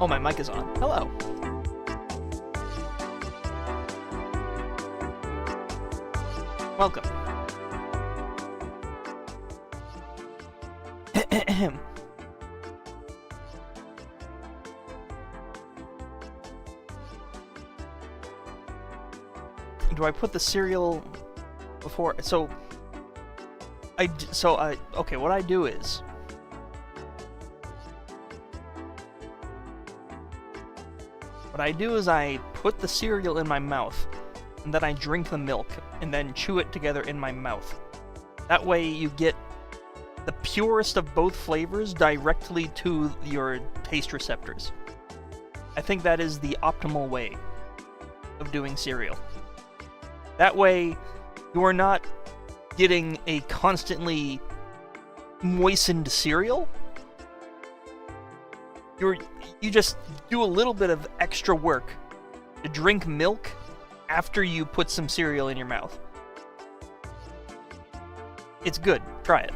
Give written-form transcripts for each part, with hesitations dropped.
Oh, my mic is on. Hello. Welcome. Do I put the cereal before? Okay, what I do is I put the cereal in my mouth, and then I drink the milk, and then chew it together in my mouth. That way you get the purest of both flavors directly to your taste receptors. I think that is the optimal way of doing cereal. That way, you are not getting a constantly moistened cereal. You just do a little bit of extra work to drink milk after you put some cereal in your mouth. It's good. Try it.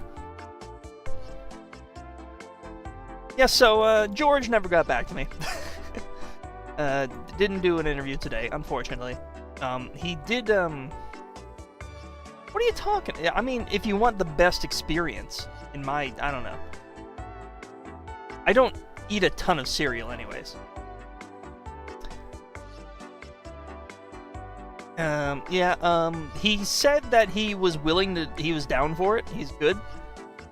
Yeah, so, George never got back to me. Didn't do an interview today, unfortunately. He did, what are you talking? I mean, if you want the best experience, I don't know. I don't eat a ton of cereal anyways. He said that he was down for it, he's good.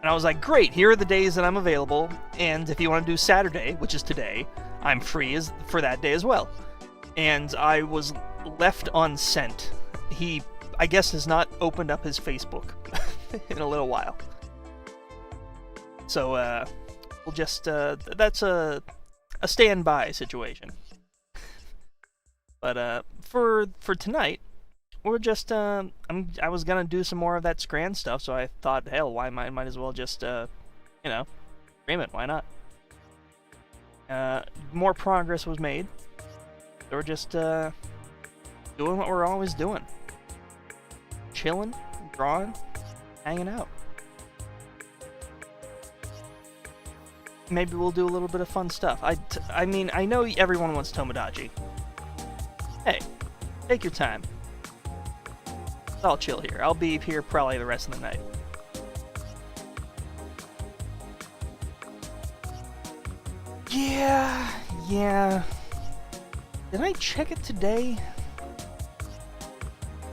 And I was like, great, here are the days that I'm available, and if you want to do Saturday, which is today, I'm free for that day as well. And I was left on scent. He, I guess, has not opened up his Facebook in a little while. So, we'll just, that's a standby situation. But, for tonight, we're just, I was gonna do some more of that Scran stuff, so I thought, hell, why might as well just, stream it, why not? More progress was made. So we're just, doing what we're always doing. Chilling, drawing, hanging out. Maybe we'll do a little bit of fun stuff. I mean, I know everyone wants Tomodachi. Hey, take your time. I'll chill here. I'll be here probably the rest of the night. Yeah. Did I check it today?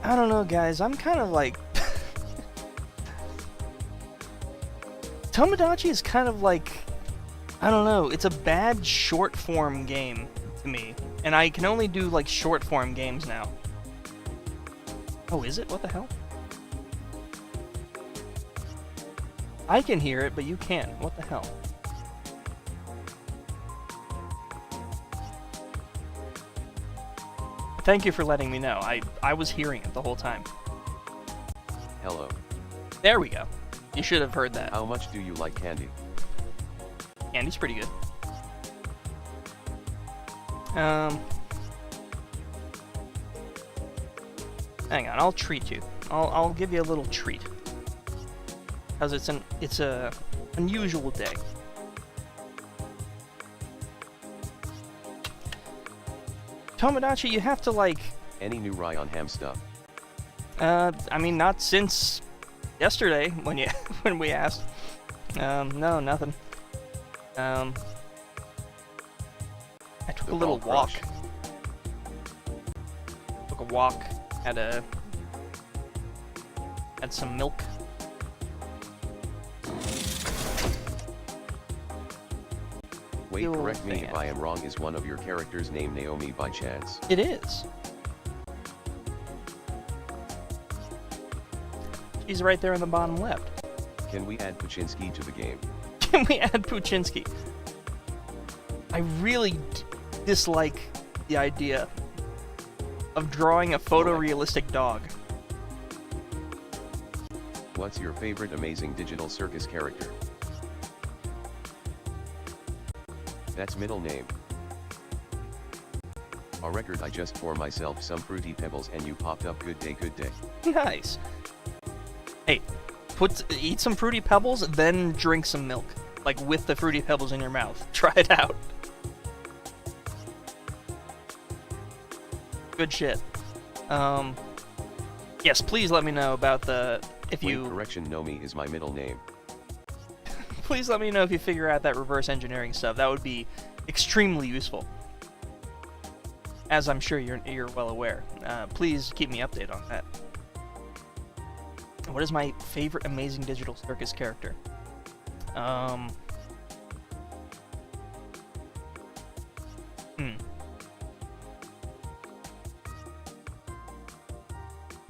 I don't know, guys. I'm kind of like... Tomodachi is kind of like... I don't know. It's a bad short-form game to me. And I can only do, like, short-form games now. Oh, is it? What the hell? I can hear it, but you can't. What the hell? Thank you for letting me know. I was hearing it the whole time. Hello. There we go. You should have heard that. How much do you like candy? Candy's pretty good. Hang on, I'll treat you. I'll give you a little treat. Because it's a unusual day. Tomodachi, you have to, like... Any new Ryan Ham stuff? I mean, not since yesterday when you when we asked. No, nothing. I took a little walk. Took a walk. Had some milk. Wait, correct me if I am wrong. Is one of your characters named Naomi by chance? It is. She's right there in the bottom left. Can we add Puchinsky to the game? Can we add Puchinsky? I really dislike the idea of drawing a photorealistic dog. What's your favorite amazing digital circus character? That's middle name. A record. I just pour myself some fruity pebbles and you popped up. Good day, good day. Nice. Hey, eat some Fruity Pebbles, then drink some milk. Like, with the Fruity Pebbles in your mouth. Try it out. Good shit. Yes, please let me know about the... Correction, Nomi is my middle name. Please let me know if you figure out that reverse engineering stuff. That would be extremely useful. As I'm sure you're well aware. Please keep me updated on that. What is my favorite amazing digital circus character? I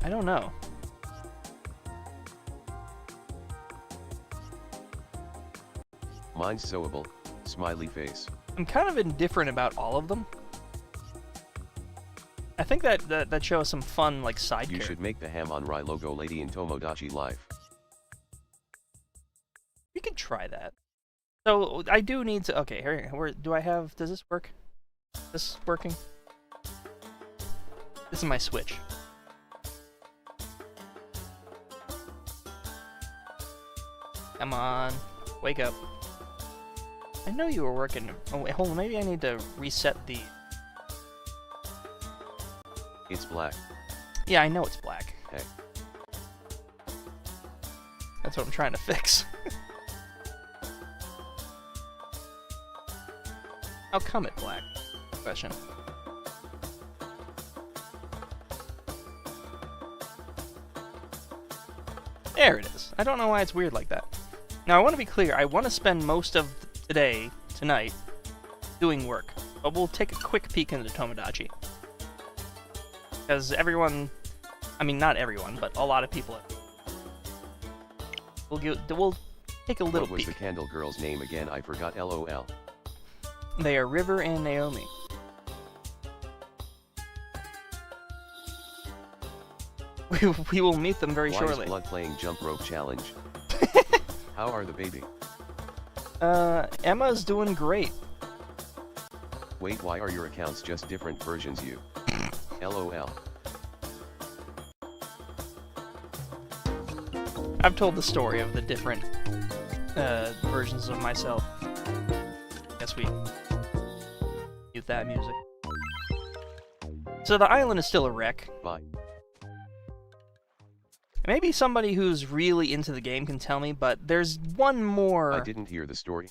don't know. Mine's Soable, smiley face. I'm kind of indifferent about all of them. I think that shows some fun, like, side You characters. should make the ham on rye logo lady in Tomodachi Life. We could try that. So, I do need to... Okay, here, do I have... Does this work? Is this working? This is my Switch. Come on. Wake up. I know you were working... Oh, wait, hold on. Maybe I need to reset the... It's black. Yeah, I know it's black. Hey. That's what I'm trying to fix. How come it black? Question. There it is. I don't know why it's weird like that. Now, I want to be clear. I want to spend most of tonight, doing work. But we'll take a quick peek into Tomodachi. Because everyone... I mean, not everyone, but a lot of people... We'll take a little What was peek. the candle girl's name again? I forgot. LOL. They are River and Naomi. We will meet them very Why shortly. is Blood playing jump rope challenge? How are the baby? Emma's doing great. Wait, why are your accounts just different versions? You. LOL. I've told the story of the different versions of myself. Guess we mute that music. So the island is still a wreck. Bye. Maybe somebody who's really into the game can tell me, but there's one more... I didn't hear the story.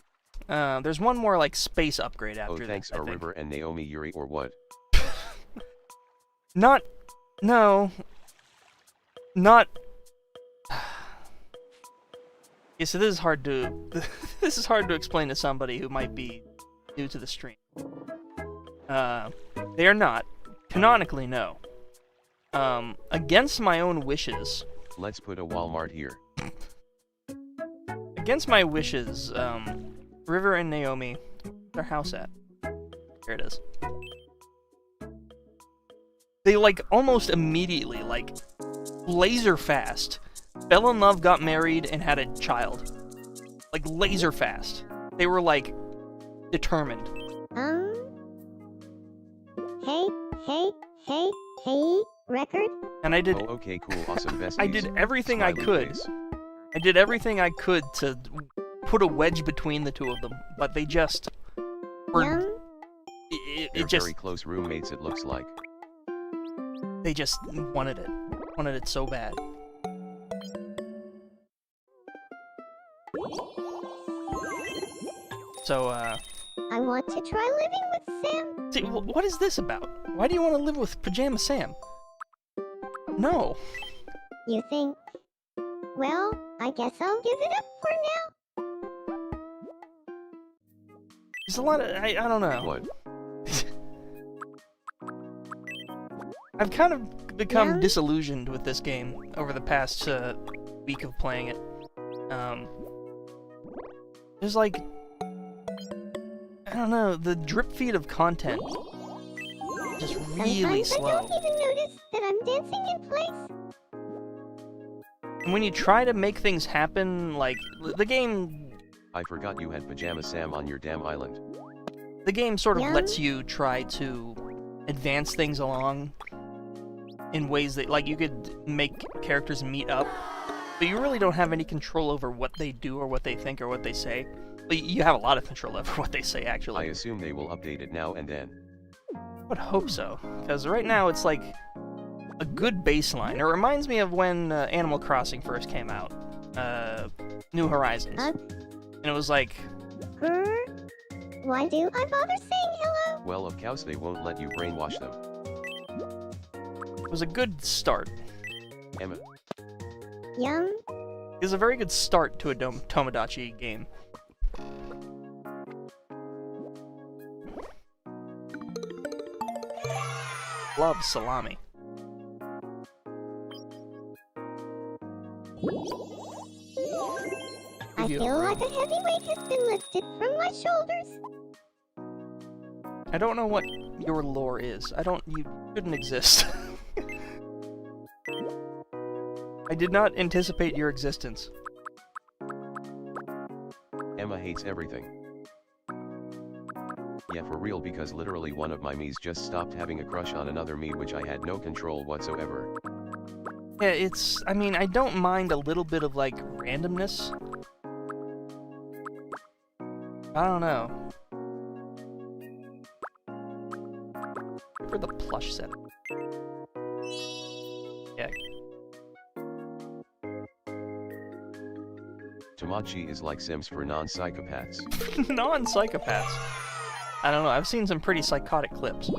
There's one more, like, space upgrade after Oh, thanks, this, I are think. River and Naomi Yuri or what? Not... No. Not... Yeah, so this is hard to... this is hard to explain to somebody who might be new to the stream. They are not. Canonically, no. Against my own wishes... Let's put a Walmart here. Against my wishes, River and Naomi, where's their house at? Here it is. They, like, almost immediately, like, laser fast, fell in love, got married, and had a child. Like, laser fast. They were, like, determined. Hey, record? And I did... Oh, okay, cool, awesome, besties. I did everything I Smiley could. face. I did everything I could to put a wedge between the two of them, but they just were... Yum? They're It just... very close roommates, it looks like. They just wanted it. Wanted it so bad. So, I want to try living with Sam. see, what is this about? Why do you want to live with Pajama Sam? No. You think? Well, I guess I'll give it up for now. There's a lot of... I don't know. What? I've kind of become Yeah? disillusioned with this game over the past week of playing it. There's like... I don't know, the drip feed of content is just really Sometimes slow. I don't even notice that I'm dancing in place. And when you try to make things happen, like, the game I forgot you had Pajama Sam on your damn island. sort of Yeah? lets you try to advance things along in ways that, like, you could make characters meet up, but you really don't have any control over what they do or what they think or what they say. But you have a lot of control over what they say, I actually. assume they will update it now and then. I would hope so, because right now it's like a good baseline. It reminds me of when Animal Crossing first came out, New Horizons, and it was like, Grr. Why do I bother saying hello? Well, of course they won't let you brainwash them. it was a good start. Emma, Yum. It was a very good start to a Tomodachi game. Love salami. I Give you a feel like room. a heavy weight has been lifted from my shoulders. I don't know what your lore is. You shouldn't exist. I did not anticipate your existence. Emma hates everything. Yeah, for real, because literally one of my me's just stopped having a crush on another me, which I had no control whatsoever. Yeah, I mean, I don't mind a little bit of, like, randomness. I don't know. For the plush set. Yeah. Tomodachi is like Sims for non-psychopaths. Non-psychopaths. I don't know, I've seen some pretty psychotic clips.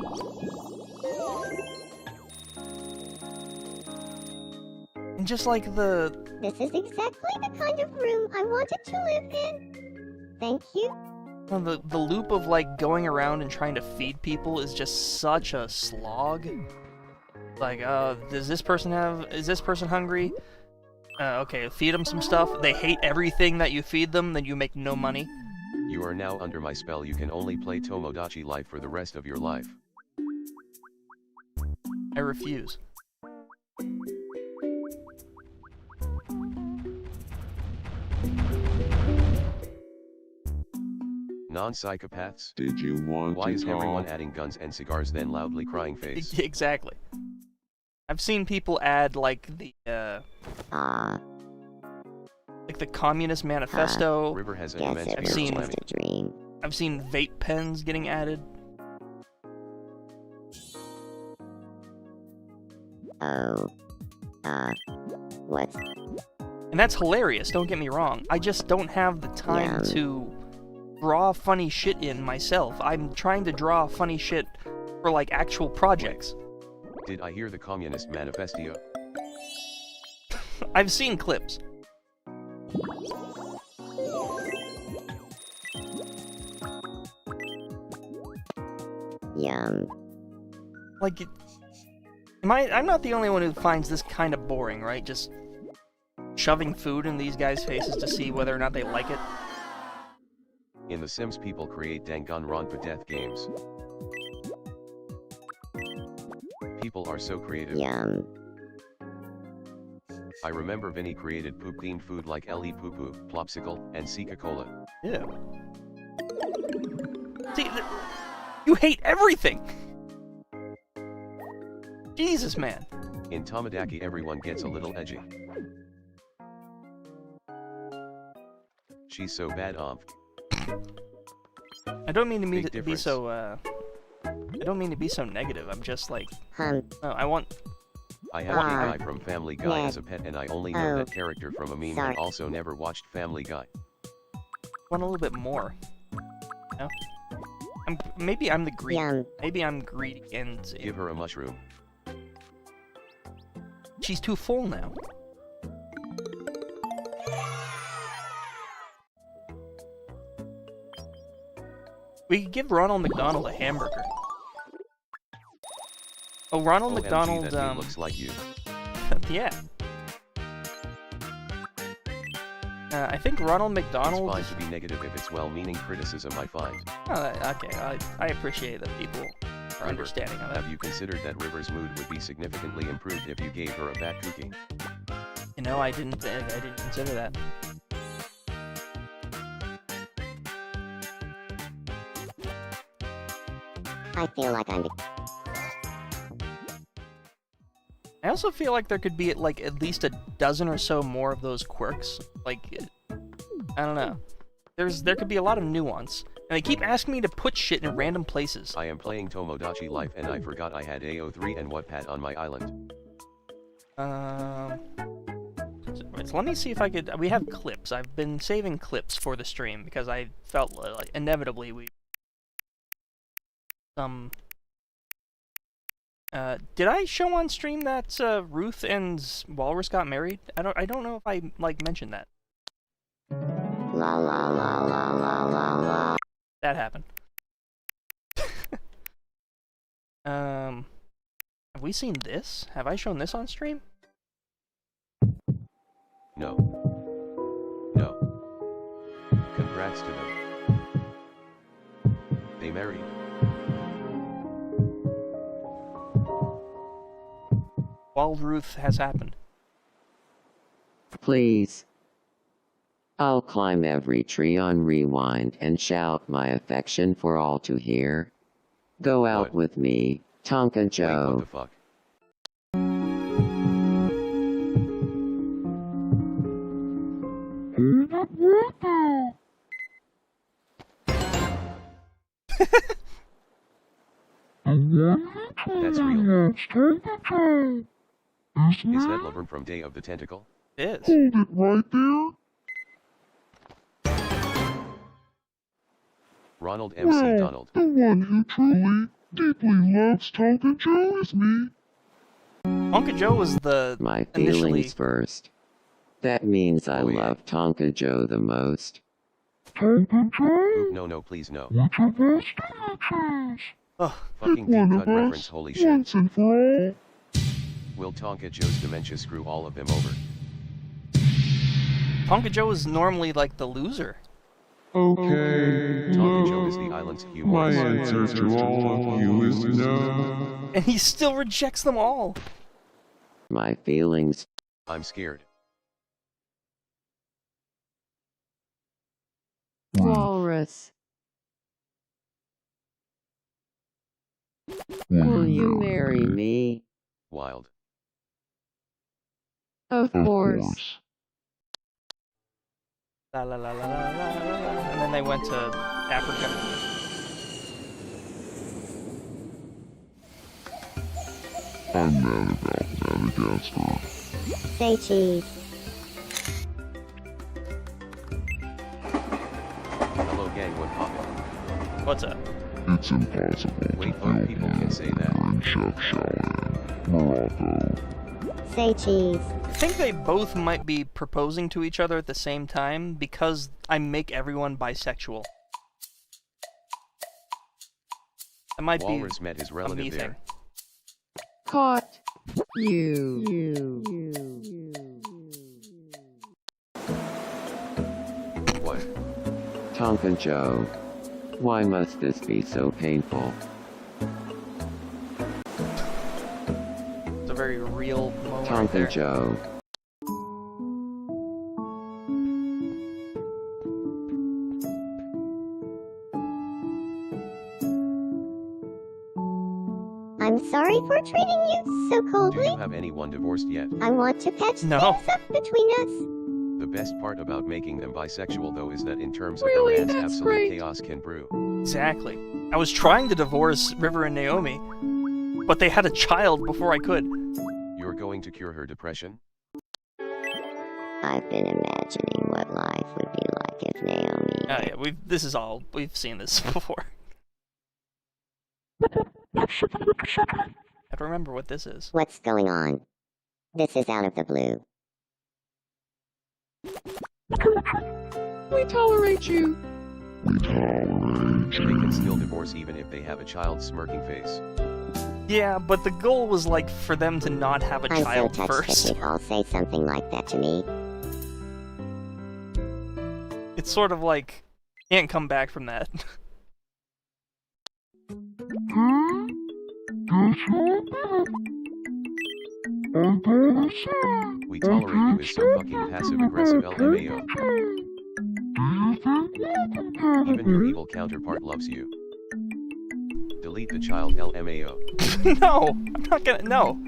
And just like This is exactly the kind of room I wanted to live in. Thank you. the loop of like going around and trying to feed people is just such a slog. Like, is this person hungry? Okay, feed them some stuff. They hate everything that you feed them, then you make no money. You are now under my spell. You can only play Tomodachi Life for the rest of your life. I refuse. Non-psychopaths? Did you want Why to is everyone talk? adding guns and cigars then loudly crying face? Exactly. I've seen people add like the Communist Manifesto. River has an Guess immense it beer was seen- slamming. just a dream. I've seen vape pens getting added. Oh. What's... And that's hilarious, don't get me wrong. I just don't have the time Yeah. to draw funny shit in myself. I'm trying to draw funny shit for like actual projects. Did I hear the Communist Manifesto? I've seen clips. Yum. Like, I'm not the only one who finds this kind of boring, right? Just shoving food in these guys' faces to see whether or not they like it. In The Sims, people create Danganronpa death games. People are so creative. Yum. I remember Vinny created poop-themed food like Le Poo Poo, Plopsicle, and Coca-Cola. Yeah. See, you hate everything! Jesus, man. In Tomodachi, everyone gets a little edgy. She's so bad. I don't mean to Big be difference. so, I don't mean to be so negative. I'm just like, Hum. no, I want I have a guy from Family Guy as a pet and I only know that character from a meme and also never watched Family Guy. Want a little bit more. No? Maybe I'm the greedy. Maybe I'm greedy and... Give her a mushroom. She's too full now. We could give Ronald McDonald a hamburger. Oh, Ronald OMG, McDonald, that dude looks like you. yeah. I think Ronald McDonald... It's fine to be negative if it's well-meaning criticism, I find. Oh, okay, I appreciate that people are understanding of that. Have you considered that River's mood would be significantly improved if you gave her a bat cookie? You know, I didn't consider that. I feel like I'm... I also feel like there could be, like, at least a dozen or so more of those quirks. Like, I don't know. There could be a lot of nuance. And they keep asking me to put shit in random places. I am playing Tomodachi Life and I forgot I had AO3 and Wattpad on my island. So let me see if I could... We have clips. I've been saving clips for the stream because I felt like inevitably we... did I show on stream that Ruth and Walrus got married? I don't know if I like mentioned that. La la la la la la la. That happened. Have we seen this? Have I shown this on stream? No. No. Congrats to them. They married. While Ruth has happened. Please. I'll climb every tree on rewind and shout my affection for all to hear. Go out What? with me, Tonka Joe. Wait, what the fuck? That's real. Is that Laverne from Day of the Tentacle? It is. Hold it right there. Ronald MC Well, Donald. the one who truly, deeply loves Tonka Joe is me. Tonka Joe was the My initially... feelings first. That means I Oh, yeah. love Tonka Joe the most. Tonka Joe? Ooh, no, please no. What's your best choice? Ugh. Fucking Pick one deep of cut reference, us, holy shit. once and for all. Will Tonka Joe's dementia screw all of them over? Tonka Joe is normally like the loser. Okay, Tonka Joe is the island's my humorist. answer to all of you is no. And he still rejects them all. My feelings. I'm scared. Walrus. Will you marry me? Wild. Of course. La la la la la la la. And then they went to Africa. I'm mad about Madagascar. Say cheese. Hello gang, what poppin'? What's up? It's impossible Wait, to fuck, feel people can say that. you're in Chef Shaolin, Morocco. Say cheese. I think they both might be proposing to each other at the same time because I make everyone bisexual. That might Walrus be met his a me relative thing. there. Caught. You. What? Tonka Joe. Why must this be so painful? It's a very real moment right Tonka there. Joe. I'm sorry for treating you so Do coldly. you have anyone divorced yet? I want to patch No. things up between us. The best part about making them bisexual though is that in terms of Really? romance, That's absolute great. chaos can brew. Exactly. I was trying to divorce River and Naomi, but they had a child before I could. You're you're going to cure her depression? I've been imagining what life would be like if Naomi... Oh yeah, we've seen this before. I have to remember what this is. What's going on? This is out of the blue. We tolerate you. We tolerate They can you. still divorce even if they have a child's smirking face. Yeah, but the goal was like for them to not have a I'm so child touched first. that you'd all say something like that to me. It's sort of like can't come back from that. Huh? Guess what? I'm gonna say. We tolerate you is so fucking passive-aggressive LMAO. Even your evil counterpart loves you. Delete the child LMAO. No, I'm not gonna. No.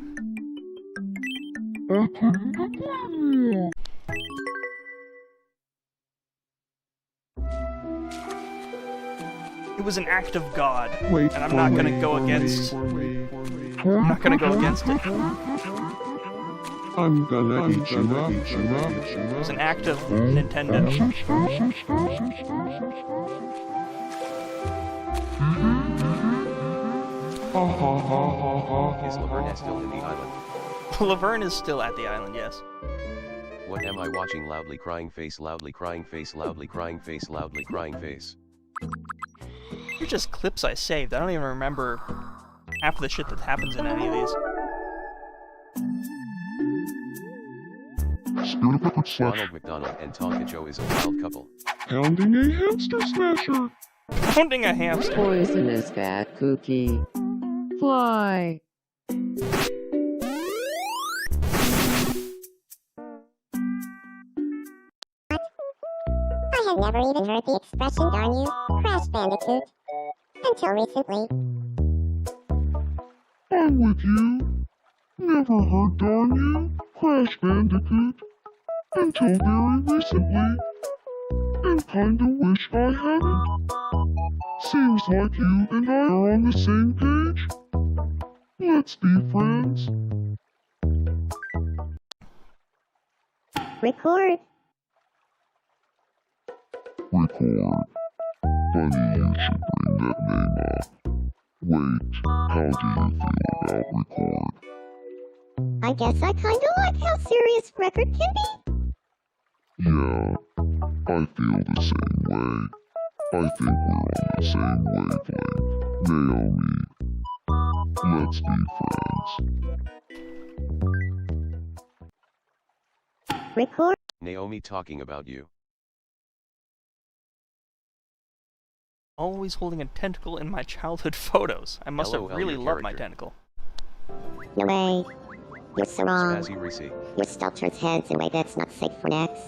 It was an act of God, Wait and I'm for not me, gonna go for me, against. for me, for me. I'm not gonna go against it. I'm gonna eat you up. It was an act of Nintendo. Ha ha ha ha ha. Is Laverne still in the island? Laverne is still at the island, yes. What am I watching? Loudly crying face, loudly crying face, loudly crying face, loudly crying face. They're just clips I saved. I don't even remember half of the shit that happens in any of these. Ronald McDonald and Tonka Joe is a wild couple. Pounding a hamster smasher. Pounding a hamster. Poisonous fat cookie. Fly. I had never even heard the expression darn you, Crash Bandicoot, until recently. I'm with you. Never heard darn you, Crash Bandicoot, until very recently. And kinda wish I hadn't. Seems like you and I are on the same page. Let's be friends. Record. Record. Funny you should bring that name up. Wait, how do you feel about record? I guess I kinda like how serious record can be. Yeah, I feel the same way. I think we're on the same wavelength. Naomi, let's be friends. Record. Naomi talking about you. Always holding a tentacle in my childhood photos. I must have LOL, really your loved my character. tentacle. No way. You're so wrong. Spazzy Risi. You're still towards heads in a way that's not safe for necks.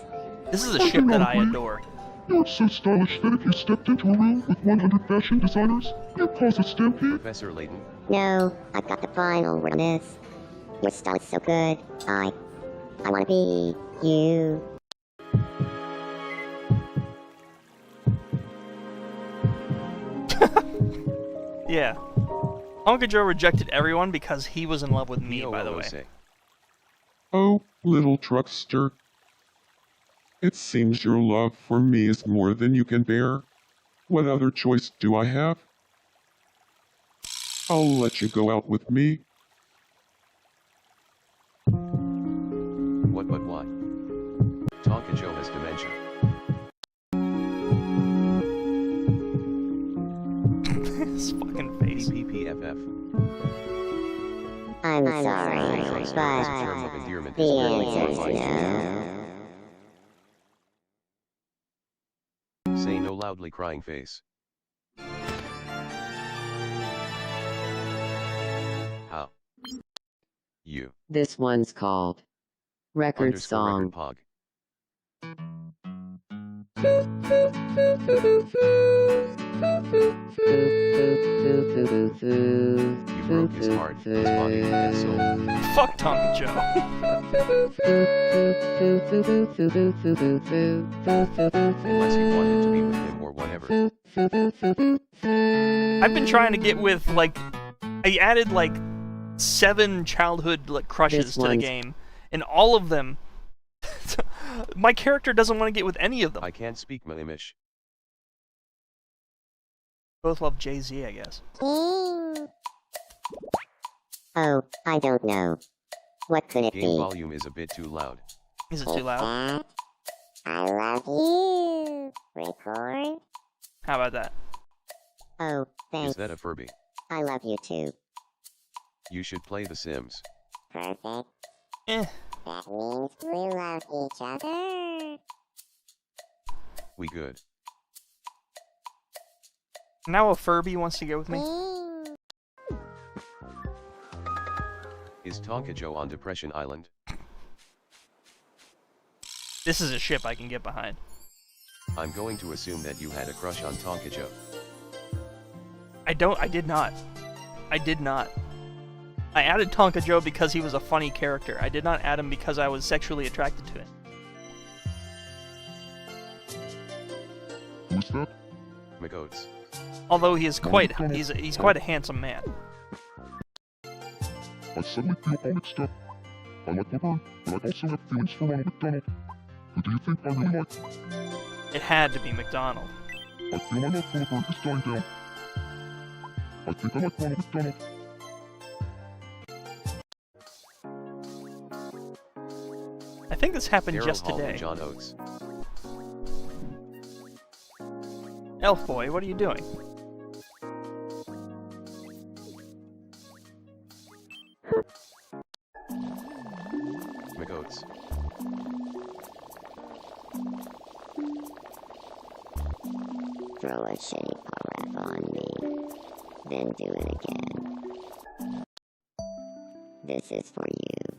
This is a ship that I adore. You're so stylish that if you stepped into a room with 100 fashion designers, you'd cause a stampede. Professor Layton. No, I've got the final word on this. Your style is so good. I wanna be you. Yeah. Tonka Joe rejected everyone because he was in love with me, by the way. Say. Oh, little truckster. It seems your love for me is more than you can bear. What other choice do I have? I'll let you go out with me. What but why? Tonka Joe has dementia. His fucking face. PPFF. I'm sorry, Trump's but term of endearment the is answer is perfectly no. Say no loudly crying face. How? You. This one's called Record Underscore Song. Record Pog. You broke his heart, his body, and soul. Fuck Tonka Joe. Unless you wanted to be with him or whatever. I've been trying to get with, like, I added, like, 7 childhood like crushes This to the one's- game, and all of them, my character doesn't want to get with any of them. I can't speak Mlimish. Both love Jay-Z, I guess. King. Oh, I don't know. What could it Game be? volume is a bit too loud. Is it too loud? I love you. Record. How about that? Oh, Is thanks. that a Furby? I love you too. You should play The Sims. Perfect. Eh. That means we love each other. We good. Now a Furby wants to go with me? King. Is Tonka Joe on Depression Island? This is a ship I can get behind. I'm going to assume that you had a crush on Tonka Joe. I did not. I did not. I added Tonka Joe because he was a funny character. I did not add him because I was sexually attracted to him. Who's that? McOats. Although he's quite a handsome man. I suddenly feel all mixed up. I like Laverne, but I also have feelings for Ronald McDonald. Who do you think I really like? It had to be McDonald. I feel my love for Laverne is dying down. I think I like Ronald McDonald. I think this happened Daryl just Hall and today. John Oates. Elf boy, what are you doing? McOats. Throw a shitty rap on me. Then do it again. This is for you.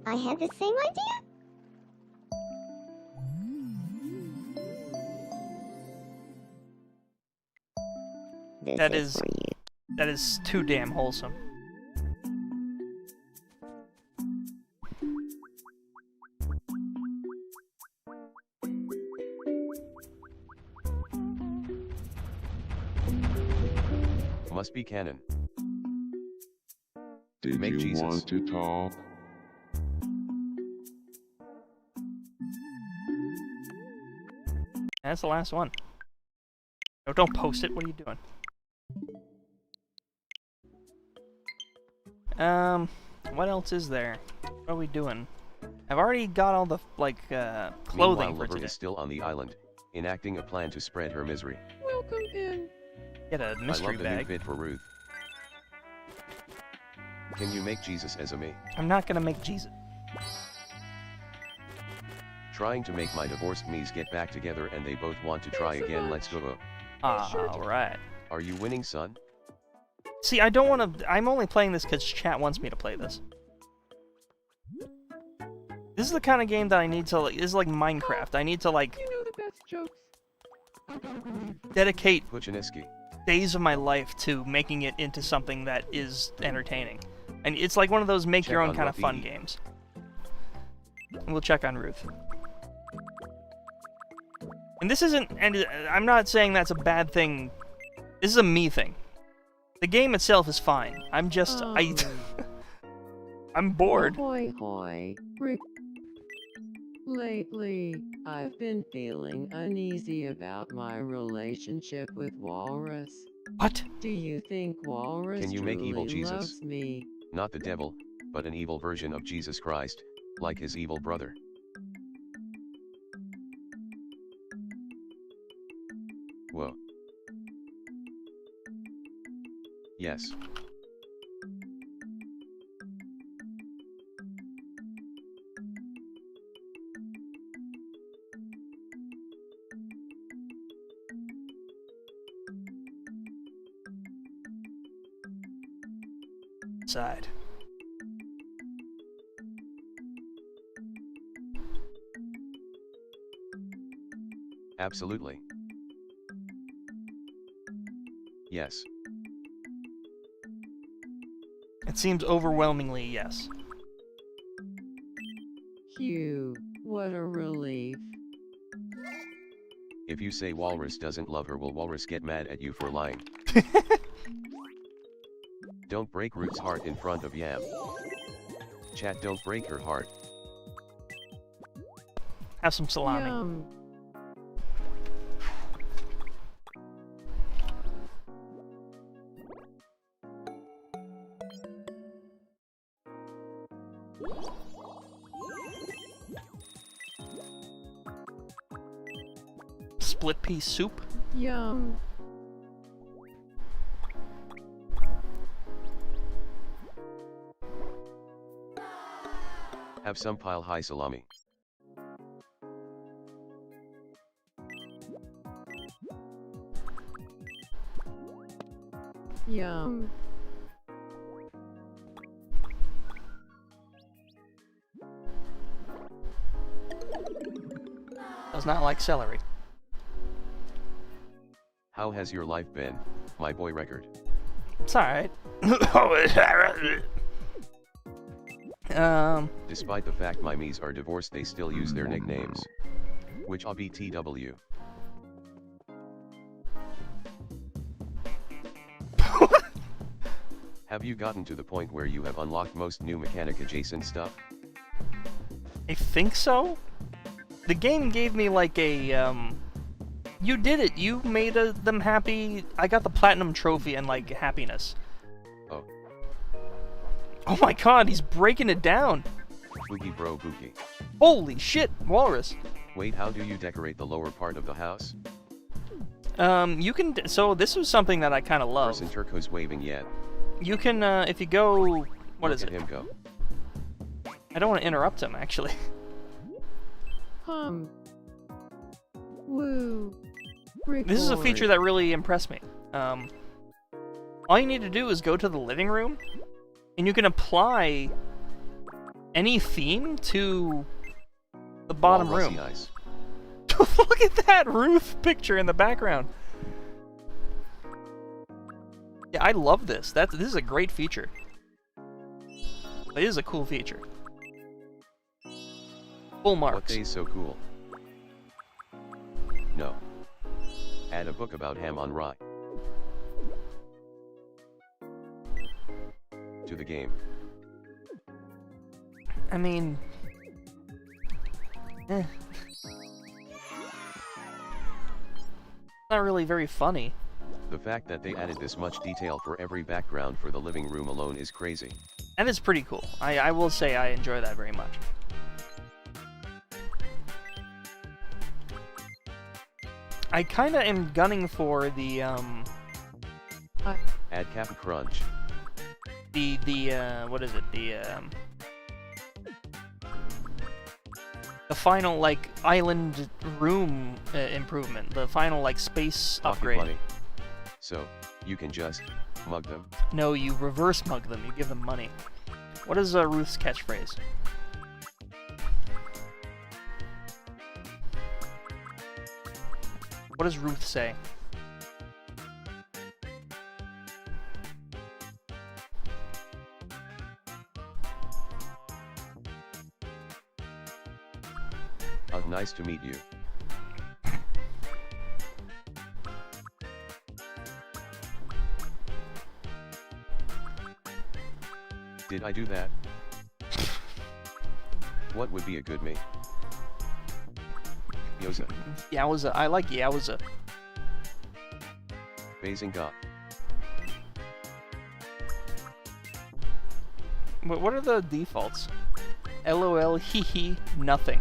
I had the same idea. This That is is- for you. That is too damn wholesome. Must be canon. Did Make you Jesus. want to talk? That's the last one. Oh, don't post it. What are you doing? What else is there? What are we doing? I've already got all the, like, clothing Meanwhile, for Laverne today. is still on the island, enacting a plan to spread her misery. Welcome in. Get a I mystery love the new bag. fit for Ruth. Can you make Jesus as a me? I'm not gonna make Jesus. Trying to make my divorced me's get back together and they both want to try Thanks so again. much. Let's go. Alright. Are you winning, son? See, I don't want to... I'm only playing this because chat wants me to play this. This is the kind of game that I need to... Like, this is like Minecraft. I need to, like, You know the best jokes. dedicate Puchiniski. days of my life to making it into something that is entertaining. And it's like one of those Check make-your-own on kind of fun Ruthie. games. And we'll check on Ruth. And this isn't... And I'm not saying that's a bad thing. This is a me thing. The game itself is fine. I'm just... I'm bored. Hoy hoy, Rick. Lately, I've been feeling uneasy about my relationship with Walrus. What? Do you think Walrus Can you make evil truly Jesus? loves me? Not the devil, but an evil version of Jesus Christ, like his evil brother. Whoa. Yes. Side. Absolutely. Yes. It seems overwhelmingly yes. Phew, what a relief. If you say Walrus doesn't love her, will Walrus get mad at you for lying? Don't break Root's heart in front of Yam. Chat, don't break her heart. Have some salami. Yum. Split pea soup. Yum. Have some pile high salami. Yum. Does not like celery. How has your life been, my boy Record? It's alright. Despite the fact my Mies are divorced, they still use their nicknames. Which are BTW. Have you gotten to the point where you have unlocked most new mechanic adjacent stuff? I think so. The game gave me like a, you did it. You made them happy. I got the platinum trophy and like happiness. Oh. Oh my god, he's breaking it down. Boogie bro boogie. Holy shit, Walrus. Wait, how do you decorate the lower part of the house? You can, so this was something that I kind of love. Person turquoise waving yet. You can, if you go, what is Look it? at him go. I don't want to interrupt him, actually. Woo. This is a feature that really impressed me. All you need to do is go to the living room, and you can apply any theme to the bottom Walrusy room. Nice. Look at that Ruth picture in the background. Yeah, I love this. This is a great feature. It is a cool feature. Full What marks. day's so cool? No. Add a book about ham on rye. To the game. I mean, not really very funny. The fact that they added this much detail for every background for the living room alone is crazy. That is pretty cool. I will say I enjoy that very much. I kind of am gunning for the Add Cap'n Crunch. what is it? The final, like, island room improvement. The final, like, space Pocket upgrade. money. So, you can just mug them. No, you reverse mug them. You give them money. What is Ruth's catchphrase? What does Ruth say? Nice to meet you. Did I do that? What would be a good me? Yoza. Yowza. I like Yowza. Bazinga. What are the defaults? LOL, hee hee, nothing.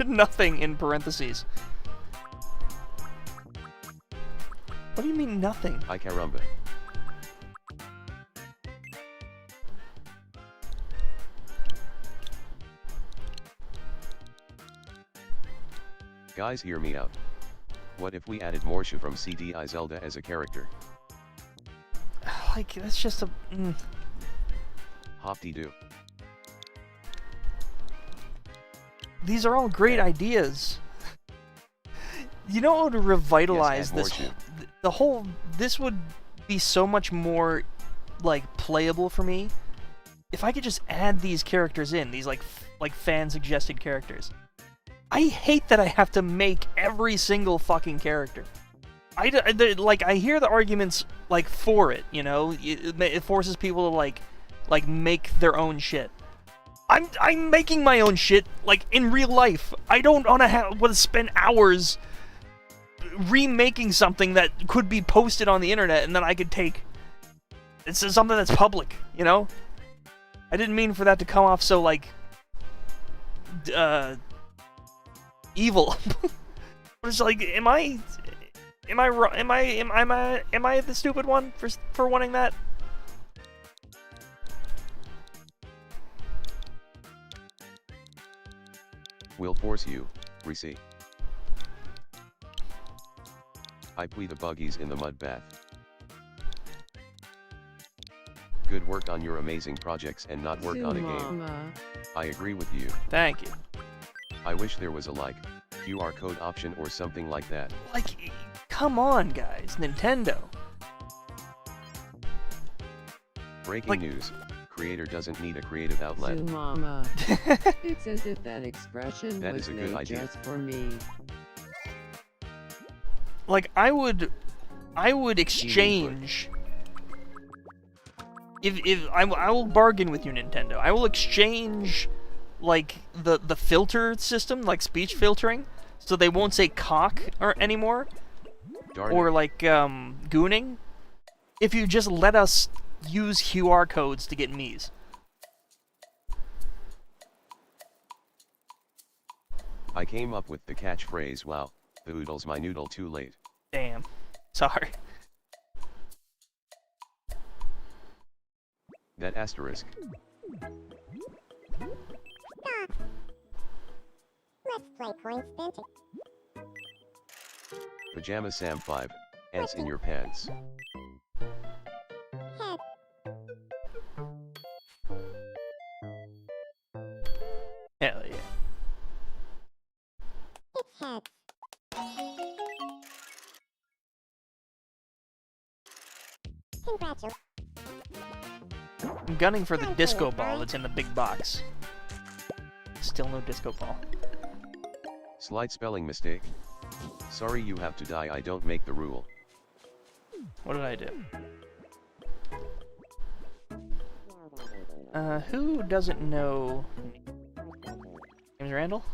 Nothing in parentheses. What do you mean nothing? Ay caramba. Guys, hear me out. What if we added Morsha from CDI Zelda as a character? Like, that's just a... Hop-de-doo. These are all great ideas. You know what would revitalize Yes, this? The whole... This would be so much more, like, playable for me if I could just add these characters in. These, like fan-suggested characters. I hate that I have to make every single fucking character. I hear the arguments, like, for it, you know? It forces people to, like make their own shit. I'm making my own shit, like, in real life. I don't want to spend hours remaking something that could be posted on the internet and then I could take. It's something that's public, you know? I didn't mean for that to come off so, like, evil. But it's like, am I the stupid one for wanting that? Will force you, Reese. I plead the buggies in the mud bath. Good work on your amazing projects and not work on a game. I agree with you. Thank you. I wish there was a QR code option or something like that. Like, come on, guys, Nintendo. Breaking news. Creator doesn't need a creative outlet. Mama. It's as if that expression That was is a good made idea. just for me. Like, I would exchange. If I will bargain with you, Nintendo. I will exchange, like, the filter system, like speech filtering, so they won't say cock anymore, Darn or it. like gooning. If you just let us use QR codes to get Miis. I came up with the catchphrase, wow, the oodle's my noodle too late. Damn. Sorry. That asterisk. Let's play coin spinning. Pajama Sam 5, ants in your pants. Head. Hell yeah. It's head. Congratulations. I'm gunning for the disco ball that's in the big box. Still no disco ball. Slight spelling mistake. Sorry you have to die, I don't make the rule. What did I do? Who doesn't know James Randall?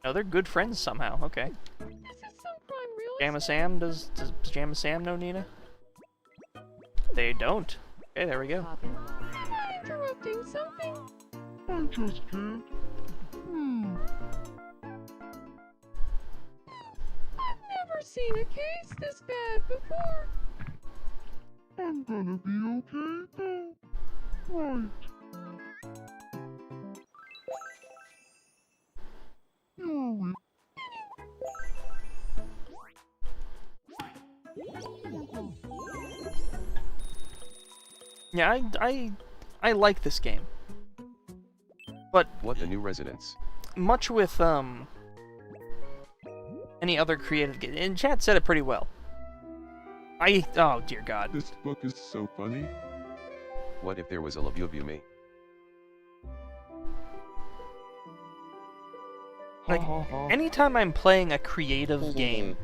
Oh, they're good friends somehow. Okay. This is some crime real. Pajama Sam, does Pajama Sam know Nina? They don't. Okay, there we go. Am I interrupting something? I just can't. I've never seen a case this bad before. I'm gonna be okay though. Right. You're with Yeah, I like this game. But What the new residents? much with any other creative game, and chat said it pretty well. Oh dear God. This book is so funny. What if there was a Veadotube? Like, anytime I'm playing a creative game,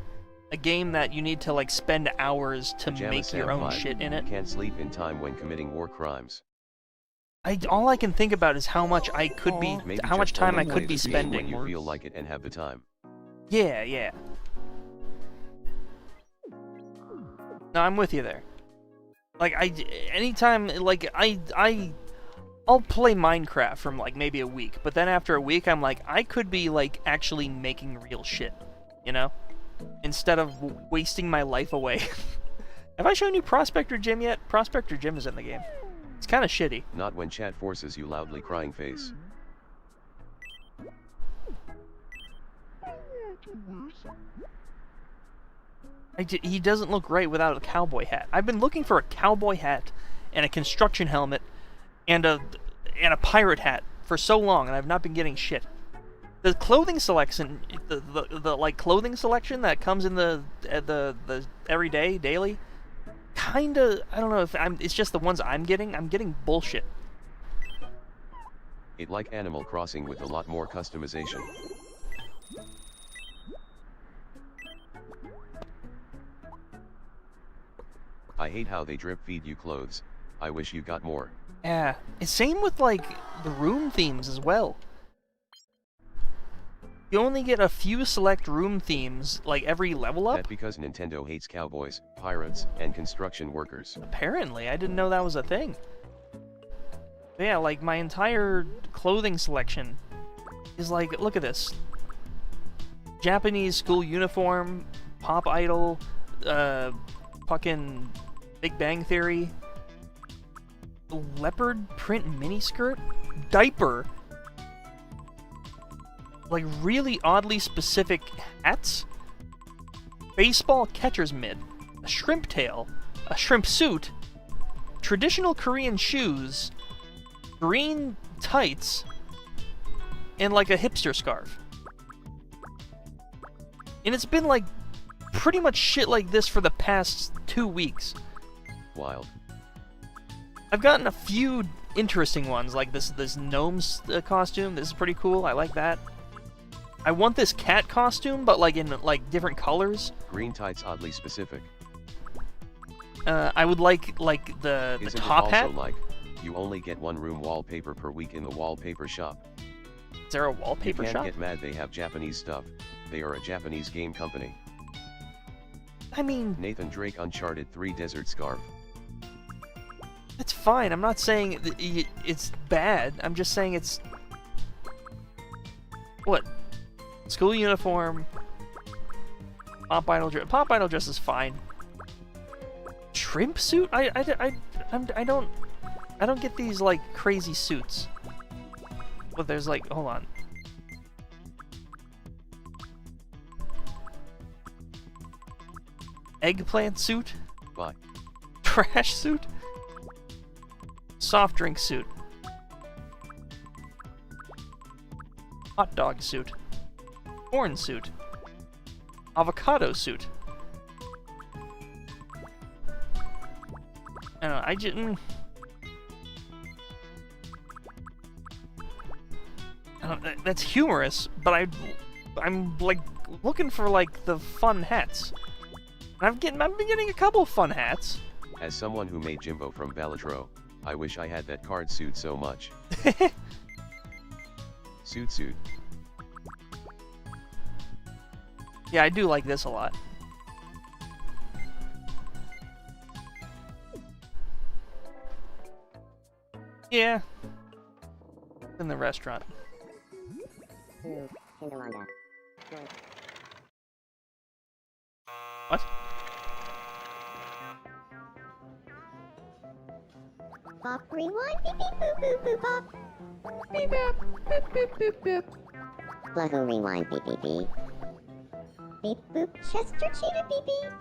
a game that you need to like spend hours to Pajama make your Sam own 5, shit in it, Can't sleep in time when committing war crimes. all I can think about is how much I could be, Maybe how much just time I only could play be this game when spending. you feel like it and have the time. Yeah, yeah. No, I'm with you there. Like, anytime, like, I'll play Minecraft from, like, maybe a week, but then after a week, I'm like, I could be, like, actually making real shit, you know? Instead of wasting my life away. Have I shown you Prospector Jim yet? Prospector Jim is in the game. It's kind of shitty. Not when chat forces you loudly crying face. He doesn't look right without a cowboy hat. I've been looking for a cowboy hat and a construction helmet and a pirate hat for so long, and I've not been getting shit. The clothing selection, the like clothing selection that comes in the everyday daily, kinda, I don't know if it's just the ones I'm getting. I'm getting bullshit. It like Animal Crossing with a lot more customization. I hate how they drip feed you clothes. I wish you got more. Yeah, it's same with like the room themes as well. You only get a few select room themes like every level up. That because Nintendo hates cowboys, pirates, and construction workers. Apparently, I didn't know that was a thing. But yeah, like my entire clothing selection is like, look at this. Japanese school uniform, Pop Idol, fucking Big Bang Theory, leopard print miniskirt, diaper, like really oddly specific hats, baseball catcher's mitt, a shrimp tail, a shrimp suit, traditional Korean shoes, green tights, and like a hipster scarf. And it's been like pretty much shit like this for the past 2 weeks. Wild. I've gotten a few interesting ones, like this gnome's costume. This is pretty cool. I like that. I want this cat costume, but like in like different colors. Green tights oddly specific. I would like the Isn't top it also hat. like, you only get one room wallpaper per week in the wallpaper shop? Is there a wallpaper you can't shop? get mad they have Japanese stuff. They are a Japanese game company. I mean, Nathan Drake Uncharted 3 Desert Scarf. that's fine. I'm not saying it's bad. I'm just saying it's... What? School uniform. Pop Idol dress. Pop Idol dress is fine. Shrimp suit? I don't get these like crazy suits. But there's like, hold on. Eggplant suit? Bye. Trash suit? Soft drink suit. Hot dog suit. Corn suit. Avocado suit. I don't know, I just... I don't, that's humorous, but I'm like looking for like the fun hats. I've been getting a couple fun hats. As someone who made Jimbo from Balatro, I wish I had that card suit so much. Suit. Yeah, I do like this a lot. Yeah. In the restaurant. What? Pop, rewind, beep beep boop boop boop pop. Beep bap, bip bip bip bip. Fluggo rewind, beep beep beep. Beep boop, Chester Cheetah beep beep.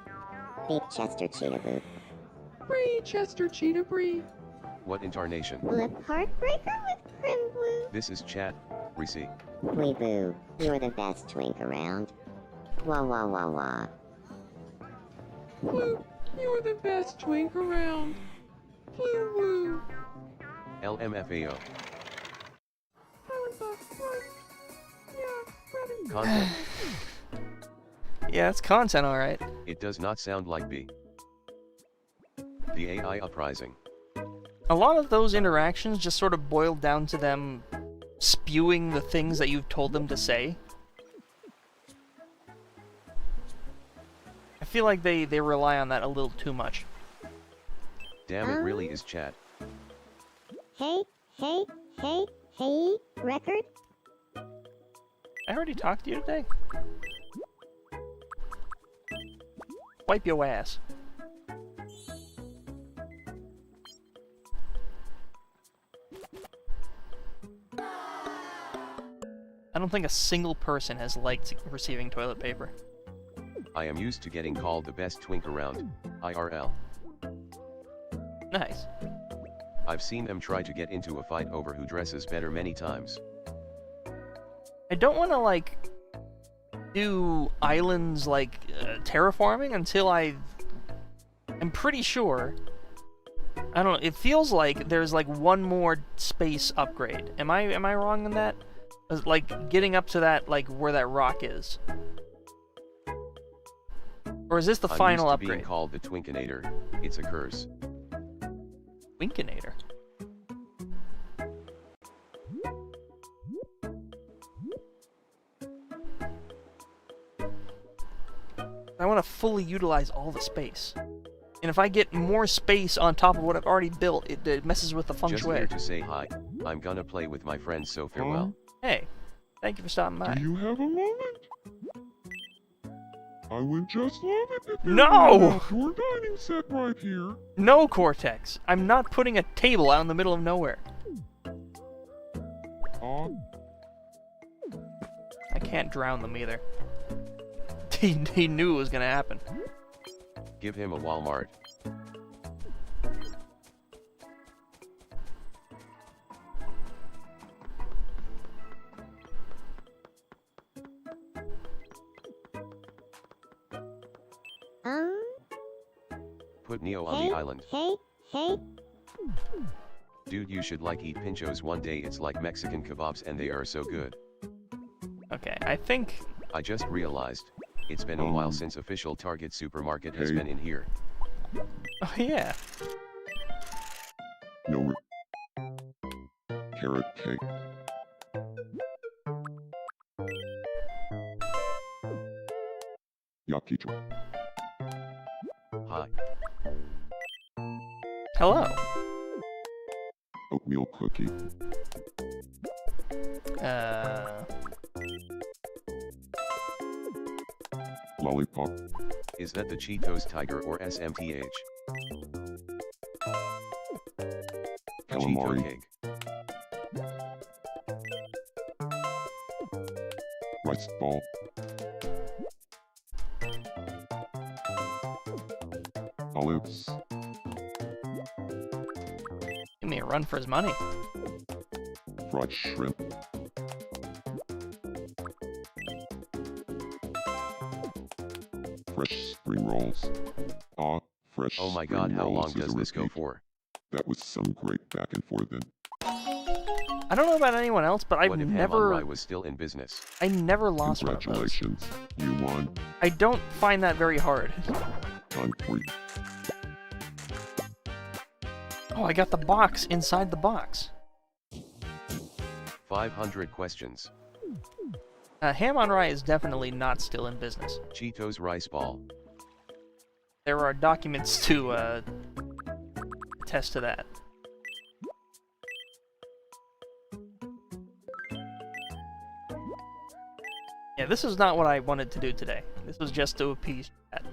Beep Chester Cheetah boop. Bree, Chester, Cheetah, Bree. What incarnation? Blip Heartbreaker with Prim Blue. This is chat, Reese. Wee boo, you're the best twink around. Wah wah wah wah. Blue, you're the best twink around. Blue woo. LMFAO. Yeah, Content. Yeah, it's content, alright. It does not sound like B. The AI uprising. A lot of those interactions just sort of boiled down to them spewing the things that you've told them to say. I feel like they rely on that a little too much. Damn, it really is chat. Hey, record? I already talked to you today. Wipe your ass. I don't think a single person has liked receiving toilet paper. I am used to getting called the best twink around, IRL. Nice. I've seen them try to get into a fight over who dresses better many times. I don't want to, like, do islands, like, terraforming until I'm pretty sure I don't know. It feels like there's like one more space upgrade. Am I wrong on that? Like getting up to that, like where that rock is. Or is this the final I'm used to upgrade? being called the Twinkinator. It's a curse. Twinkinator. I want to fully utilize all the space. And if I get more space on top of what I've already built, it messes with the feng Just shui. here to say hi. I'm gonna play with my friends, so farewell. Hey, thank you for stopping by. Do you have a moment? I would just love it if you No! had an outdoor dining set right here. No, Cortex. I'm not putting a table out in the middle of nowhere. I can't drown them either. He knew it was gonna happen. Give him a Walmart. Put Neo on the island. Hey. Dude, you should like eat pinchos one day. It's like Mexican kebabs and they are so good. Okay, I think... I just realized. It's been a while since official Target supermarket has been in here. Oh, yeah. No carrot cake. Yakicho. Hi. Hello. Oatmeal cookie. Lollipop. Is that the Cheetos Tiger or SMTH? Cheeto Calamari. cake. Rice ball. Olives. Give me a run for his money. Fried shrimp. Fresh spring rolls. Fresh Oh my spring god, how long rolls is does a this go repeat. for? That was some great back and forth then. I don't know about anyone else, but I've What if never... Ham was still in business? I never lost one of those. Congratulations, you won. I don't find that very hard. Time for you. Oh, I got the box inside the box. 500 questions. Ham on Rye is definitely not still in business. Cheetos rice ball. There are documents to attest to that. Yeah, this is not what I wanted to do today. This was just to appease chat.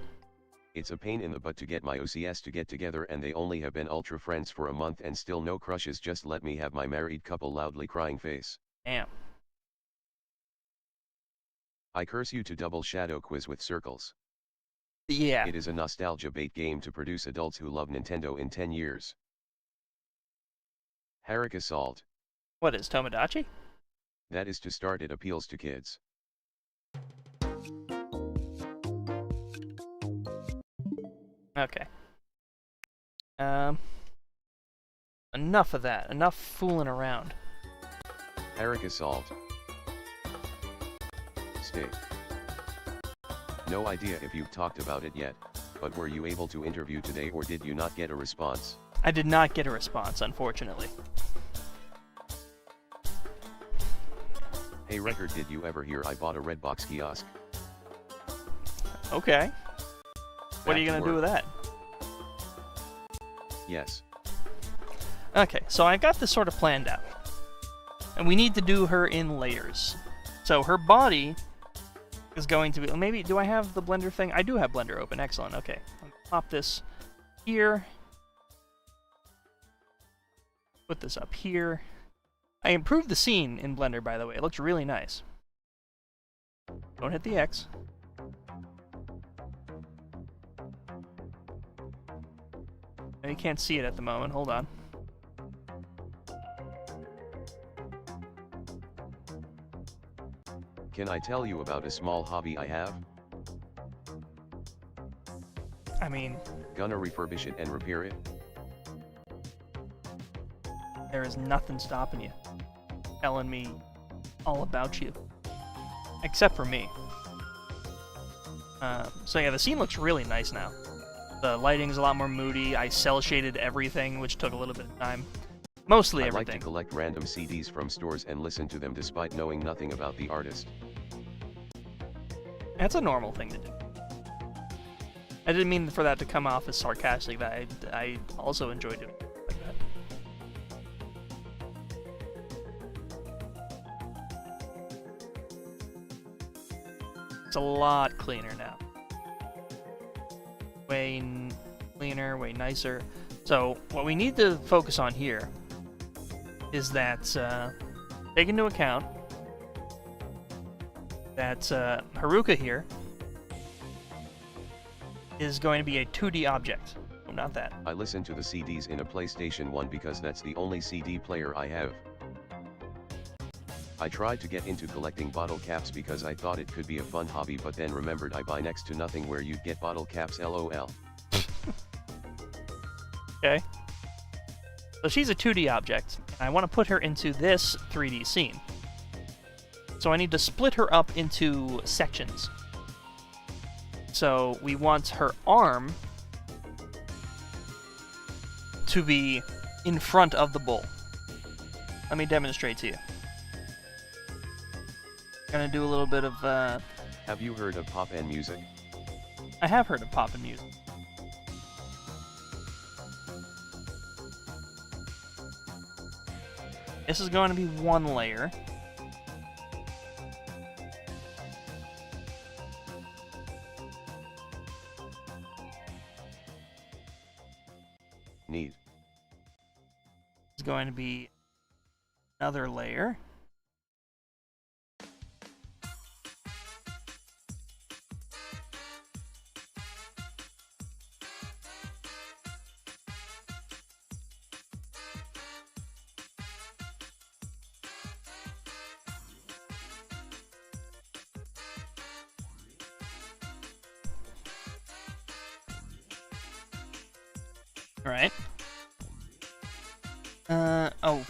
It's a pain in the butt to get my OCS to get together and they only have been ultra friends for a month and still no crushes. Just let me have my married couple loudly crying face. Damn. I curse you to double shadow quiz with circles. Yeah. It is a nostalgia bait game to produce adults who love Nintendo in 10 years. Herrick Assault. What is Tomodachi? That is to start, it appeals to kids. Okay. Enough of that. Enough fooling around. Herrick Assault. Stay. No idea if you've talked about it yet, but were you able to interview today or did you not get a response? I did not get a response, unfortunately. Hey Record, did you ever hear I bought a Redbox kiosk? Okay. What are you Back to gonna do with work. that? Yes. Okay, so I got this sort of planned out. And we need to do her in layers. So her body is going to be... Maybe... Do I have the Blender thing? I do have Blender open. Excellent. Okay. I'll pop this here. Put this up here. I improved the scene in Blender, by the way. It looks really nice. Don't hit the X. You can't see it at the moment. Hold on. Can I tell you about a small hobby I have? I mean... Gonna refurbish it and repair it? There is nothing stopping you, telling me all about you, except for me. So yeah, the scene looks really nice now. The lighting's a lot more moody. I cel shaded everything, which took a little bit of time. Mostly I everything. like to collect random CDs from stores and listen to them despite knowing nothing about the artist. That's a normal thing to do. I didn't mean for that to come off as sarcastic. That I also enjoy doing it like that. It's a lot cleaner now. Way cleaner, way nicer. So what we need to focus on here is that take into account that Haruka here is going to be a 2D object. Oh, not that. I listen to the CDs in a PlayStation 1 because that's the only CD player I have. I tried to get into collecting bottle caps because I thought it could be a fun hobby, but then remembered I buy next to nothing where you'd get bottle caps, lol. Okay. So she's a 2D object, and I want to put her into this 3D scene. So I need to split her up into sections. So we want her arm to be in front of the bowl. Let me demonstrate to you. Gonna do a little bit of, Have you heard of pop and music? I have heard of pop and music. This is going to be one layer. Neat. It's going to be another layer. Alright. Oh.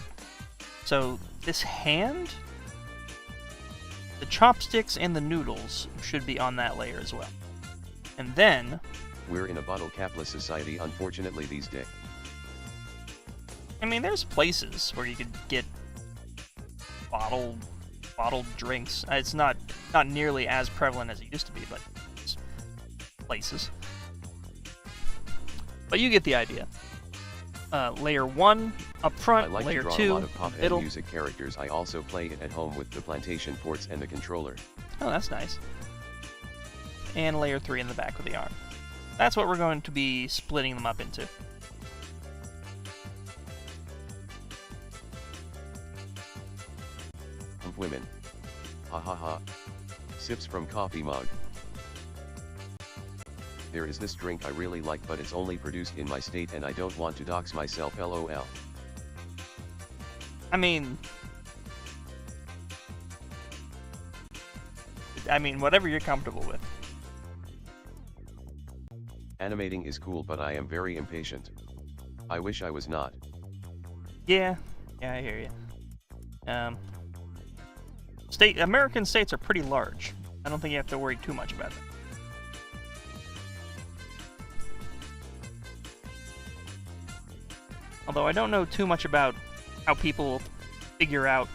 So, this hand, the chopsticks and the noodles should be on that layer as well. And then, We're in a bottle capless society, unfortunately, these days. I mean, there's places where you could get bottled drinks. It's not nearly as prevalent as it used to be, but it's places. But you get the idea. Layer 1 up I front, like to layer draw 2 a lot of pop and middle. music characters. I also play it at home with the plantation ports and the controller. Oh, that's nice. And layer 3 in the back with the arm. That's what we're going to be splitting them up into. Women. Ha ha ha. Sips from coffee mug. There is this drink I really like, but it's only produced in my state and I don't want to dox myself, lol. I mean, whatever you're comfortable with. Animating is cool, but I am very impatient. I wish I was not. Yeah, I hear you. American states are pretty large. I don't think you have to worry too much about that. Although I don't know too much about how people figure out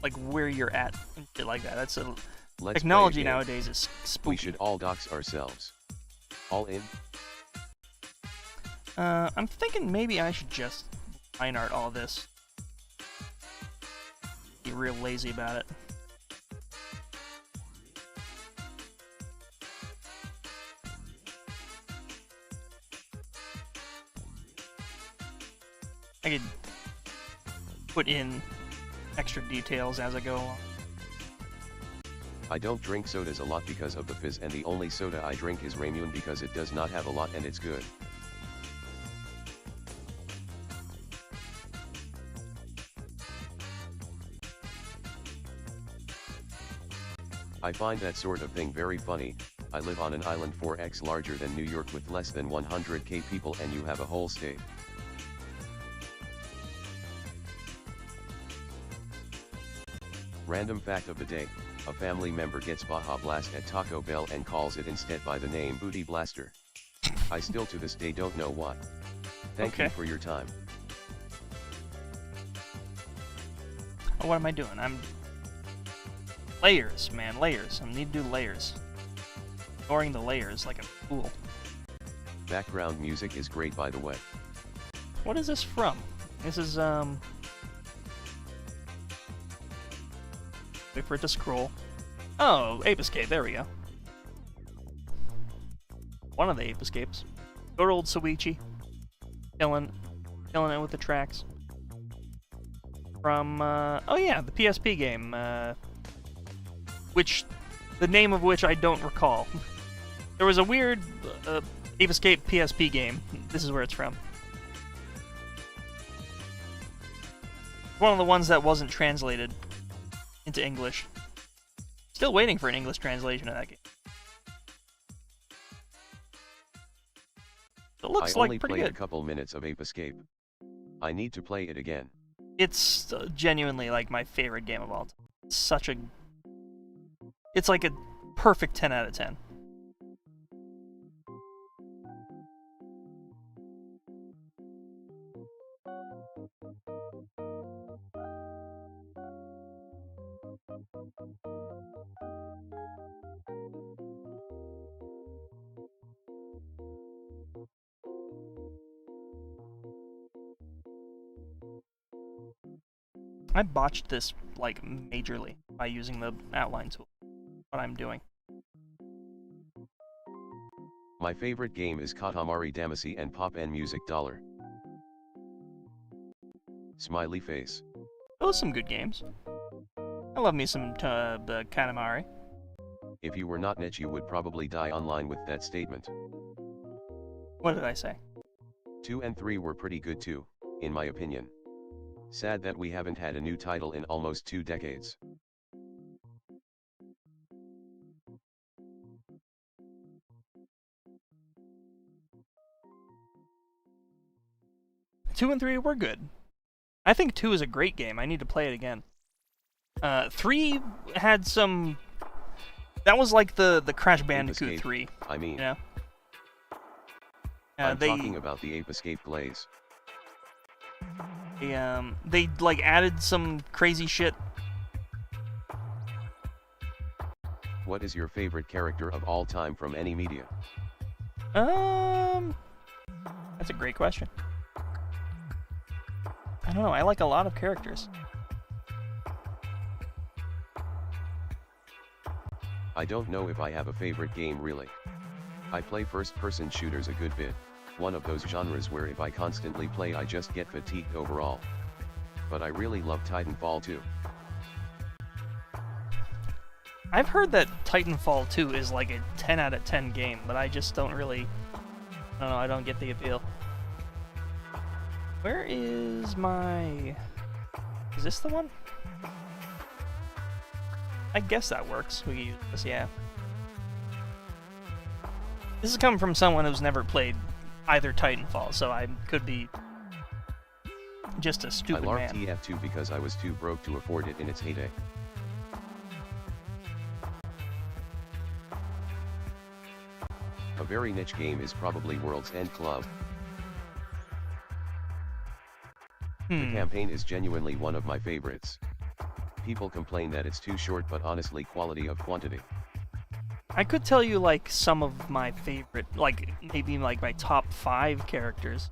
like where you're at and shit like that. That's a Let's technology play a game. nowadays is spooky. We should all dox ourselves. All in? I'm thinking maybe I should just fine art all this. Be real lazy about it. I could put in extra details as I go along. I don't drink sodas a lot because of the fizz, and the only soda I drink is Raymune because it does not have a lot and it's good. I find that sort of thing very funny. I live on an island 4x larger than New York with less than 100k people, and you have a whole state. Random fact of the day, a family member gets Baja Blast at Taco Bell and calls it instead by the name Booty Blaster. I still to this day don't know why. Thank you for your time. Oh, what am I doing? Layers, man, layers. I need to do layers. Ignoring the layers like a fool. Background music is great, by the way. What is this from? This is, wait for it to scroll. Oh, Ape Escape, there we go. One of the Ape Escapes. Good old Suichi. Killing it with the tracks. From, oh yeah, the PSP game, the name of which I don't recall. There was a weird, Ape Escape PSP game. This is where it's from. One of the ones that wasn't translated into English. Still waiting for an English translation of that game. It looks like pretty good. I only played a couple minutes of Ape Escape. I need to play it again. It's genuinely like my favorite game of all time. It's like a perfect 10 out of 10. I botched this, like, majorly by using the outline tool. What I'm doing. My favorite game is Katamari Damacy and Pop and Music Dollar. Smiley face. Those are some good games. I love me some Katamari. If you were not niche, you would probably die online with that statement. What did I say? 2 and 3 were pretty good too, in my opinion. Sad that we haven't had a new title in almost 2 decades. Two and 3 were good. I think 2 is a great game. I need to play it again. 3 had some... That was like the Crash Bandicoot 3. I mean... Yeah. I'm talking about the Ape Escape Glaze. They like added some crazy shit. What is your favorite character of all time from any media? That's a great question. I don't know, I like a lot of characters. I don't know if I have a favorite game really. I play first-person shooters a good bit. One of those genres where if I constantly play I just get fatigued overall. But I really love Titanfall 2. I've heard that Titanfall 2 is like a 10 out of 10 game, but I just don't really... I don't know, I don't get the appeal. Where is my... Is this the one? I guess that works. We can use this, yeah. This is coming from someone who's never played either Titanfall, so I could be just a stupid man. I larped TF2 because I was too broke to afford it in its heyday. A very niche game is probably World's End Club. The campaign is genuinely one of my favorites. People complain that it's too short, but honestly, quality of quantity. I could tell you, like, some of my favorite, like, maybe, like, my top 5 characters.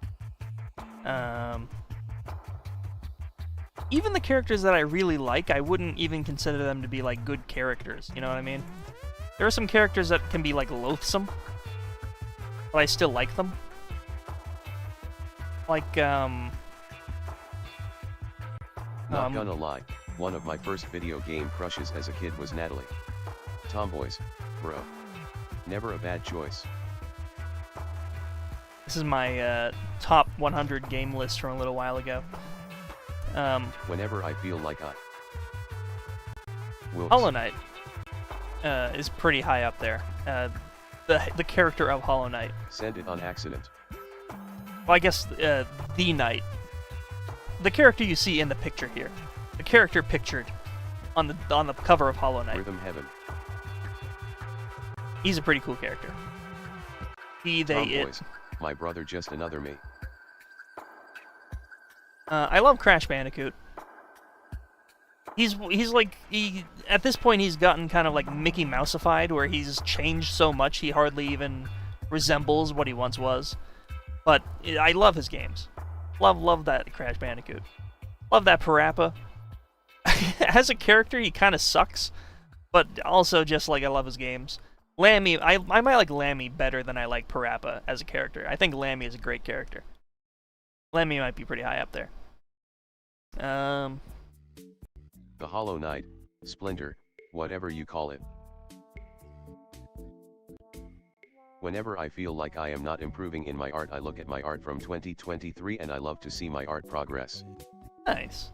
Even the characters that I really like, I wouldn't even consider them to be, like, good characters, you know what I mean? There are some characters that can be, like, loathsome, but I still like them. Like, Not gonna lie, one of my first video game crushes as a kid was Natalie. Tomboys, bro. Never a bad choice. This is my top 100 game list from a little while ago. Whenever I feel like I... Whoops. Hollow Knight is pretty high up there. The character of Hollow Knight. Send it on accident. Well, I guess the Knight. The character you see in the picture here. The character pictured on the cover of Hollow Knight. Rhythm Heaven. He's a pretty cool character. He, they, it. Boys. My brother just another me. I love Crash Bandicoot. He's like, at this point he's gotten kind of like Mickey Mouseified, where he's changed so much he hardly even resembles what he once was. But I love his games. Love that Crash Bandicoot. Love that Parappa. As a character, he kind of sucks, but also just like I love his games. Lammy, I might like Lammy better than I like Parappa as a character. I think Lammy is a great character. Lammy might be pretty high up there. The Hollow Knight, Splinter, whatever you call it. Whenever I feel like I am not improving in my art, I look at my art from 2023 and I love to see my art progress. Nice.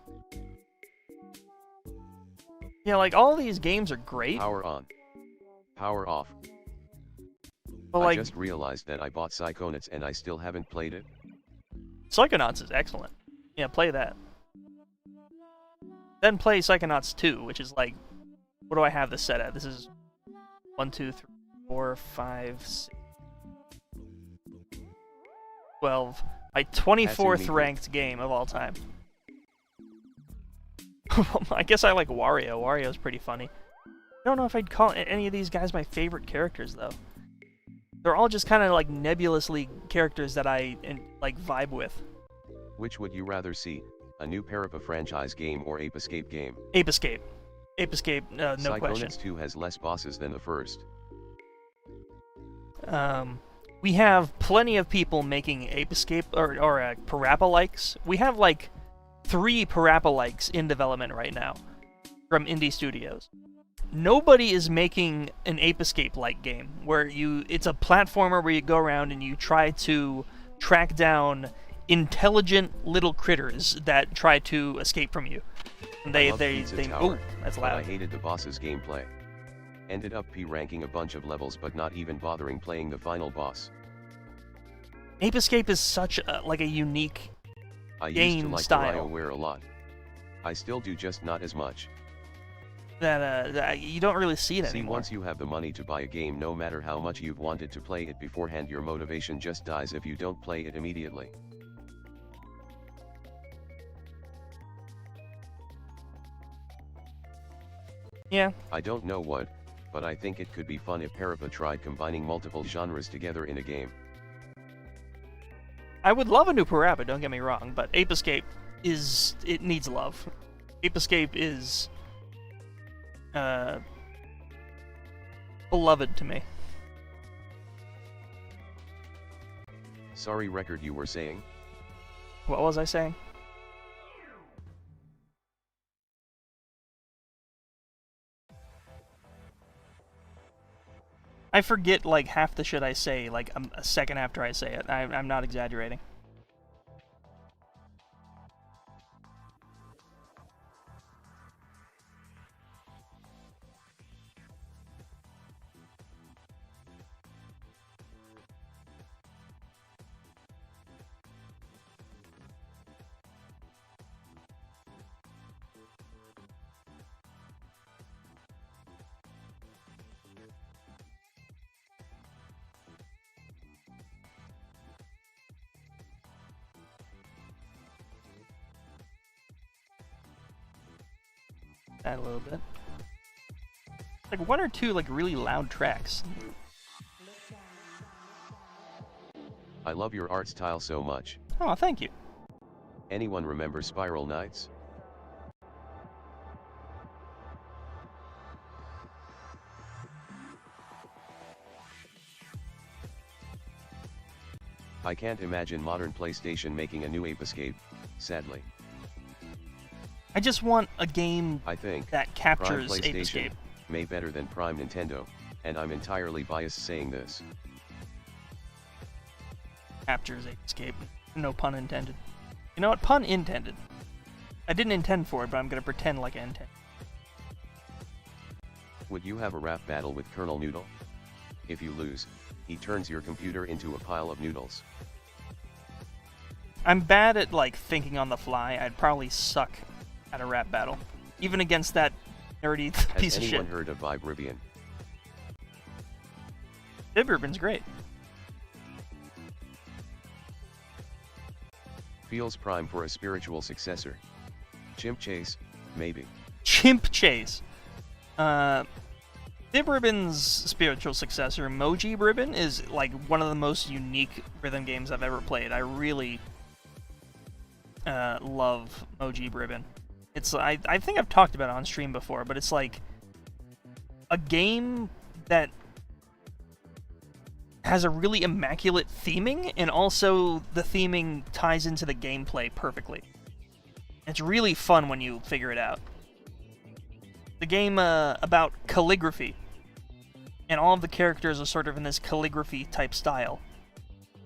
Yeah, like all these games are great. Power on. Power off. But I like, just realized that I bought Psychonauts and I still haven't played it. Psychonauts is excellent. Yeah, play that. Then play Psychonauts 2, which is like, what do I have this set at? This is 1, 2, 3, 4, 5, 6, 12. My 24th ranked game of all time. I guess I like Wario. Wario's pretty funny. I don't know if I'd call any of these guys my favorite characters, though. They're all just kind of like nebulously characters that I like vibe with. Which would you rather see? A new Parappa franchise game or Ape Escape game? Ape Escape. Ape Escape, no question. Psychonauts 2 has less bosses than the first. We have plenty of people making Ape Escape or Parappa-likes. We have like 3 Parappa-likes in development right now from indie studios. Nobody is making an Ape Escape-like game where it's a platformer where you go around and you try to track down intelligent little critters that try to escape from you. And they oh, that's loud. I hated the boss's gameplay. Ended up P-ranking a bunch of levels but not even bothering playing the final boss. Ape Escape is such a unique game used to like style. WarioWare a lot. I still do, just not as much. That you don't really see it anymore. Once you have the money to buy a game, no matter how much you've wanted to play it beforehand, your motivation just dies if you don't play it immediately. Yeah. I don't know what, but I think it could be fun if Parappa tried combining multiple genres together in a game. I would love a new Parappa, don't get me wrong, but Ape Escape it needs love. Ape Escape is beloved to me. Sorry, record, you were saying? What was I saying? I forget like half the shit I say like a second after I say it. I'm not exaggerating. That a little bit. Like 1 or 2 like really loud tracks. I love your art style so much. Oh, thank you. Anyone remember Spiral Nights? I can't imagine modern PlayStation making a new Ape Escape, sadly. I just want a game I think that captures Ape Escape. May better than Prime Nintendo, and I'm entirely biased saying this. Captures Ape Escape. No pun intended. You know what? Pun intended. I didn't intend for it, but I'm gonna pretend like I intend. Would you have a rap battle with Colonel Noodle? If you lose, he turns your computer into a pile of noodles. I'm bad at like thinking on the fly. I'd probably suck at a rap battle. Even against that nerdy piece Has of shit. anyone heard of Vibribian? Vibribian's great. Feels prime for a spiritual successor. Chimp Chase, maybe. Chimp Chase. Vibribian's spiritual successor, Moji Ribbon, is like one of the most unique rhythm games I've ever played. I really love Moji Ribbon. It's I think I've talked about it on stream before, but it's like a game that has a really immaculate theming, and also the theming ties into the gameplay perfectly. It's really fun when you figure it out. The game about calligraphy, and all of the characters are sort of in this calligraphy type style,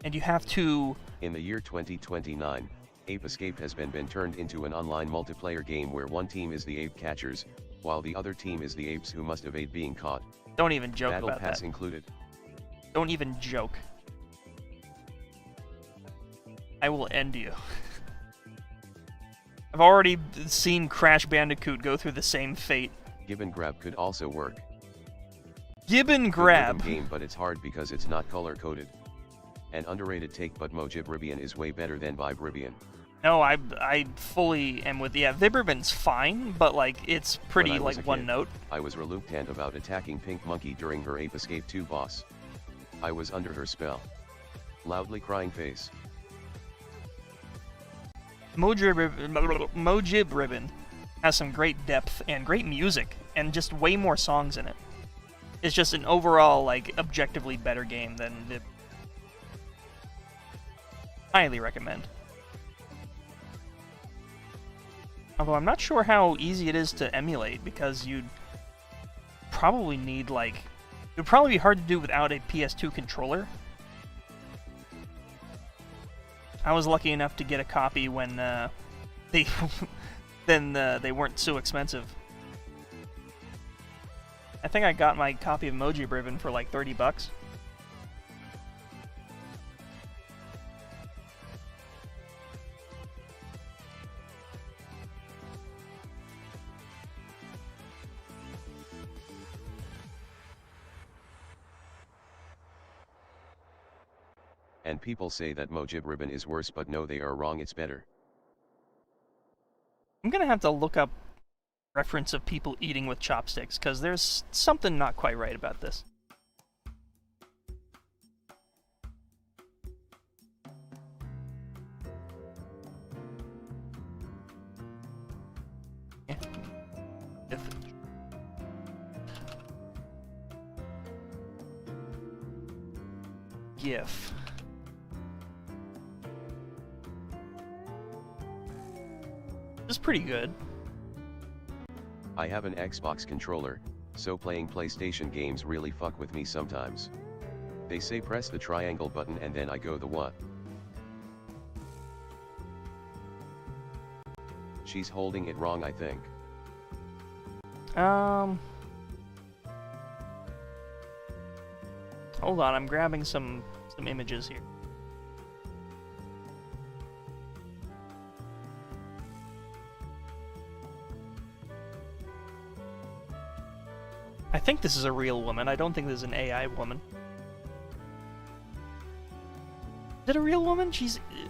and you have to... In the year 2029, Ape Escape has been turned into an online multiplayer game where one team is the ape catchers, while the other team is the apes who must evade being caught. Don't even joke Battle about Pass that. included. Don't even joke. I will end you. I've already seen Crash Bandicoot go through the same fate. Gibbon Grab could also work. Gibbon Good Grab. rhythm game, but it's hard because it's not color coded. An underrated take, but Mojibribian is way better than Vibribian. No, I fully am with... Yeah, Vibribian's fine, but like it's pretty When I was like a one kid, note. I was reluctant about attacking Pink Monkey during her Ape Escape 2 boss. I was under her spell. Loudly crying face. Mojibribian has some great depth and great music, and just way more songs in it. It's just an overall, like, objectively better game than Vib. Highly recommend. Although I'm not sure how easy it is to emulate, because you'd probably need, like... It would probably be hard to do without a PS2 controller. I was lucky enough to get a copy when they they weren't so expensive. I think I got my copy of Mojibribian for like $30. And people say that Mojibribian is worse, but no, they are wrong, it's better. I'm gonna have to look up reference of people eating with chopsticks, because there's something not quite right about this. Yeah. GIF. This is pretty good. I have an Xbox controller, so playing PlayStation games really fuck with me sometimes. They say press the triangle button and then I go the what? She's holding it wrong, I think. Hold on, I'm grabbing some images here. I think this is a real woman. I don't think this is an AI woman. Is it a real woman?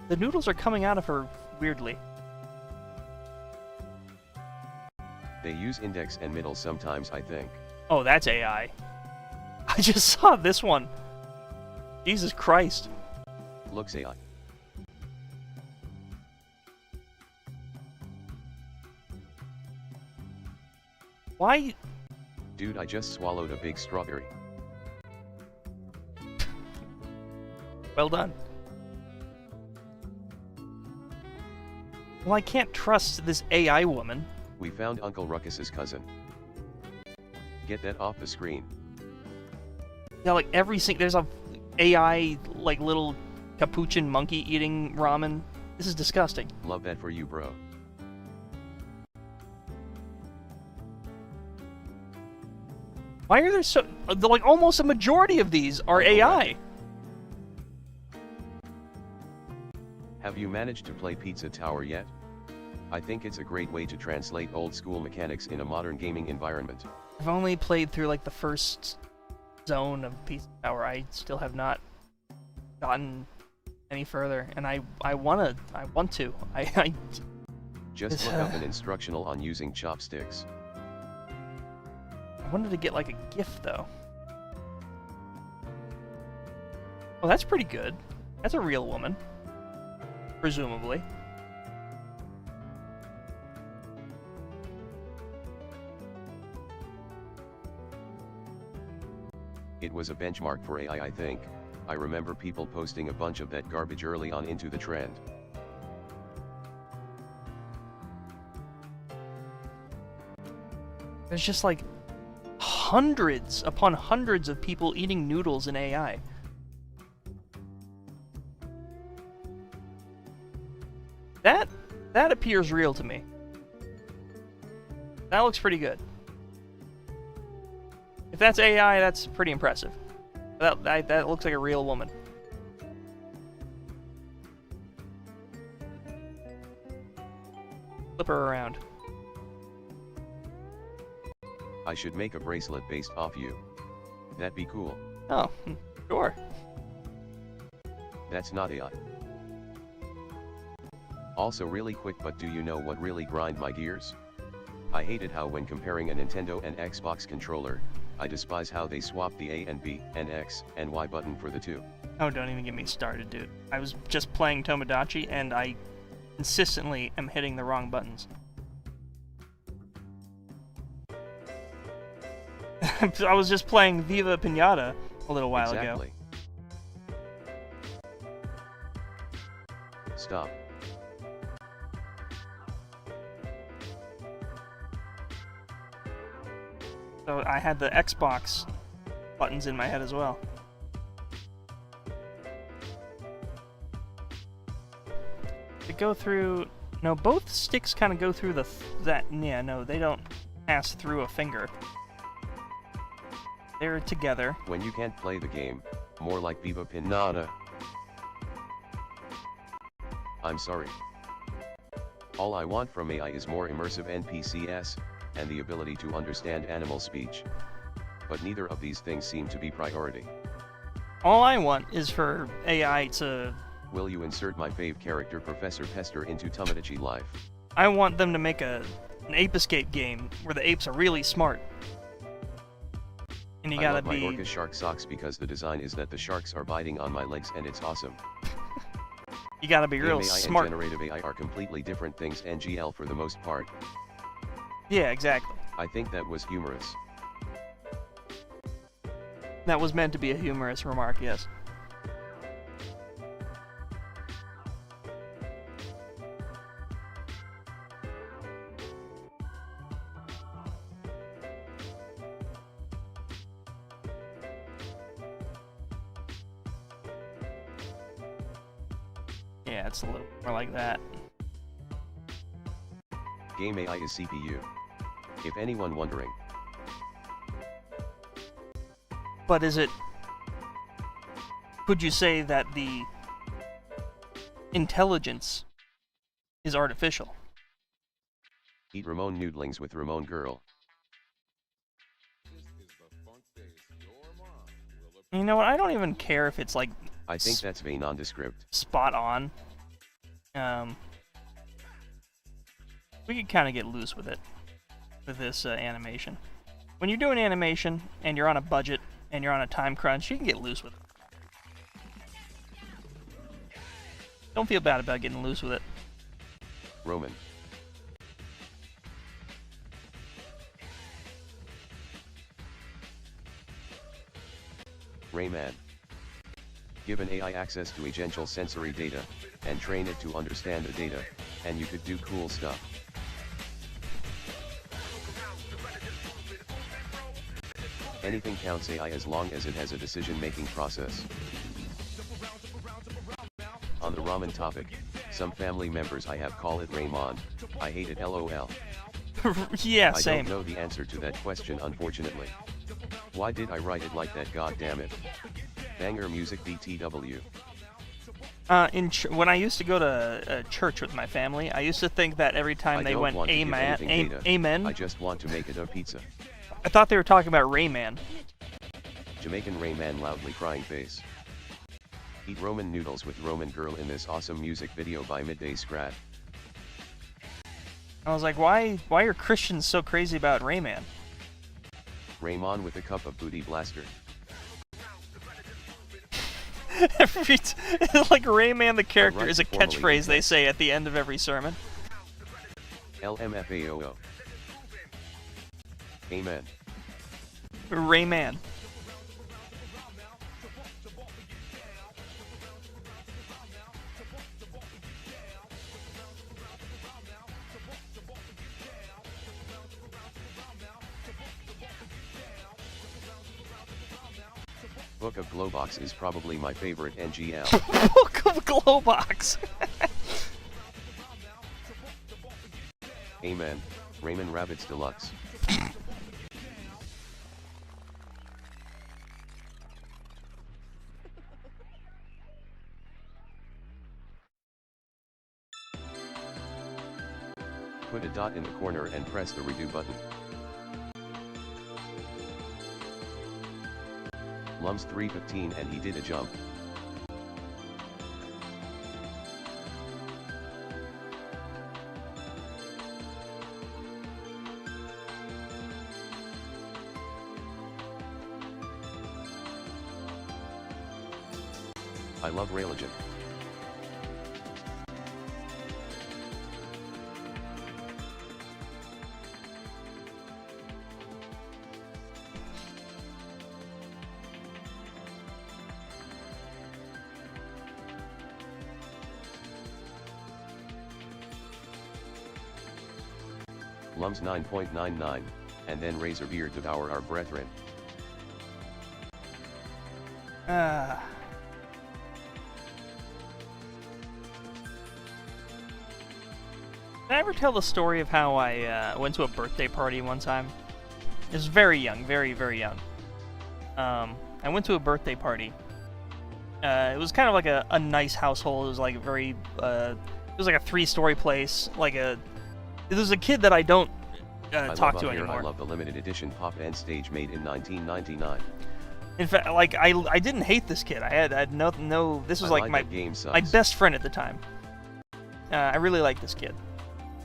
The noodles are coming out of her weirdly. They use index and middle sometimes, I think. Oh, that's AI. I just saw this one. Jesus Christ. Looks AI. Why? Dude, I just swallowed a big strawberry. Well done. Well, I can't trust this AI woman. We found Uncle Ruckus's cousin. Get that off the screen. Yeah, like there's a AI, like, little capuchin monkey eating ramen. This is disgusting. Love that for you, bro. Why are there so... Like, almost a majority of these are AI. Have you managed to play Pizza Tower yet? I think it's a great way to translate old school mechanics in a modern gaming environment. I've only played through like the first zone of Peace and Power. I still have not gotten any further, and I want to. I Just look up an instructional on using chopsticks. wanted to get like a gift though. Well, that's pretty good. That's a real woman, presumably. It was a benchmark for AI, I think. I remember people posting a bunch of that garbage early on into the trend. There's just like hundreds upon hundreds of people eating noodles in AI. That appears real to me. That looks pretty good. If that's AI, that's pretty impressive. That looks like a real woman. Flip her around. I should make a bracelet based off you. That'd be cool. Oh, sure. That's not AI. Also really quick, but do you know what really grind my gears? I hated how when comparing a Nintendo and Xbox controller, I despise how they swap the A and B and X and Y button for the two. Oh, don't even get me started, dude. I was just playing Tomodachi, and I consistently am hitting the wrong buttons. I was just playing Viva Pinata a little while ago. Stop. So I had the Xbox buttons in my head as well. To go through... No, both sticks kind of go through the... Yeah, no, they don't pass through a finger. They're together. When you can't play the game, more like Viva Pinata. I'm sorry. All I want from AI is more immersive NPCs, and the ability to understand animal speech. But neither of these things seem to be priority. All I want is for AI to... Will you insert my fave character Professor Pester into Tomodachi Life? I want them to make an ape escape game where the apes are really smart. And you I gotta love my be... orca shark socks because the design is that the sharks are biting on my legs and it's awesome. You gotta be real Game AI smart. and generative AI are completely different things, NGL for the most part. Yeah, exactly. I think that was humorous. That was meant to be a humorous remark, yes. Yeah, it's a little more like that. Game AI is CPU. If anyone wondering. But is it... Could you say that the intelligence is artificial? Eat Ramon noodlings with Ramon girl. You know what? I don't even care if it's like I think that's very nondescript. spot on. We could kind of get loose with it, with this animation. When you're doing animation and you're on a budget and you're on a time crunch, you can get loose with it. Don't feel bad about getting loose with it. Roman. Rayman. Give an AI access to agential sensory data, and train it to understand the data, and you could do cool stuff. Anything counts AI as long as it has a decision-making process. On the ramen topic, some family members I have call it Raymond. I hate it, LOL. Yeah, I same. don't know the answer to that question, unfortunately. Why did I write it like that, god damn it? Banger music BTW. When I used to go to church with my family, I used to think that every time they went amen, I just want to make it a pizza. I thought they were talking about Rayman. Jamaican Rayman loudly crying face. Eat Roman noodles with Roman girl in this awesome music video by Midday Scrat. I was like, why are Christians so crazy about Rayman? Raymond with a cup of booty blaster. Like Rayman the character is a formally catchphrase they say at the end of every sermon. LMFAOO. Amen. Rayman. Book of Glowbox is probably my favorite NGL. Book of Glowbox. Amen. Raymond Rabbits Deluxe. Put a dot in the corner and press the redo button. Lums 315 and he did a jump. I love Railagent. Lums 9.99, and then Razorbeard devour our brethren. Did I ever tell the story of how I went to a birthday party one time? It was very young, very, very young. I went to a birthday party. It was kind of like a nice household. It was like very, it was like a 3-story place. There's a kid that I don't talk to anymore. I love the limited edition pop end stage made in 1999. In fact, like I didn't hate this kid. I had no. This was like my best friend at the time. I really liked this kid.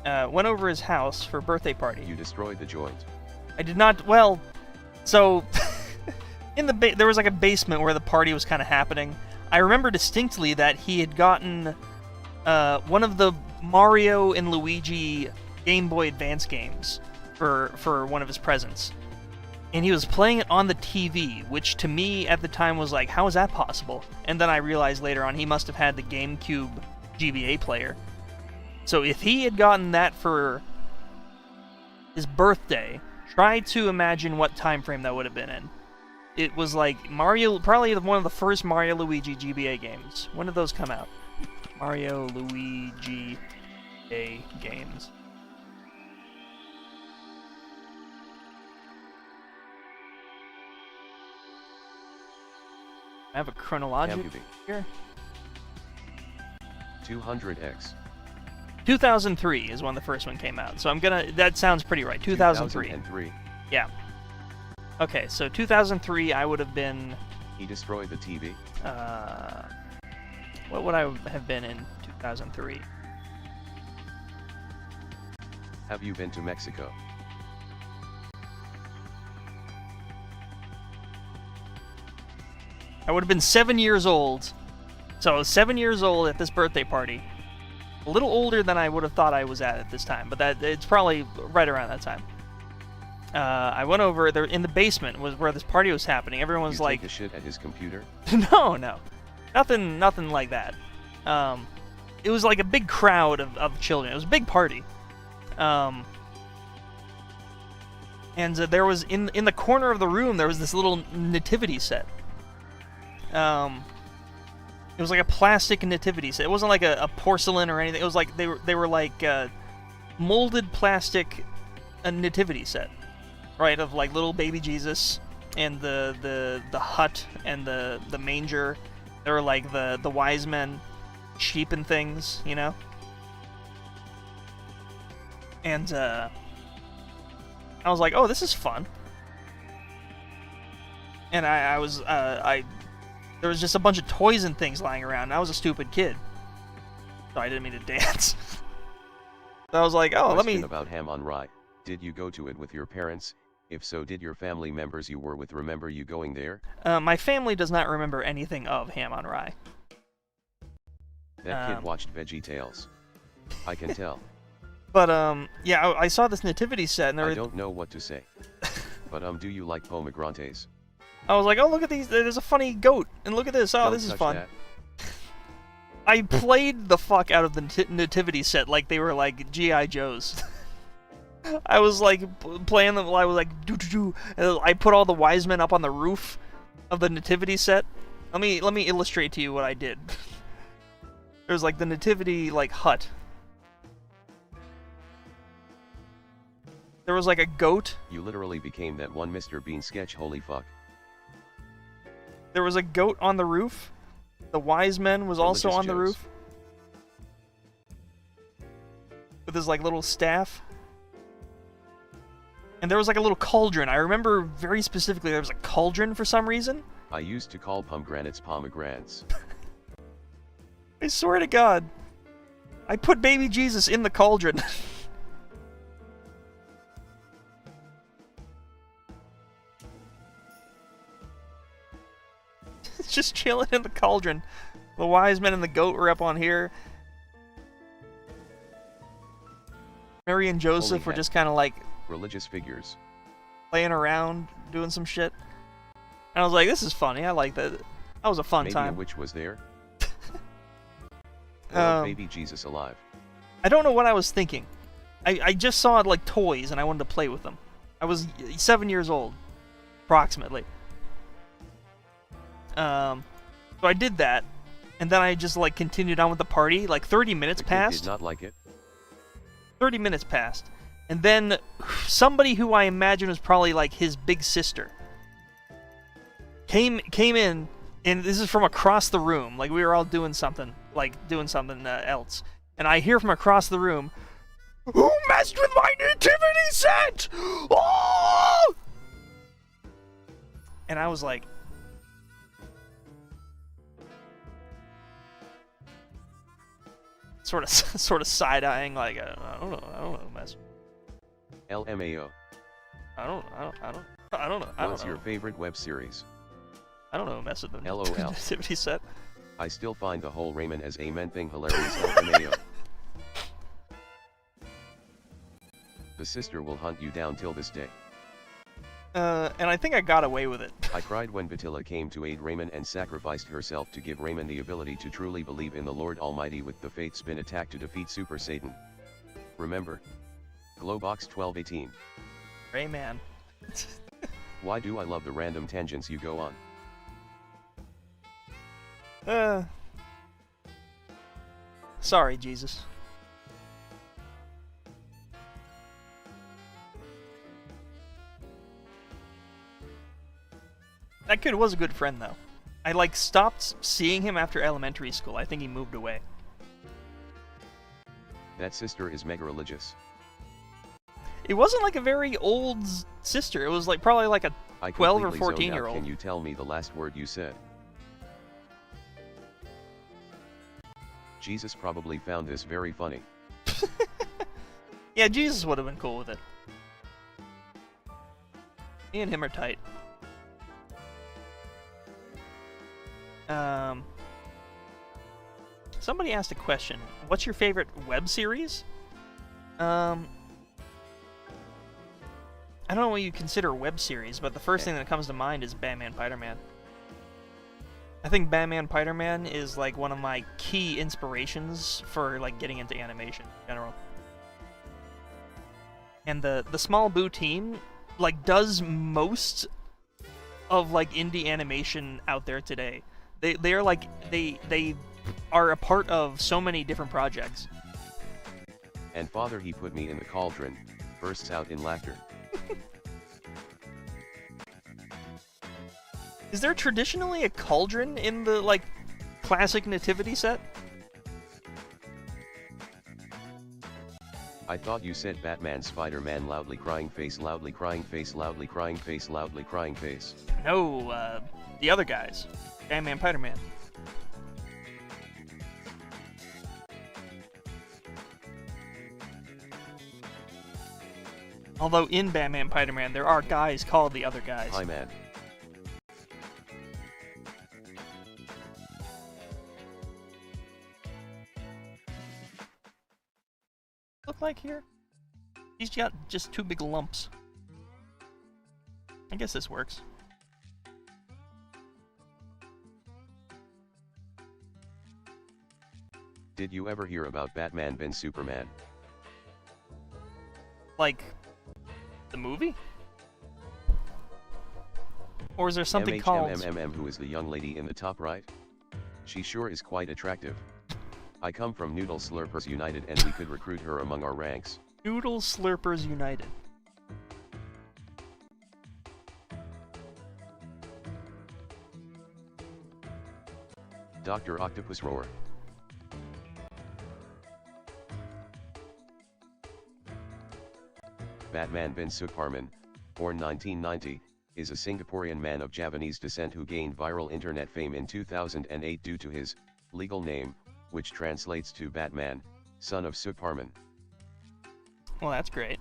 Went over his house for a birthday party. You destroyed the joint. I did not. Well, so in the there was like a basement where the party was kind of happening. I remember distinctly that he had gotten one of the Mario and Luigi Game Boy Advance games for one of his presents. And he was playing it on the TV, which to me at the time was like, how is that possible? And then I realized later on he must have had the GameCube GBA player. So if he had gotten that for his birthday, try to imagine what time frame that would have been in. It was like Mario, probably one of the first Mario Luigi GBA games. When did those come out? Mario Luigi GBA games. I have a chronological here. 200X. 2003 is when the first one came out. So that sounds pretty right. 2003. 2003. Yeah. Okay, so 2003 I would have been... He destroyed the TV. What would I have been in 2003? Have you been to Mexico? I would have been 7 years old. So I was 7 years old at this birthday party. A little older than I would have thought I was at this time, but it's probably right around that time. I went over there in the basement was where this party was happening. Everyone was like, take a shit at his computer? No, nothing like that. It was like a big crowd of children. It was a big party. And there was in the corner of the room there was this little nativity set. It was like a plastic nativity set. It wasn't like a porcelain or anything. It was like they were like molded plastic nativity set, right? Of like little baby Jesus and the hut and the manger. There were like the wise men. cheapen things, you know? And, I was like, oh, this is fun. And there was just a bunch of toys and things lying around, and I was a stupid kid. So I didn't mean to dance. So I was like, oh, let me... Question about Ham on Rye. Did you go to it with your parents? If so, did your family members you were with remember you going there? My family does not remember anything of Ham on Rye. That kid watched VeggieTales. I can tell. But, yeah, I saw this nativity set, and I don't know what to say. But, do you like pomegranates? I was like, oh, look at these, there's a funny goat, and look at this, oh, Don't this is touch fun. that. I played the fuck out of the nativity set like they were, like, G.I. Joes. I was, like, playing them while I was, like, doo-doo-doo, and I put all the wise men up on the roof of the nativity set. Let me illustrate to you what I did. There's, like, the nativity, like, hut. There was, like, a goat. You literally became that one Mr. Bean sketch, holy fuck. There was a goat on the roof. The wise man was also Religious on the Joes. roof. With his, like, little staff. And there was, like, a little cauldron. I remember very specifically there was a cauldron for some reason. I used to call pomegranates pomegranates. I swear to God. I put baby Jesus in the cauldron. Just chilling in the cauldron. The wise men and the goat were up on here. Mary and Joseph Holy were heck. just kind of like Religious figures. playing around, doing some shit. And I was like, this is funny. I like that. That was a fun Maybe time. a witch was there? Or Um, baby Jesus alive. I don't know what I was thinking. I just saw like toys and I wanted to play with them. I was 7 years old, approximately. So I did that, and then I just like continued on with the party. Like 30 minutes The kid passed. did not like it. 30 minutes passed, and then somebody who I imagine was probably like his big sister came in, and this is from across the room. Like we were all doing something else, and I hear from across the room, "Who messed with my nativity set? Oh!" And I was like, sort of side-eyeing, like I don't know, mess. LMAO. I don't know. What's your favorite web series? I don't know, mess with the LOL. nativity set. I still find the whole Raymond as amen thing hilarious. LMAO. The sister will hunt you down till this day. And I think I got away with it. I cried when Batilla came to aid Raymond and sacrificed herself to give Raymond the ability to truly believe in the Lord Almighty with the Fate Spin attack to defeat Super Satan. Remember? Glowbox 1218. Rayman. Why do I love the random tangents you go on? Sorry, Jesus. That kid was a good friend, though. I, like, stopped seeing him after elementary school. I think he moved away. That sister is mega religious. It wasn't, like, a very old sister. It was, like, probably, like, a I 12 or completely zoned out. 14-year-old. Can you tell me the last word you said? Jesus probably found this very funny. Yeah, Jesus would have been cool with it. Me and him are tight. Somebody asked a question. What's your favorite web series? I don't know what you consider a web series, but the first thing that comes to mind is Batman Spider-Man. I think Batman Spider-Man is like one of my key inspirations for like getting into animation in general. And the Small Boo team like does most of like indie animation out there today. They are like they are a part of so many different projects. And father, he put me in the cauldron, bursts out in laughter. Is there traditionally a cauldron in the like classic nativity set? I thought you said Batman, Spider-Man, loudly crying face, loudly crying face, loudly crying face, loudly crying face. No, the other guys. Batman, Spider-Man. Although in Batman, Spider-Man, there are guys called the other guys. Hi, man. Look like here? He's got just two big lumps. I guess this works. Did you ever hear about Batman v Superman? Like, the movie? Or is there something called... Who is the young lady in the top right? She sure is quite attractive. I come from Noodle Slurpers United and we could recruit her among our ranks. Noodle Slurpers United. Dr. Octopus Roar. Batman v Superman, born 1990, is a Singaporean man of Javanese descent who gained viral internet fame in 2008 due to his legal name, which translates to Batman, son of Superman. Well, that's great.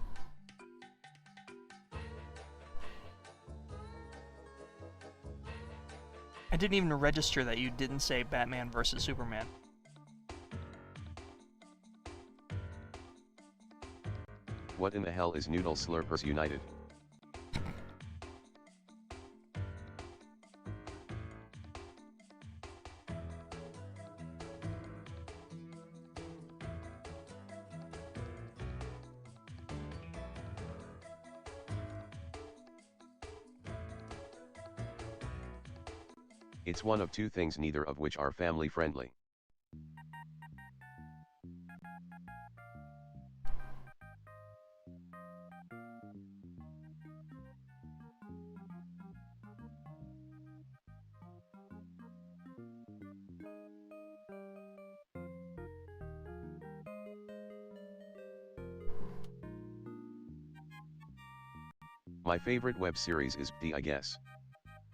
I didn't even register that you didn't say Batman versus Superman. What in the hell is Noodle Slurpers United? It's one of two things, neither of which are family friendly. My favorite web series is I guess.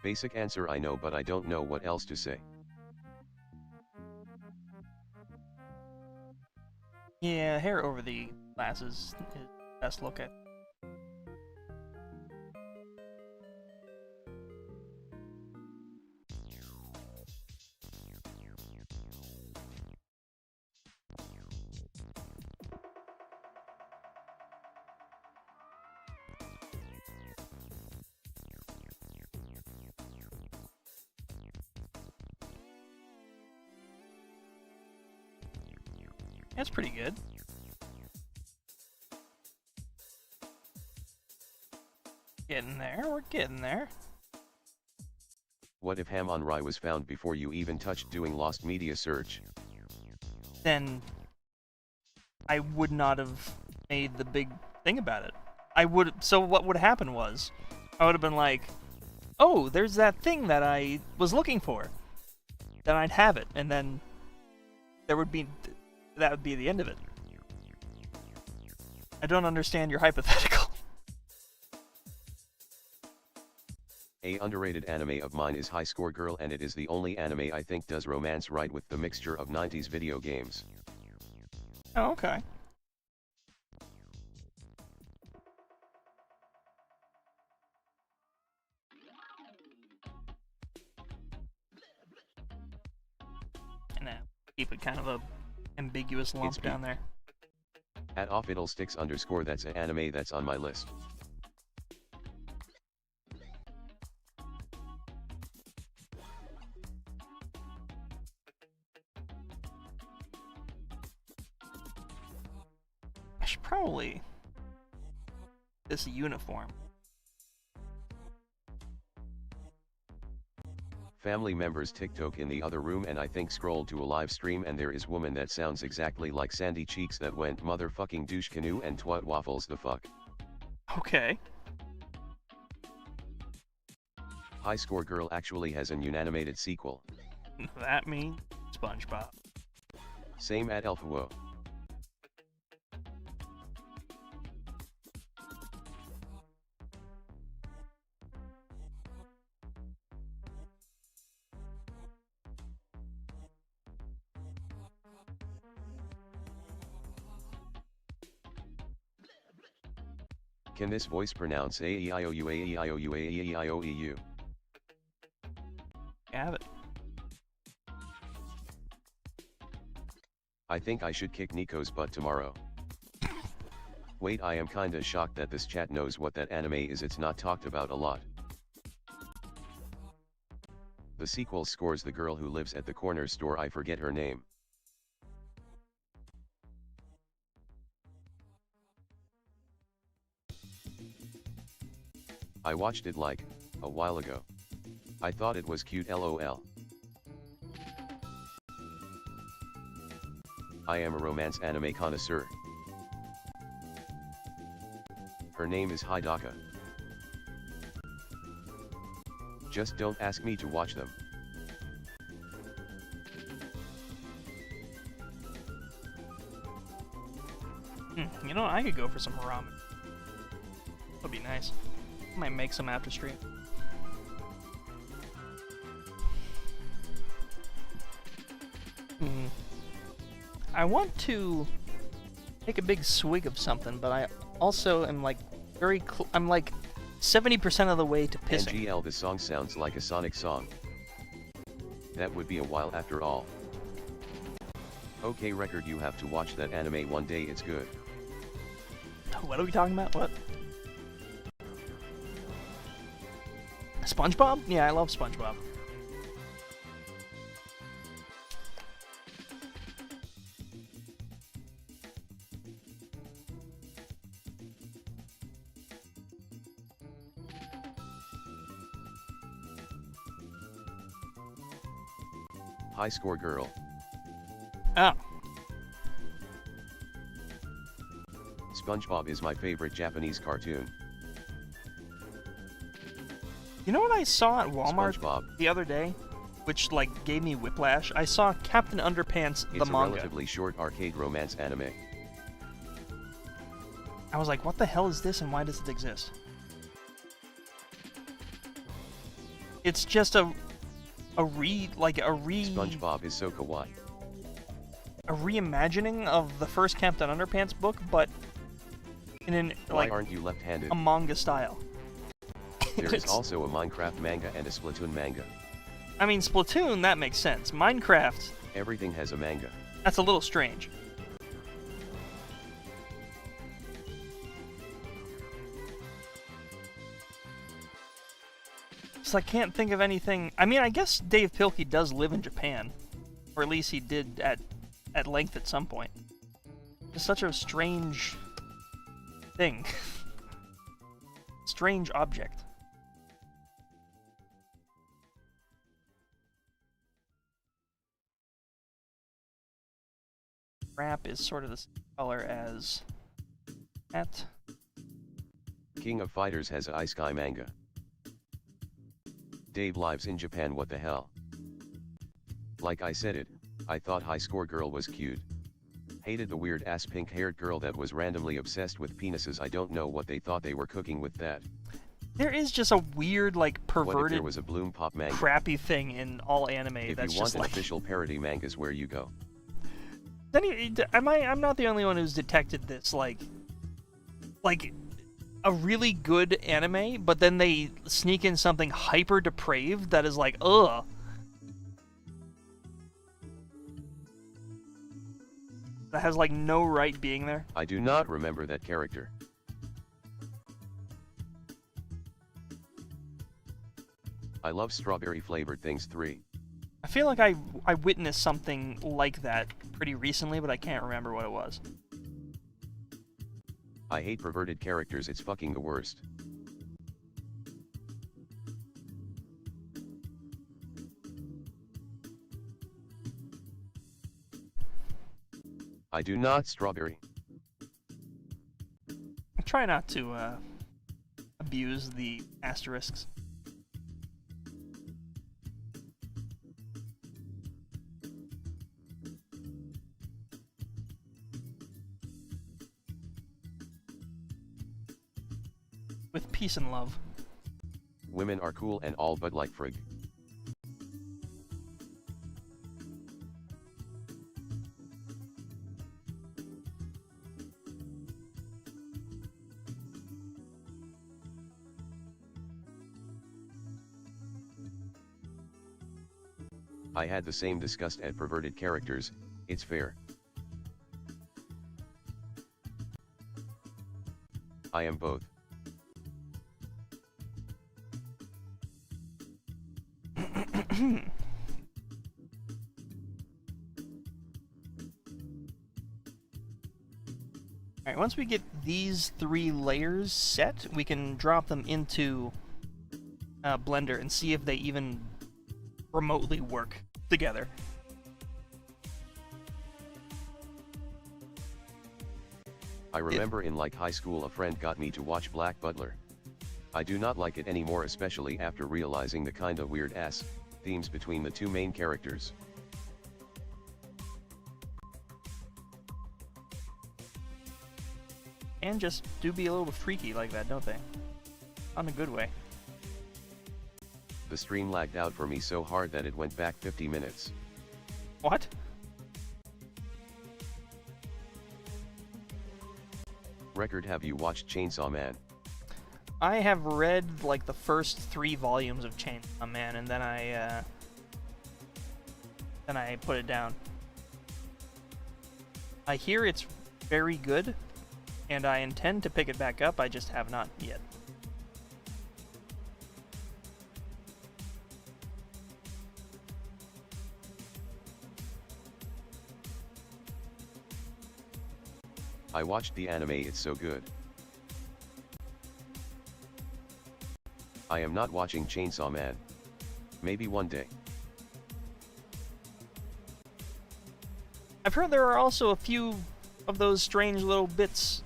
Basic answer I know, but I don't know what else to say. Yeah, hair over the glasses is best look at. That's pretty good. Getting there, we're getting there. What if Ham on Rye was found before you even touched doing lost media search? Then I would not have made the big thing about it. I would. So what would happen was, I would have been like, "Oh, there's that thing that I was looking for." Then I'd have it, and then there would be. That would be the end of it. I don't understand your hypothetical. A underrated anime of mine is High Score Girl, and it is the only anime I think does romance right with the mixture of 90s video games. Oh, okay. And keep it kind of a ambiguous lump It's down there. At @offfiddlesticks_, that's an anime that's on my list. I should probably this uniform. Family members TikTok in the other room, and I think scrolled to a live stream, and there is woman that sounds exactly like Sandy Cheeks that went motherfucking douche canoe and twat waffles the fuck. Okay. High Score Girl actually has an unanimated sequel. That means SpongeBob. Same at Elfwo. Can this voice pronounce A-E-I-O-U A-E-I-O-U A-E-I-O-E-U? Have it. I think I should kick Nico's butt tomorrow. Wait, I am kinda shocked that this chat knows what that anime is. It's not talked about a lot. The sequel scores the girl who lives at the corner store, I forget her name. I watched it like, a while ago. I thought it was cute, lol. I am a romance anime connoisseur. Her name is Hidaka. Just don't ask me to watch them. You know, I could go for some ramen. That'd be nice. Might make some after stream. I want to take a big swig of something, but I also am like I'm like 70% of the way to pissing. NGL, this song sounds like a Sonic song. That would be a while after all. Okay, record, you have to watch that anime one day, it's good. What are we talking about? What? SpongeBob? Yeah, I love SpongeBob. High score girl. Oh. SpongeBob is my favorite Japanese cartoon. You know what I saw at Walmart SpongeBob. the other day? Which, like, gave me whiplash? I saw Captain Underpants, the It's a manga. relatively short arcade romance anime. I was like, what the hell is this and why does it exist? It's just a SpongeBob is so kawaii. a reimagining of the first Captain Underpants book, but in an Why like aren't you left-handed? a manga style. There is It's- also a Minecraft manga and a Splatoon manga. I mean, Splatoon, that makes sense. Minecraft, Everything has a manga. that's a little strange. So I can't think of anything. I mean, I guess Dave Pilkey does live in Japan, or at least he did at length at some point. It's such a strange thing. Strange object. Wrap is sort of the same color as that. King of Fighters has a Ice Sky manga. Dave lives in Japan, what the hell? Like I said it, I thought High Score Girl was cute. Hated the weird ass pink haired girl that was randomly obsessed with penises. I don't know what they thought they were cooking with that. There is just a weird, like, What if perverted, there was a Bloom Pop manga? crappy thing in all anime If that's you want just an like. official parody mangas, where you go? I'm not the only one who's detected this, like a really good anime, but then they sneak in something hyper depraved that is like, ugh. That has like no right being there. I do not remember that character. I love strawberry flavored things 3. I feel like I witnessed something like that pretty recently, but I can't remember what it was. I hate perverted characters, it's fucking the worst. I do not strawberry. I try not to abuse the asterisks. With peace and love. Women are cool and all, but like frig. I had the same disgust at perverted characters, it's fair. I am both. Alright, once we get these 3 layers set, we can drop them into Blender and see if they even remotely work together. I remember in like high school a friend got me to watch Black Butler. I do not like it anymore, especially after realizing the kinda weird ass themes between the 2 main characters. And just do be a little freaky like that, don't they? On a good way. The stream lagged out for me so hard that it went back 50 minutes. What? Record, have you watched Chainsaw Man? I have read like the first 3 volumes of Chainsaw Man, and then I put it down. I hear it's very good, and I intend to pick it back up, I just have not yet. I watched the anime, it's so good. I am not watching Chainsaw Man. Maybe one day. I've heard there are also a few of those strange little bits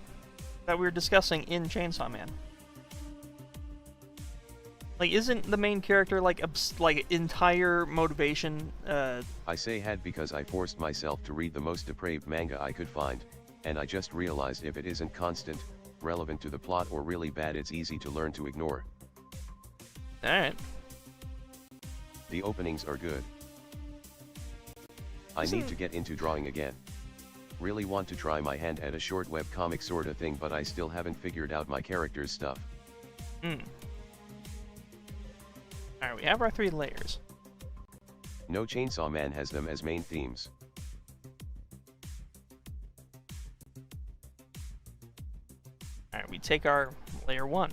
that we were discussing in Chainsaw Man. Like, isn't the main character like entire motivation? I say had because I forced myself to read the most depraved manga I could find, and I just realized if it isn't constant, relevant to the plot, or really bad, it's easy to learn to ignore. Alright. The openings are good. I need to get into drawing again. Really want to try my hand at a short web comic sorta thing, but I still haven't figured out my character's stuff. Alright, we have our 3 layers. No Chainsaw Man has them as main themes. Alright, we take our layer 1.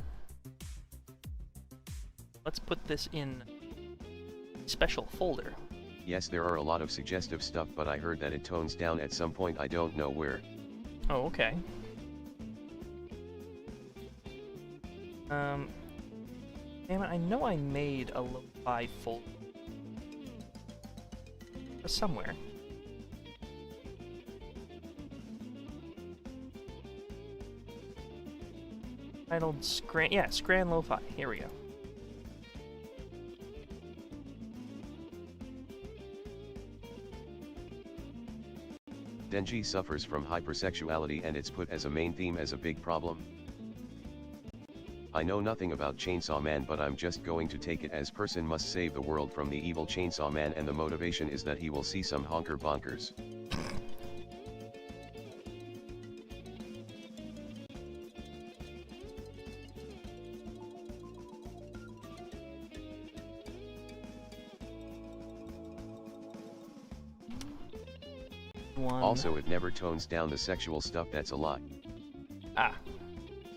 Let's put this in a special folder. Yes, there are a lot of suggestive stuff, but I heard that it tones down at some point, I don't know where. Oh, okay. Damn it, I know I made a lo-fi folder. Somewhere. Titled Scran Lo-Fi. Here we go. Denji suffers from hypersexuality and it's put as a main theme as a big problem. I know nothing about Chainsaw Man, but I'm just going to take it as person must save the world from the evil Chainsaw Man, and the motivation is that he will see some honker bonkers. Also, it never tones down the sexual stuff, that's a lot. Ah,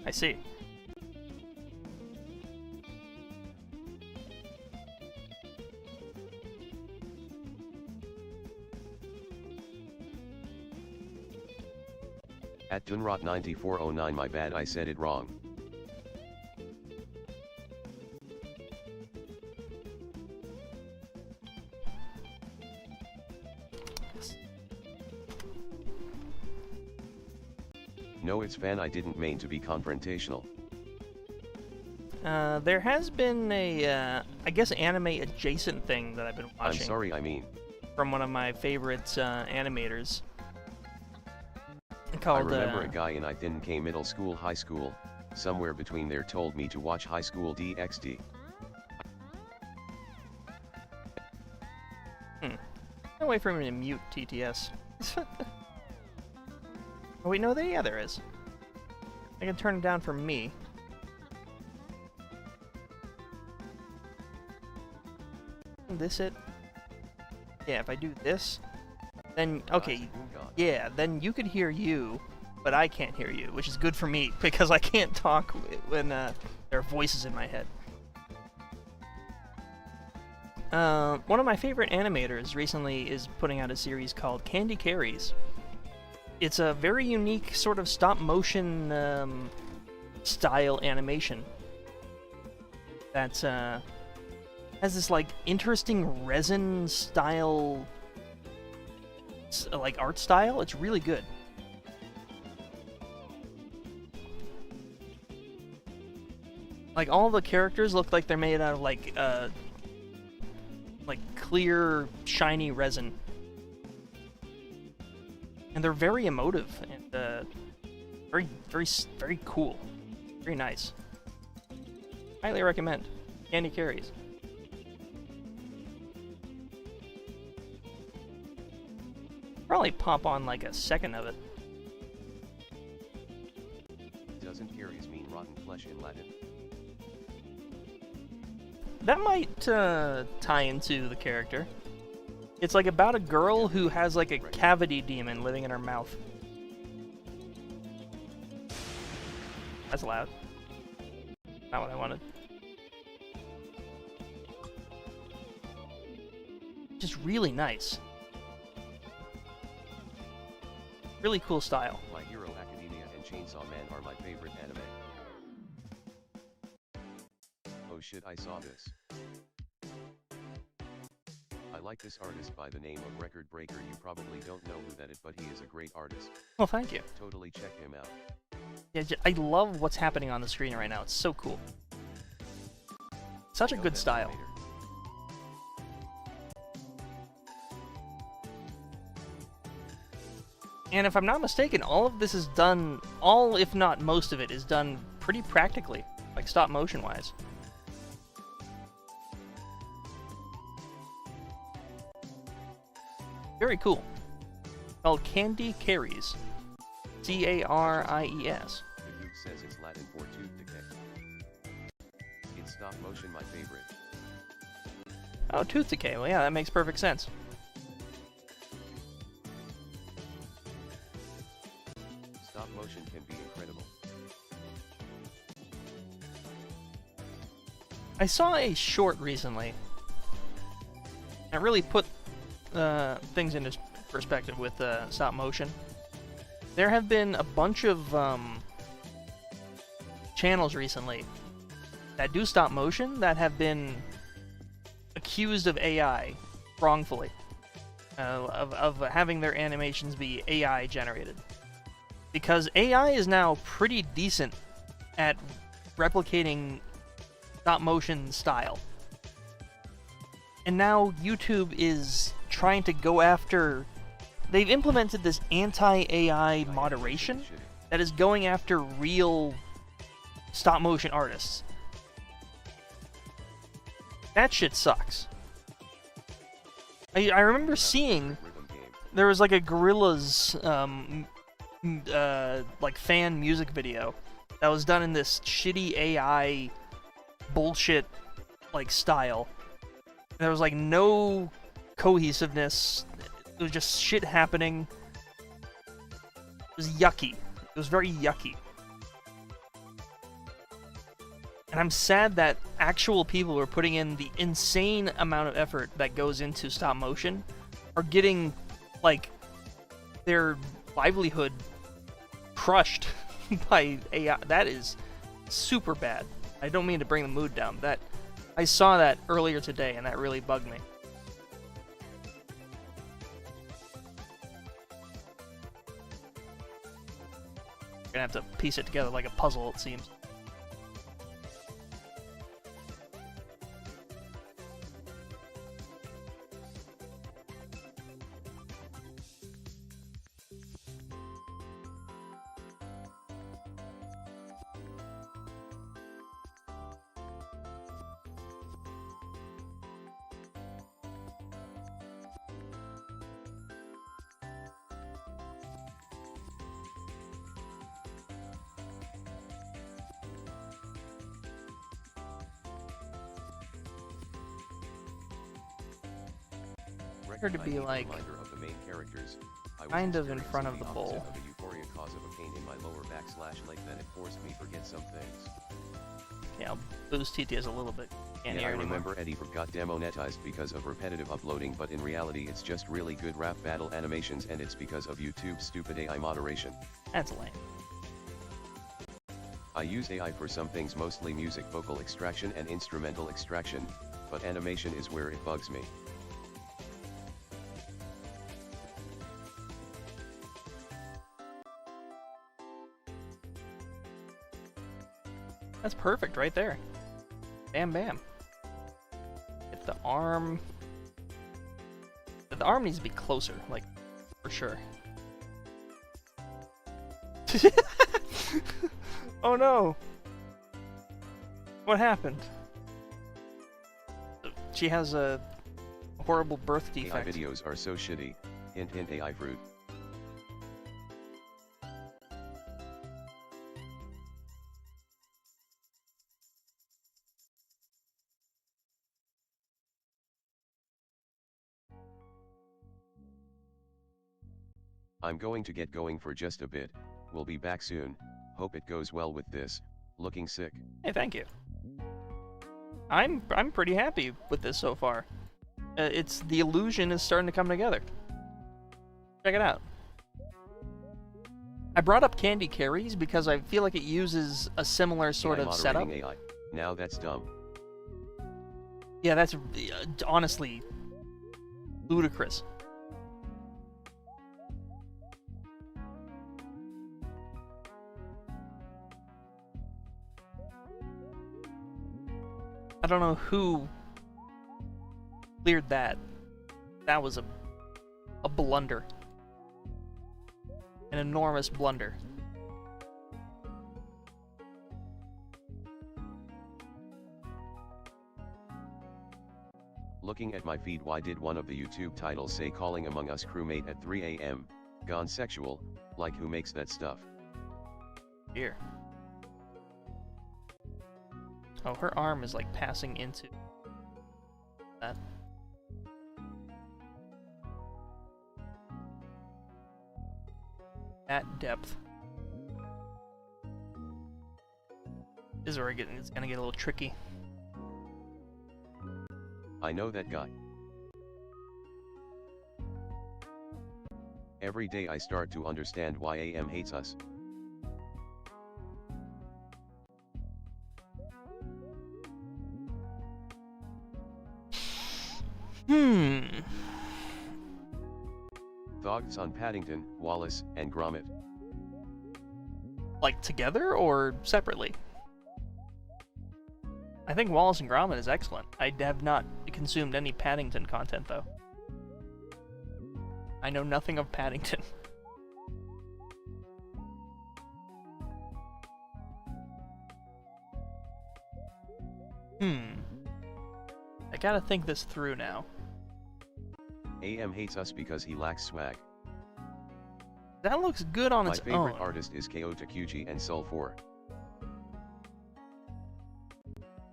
I see. At Dunrot9409, my bad, I said it wrong. No, it's fan, I didn't mean to be confrontational. There has been a, I guess, anime adjacent thing that I've been watching. I'm sorry, I mean. From one of my favorite animators. I Called, remember a guy in I think middle school, high school, somewhere between there, told me to watch High School DxD. No way for him to mute TTS. Oh wait, no, there is. I can turn it down for me. This it? Yeah, if I do this, then Nice, okay, Moon God. yeah, then you could hear you, but I can't hear you, which is good for me because I can't talk when there are voices in my head. One of my favorite animators recently is putting out a series called Candy Carries. It's a very unique sort of stop-motion style animation that has this like interesting resin style, like art style. It's really good. Like all the characters look like they're made out of like clear, shiny resin, and they're very emotive and very cool, very nice. Highly recommend. Candy Carries. Probably pop on like a second of it. Doesn't carries mean rotten flesh in Latin? That might tie into the character. It's like about a girl who has like a cavity demon living in her mouth. That's loud. Not what I wanted. Just really nice. Really cool style. My Hero Academia and Chainsaw Man are my favorite anime. Oh shit, I saw this. I like this artist by the name of Record Breaker. You probably don't know who that is, but he is a great artist. Well, thank you. Totally check him out. Yeah, I love what's happening on the screen right now. It's so cool. Such a Know good that style. animator. And if I'm not mistaken, all of this is done, all if not most of it, is done pretty practically, like stop motion wise. Very cool. Called Candy Carries. C-A-R-I-E-S. The Goop says it's Latin for tooth decay. It's stop motion my favorite. Oh, tooth decay. Well, yeah, that makes perfect sense. Stop motion can be incredible. I saw a short recently that really put things into perspective with stop motion. There have been a bunch of channels recently that do stop motion that have been accused of AI wrongfully, of having their animations be AI generated. Because AI is now pretty decent at replicating stop motion style. And now YouTube is trying to go after... They've implemented this anti-AI moderation that is going after real stop motion artists. That shit sucks. I remember seeing Rhythm game. there was like a Gorillaz like fan music video that was done in this shitty AI bullshit like style. There was like no cohesiveness. It was just shit happening. It was yucky. It was very yucky. And I'm sad that actual people who are putting in the insane amount of effort that goes into stop motion are getting, like, their livelihood crushed by AI. That is super bad. I don't mean to bring the mood down. I saw that earlier today, and that really bugged me. Gonna have to piece it together like a puzzle, it seems. her to be like of the main characters. I was kind of in experiencing front of the opposite bowl. Of a euphoria cause of a pain in my lower /leg that it forced me forget some things. Yeah, I'll boost TTS a little bit. Can't Yeah, hear I anymore. remember Eddie got demonetized because of repetitive uploading, but in reality it's just really good rap battle animations, and it's because of YouTube's stupid AI moderation. That's lame. I use AI for some things, mostly music vocal extraction and instrumental extraction, but animation is where it bugs me. That's perfect right there. Bam bam. If the arm... The arm needs to be closer, like, for sure. Oh no! What happened? She has a horrible birth AI defect. videos are so shitty. Hint hint AI fruit. I'm going to get going for just a bit. We'll be back soon. Hope it goes well with this. Looking sick. Hey, thank you. I'm pretty happy with this so far. It's the illusion is starting to come together. Check it out. I brought up Candy Carries because I feel like it uses a similar sort AI of setup. moderating AI. Now that's dumb. Yeah, that's honestly ludicrous. I don't know who cleared that. That was a blunder. An enormous blunder. Looking at my feed, why did one of the YouTube titles say calling Among Us crewmate at 3 AM? Gone sexual, like who makes that stuff? Here. Oh, her arm is like passing into that. At depth. This is where it's gonna get a little tricky. I know that guy. Every day I start to understand why AM hates us. Thoughts on Paddington, Wallace, and Gromit? Like together or separately? I think Wallace and Gromit is excellent. I have not consumed any Paddington content though. I know nothing of Paddington. I gotta think this through now. AM hates us because he lacks swag. That looks good on My its favorite own. artist is Ko Takuji and Soul 4.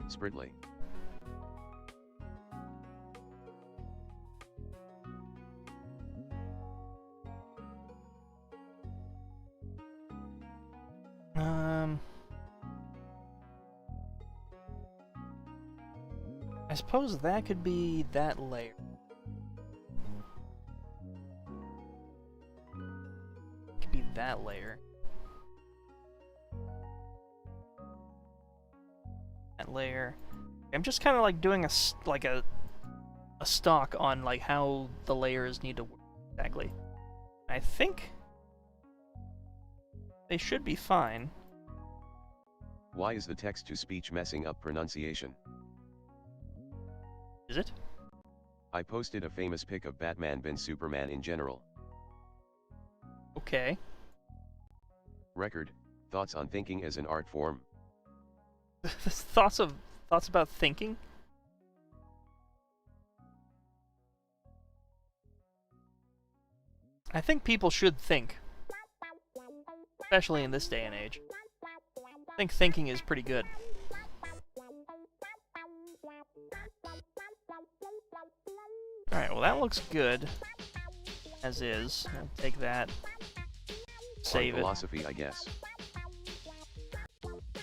Spritly. I suppose that could be that layer. Could be that layer. That layer. I'm just kind of like doing a stock on like how the layers need to work exactly. I think they should be fine. Why is the text-to-speech messing up pronunciation? Is it? I posted a famous pic of Batman bin Superman in general. Okay. Record, thoughts on thinking as an art form? Thoughts about thinking? I think people should think. Especially in this day and age. I think thinking is pretty good. Alright, well that looks good. As is. I'll take that. Save Fun it. philosophy, I guess.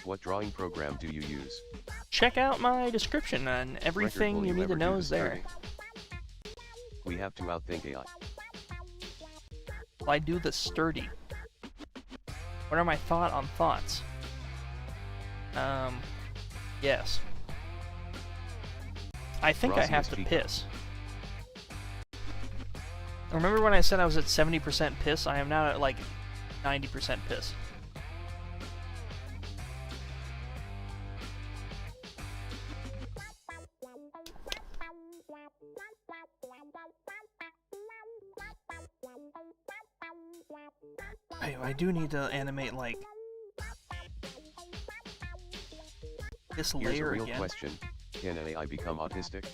What drawing program do you use? Check out my description and Record, everything will you need ever to do know the is there. sturdy? We have to outthink AI. Will I do the sturdy? What are my thoughts? Yes. I think I have to Rossi is piss. Remember when I said I was at 70% piss? I am now at like 90% piss. I do need to animate like this Here's layer a real again. question. Can an AI become autistic?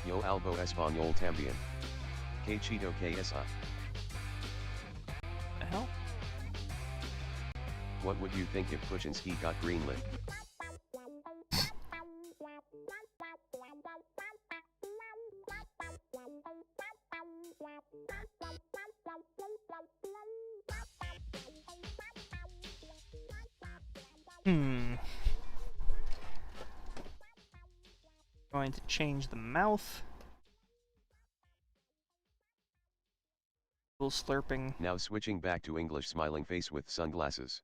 Yo albo español también. Que chido que esa. The hell? What would you think if Puchinsky got greenlit? Going to change the mouth. Little slurping. Now switching back to English, smiling face with sunglasses.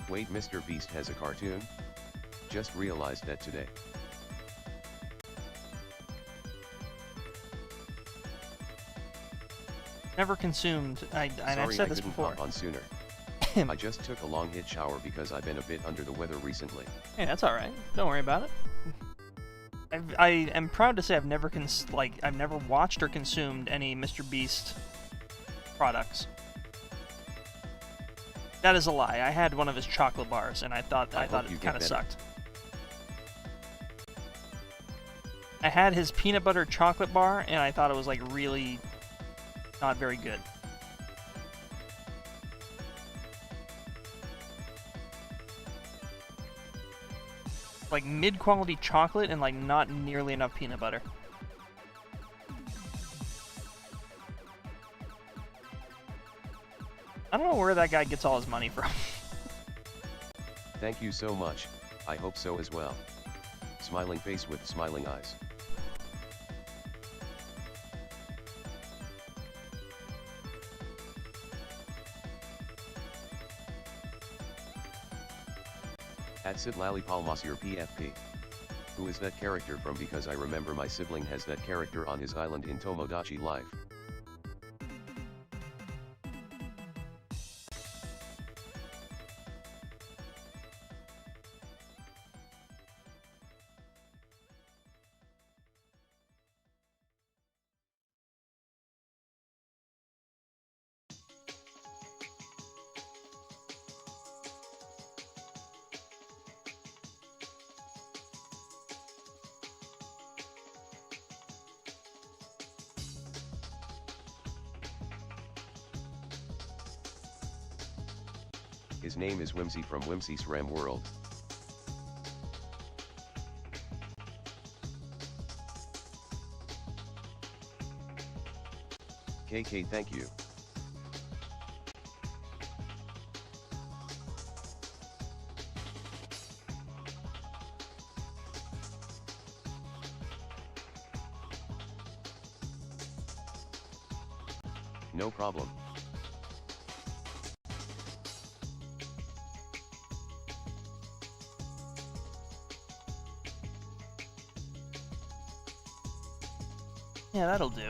Wait, Mr. Beast has a cartoon? Just realized that today. Never consumed. And I've Sorry said I this couldn't before. hop on sooner. I just took a long hit shower because I've been a bit under the weather recently. Hey, that's all right. Don't worry about it. I am proud to say I've never I've never watched or consumed any Mr. Beast products. That is a lie. I had one of his chocolate bars, and I thought hope you it get kind of better. sucked. I had his peanut butter chocolate bar, and I thought it was like really not very good. Like mid-quality chocolate and like not nearly enough peanut butter. I don't know where that guy gets all his money from. Thank you so much, I hope so as well. Smiling face with smiling eyes. At Sid Lalipalmas your PFP. Who is that character from? Because I remember my sibling has that character on his island in Tomodachi Life. His name is Whimsy from Whimsy's Ram World. KK, thank you. No problem. Yeah, that'll do.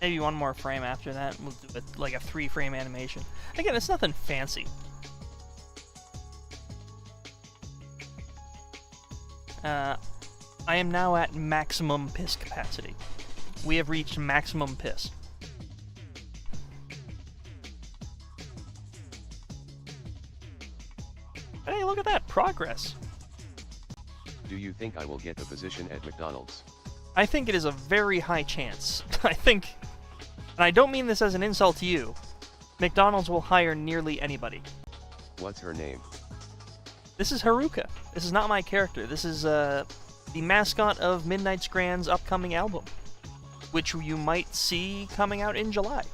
Maybe one more frame after that. We'll do it like a 3-frame animation. Again, it's nothing fancy. I am now at maximum piss capacity. We have reached maximum piss. Hey, look at that! Progress! Do you think I will get the position at McDonald's? I think it is a very high chance. I think, and I don't mean this as an insult to you, McDonald's will hire nearly anybody. What's her name? This is Haruka. This is not my character. This is the mascot of Midnight Scran's upcoming album, which you might see coming out in July.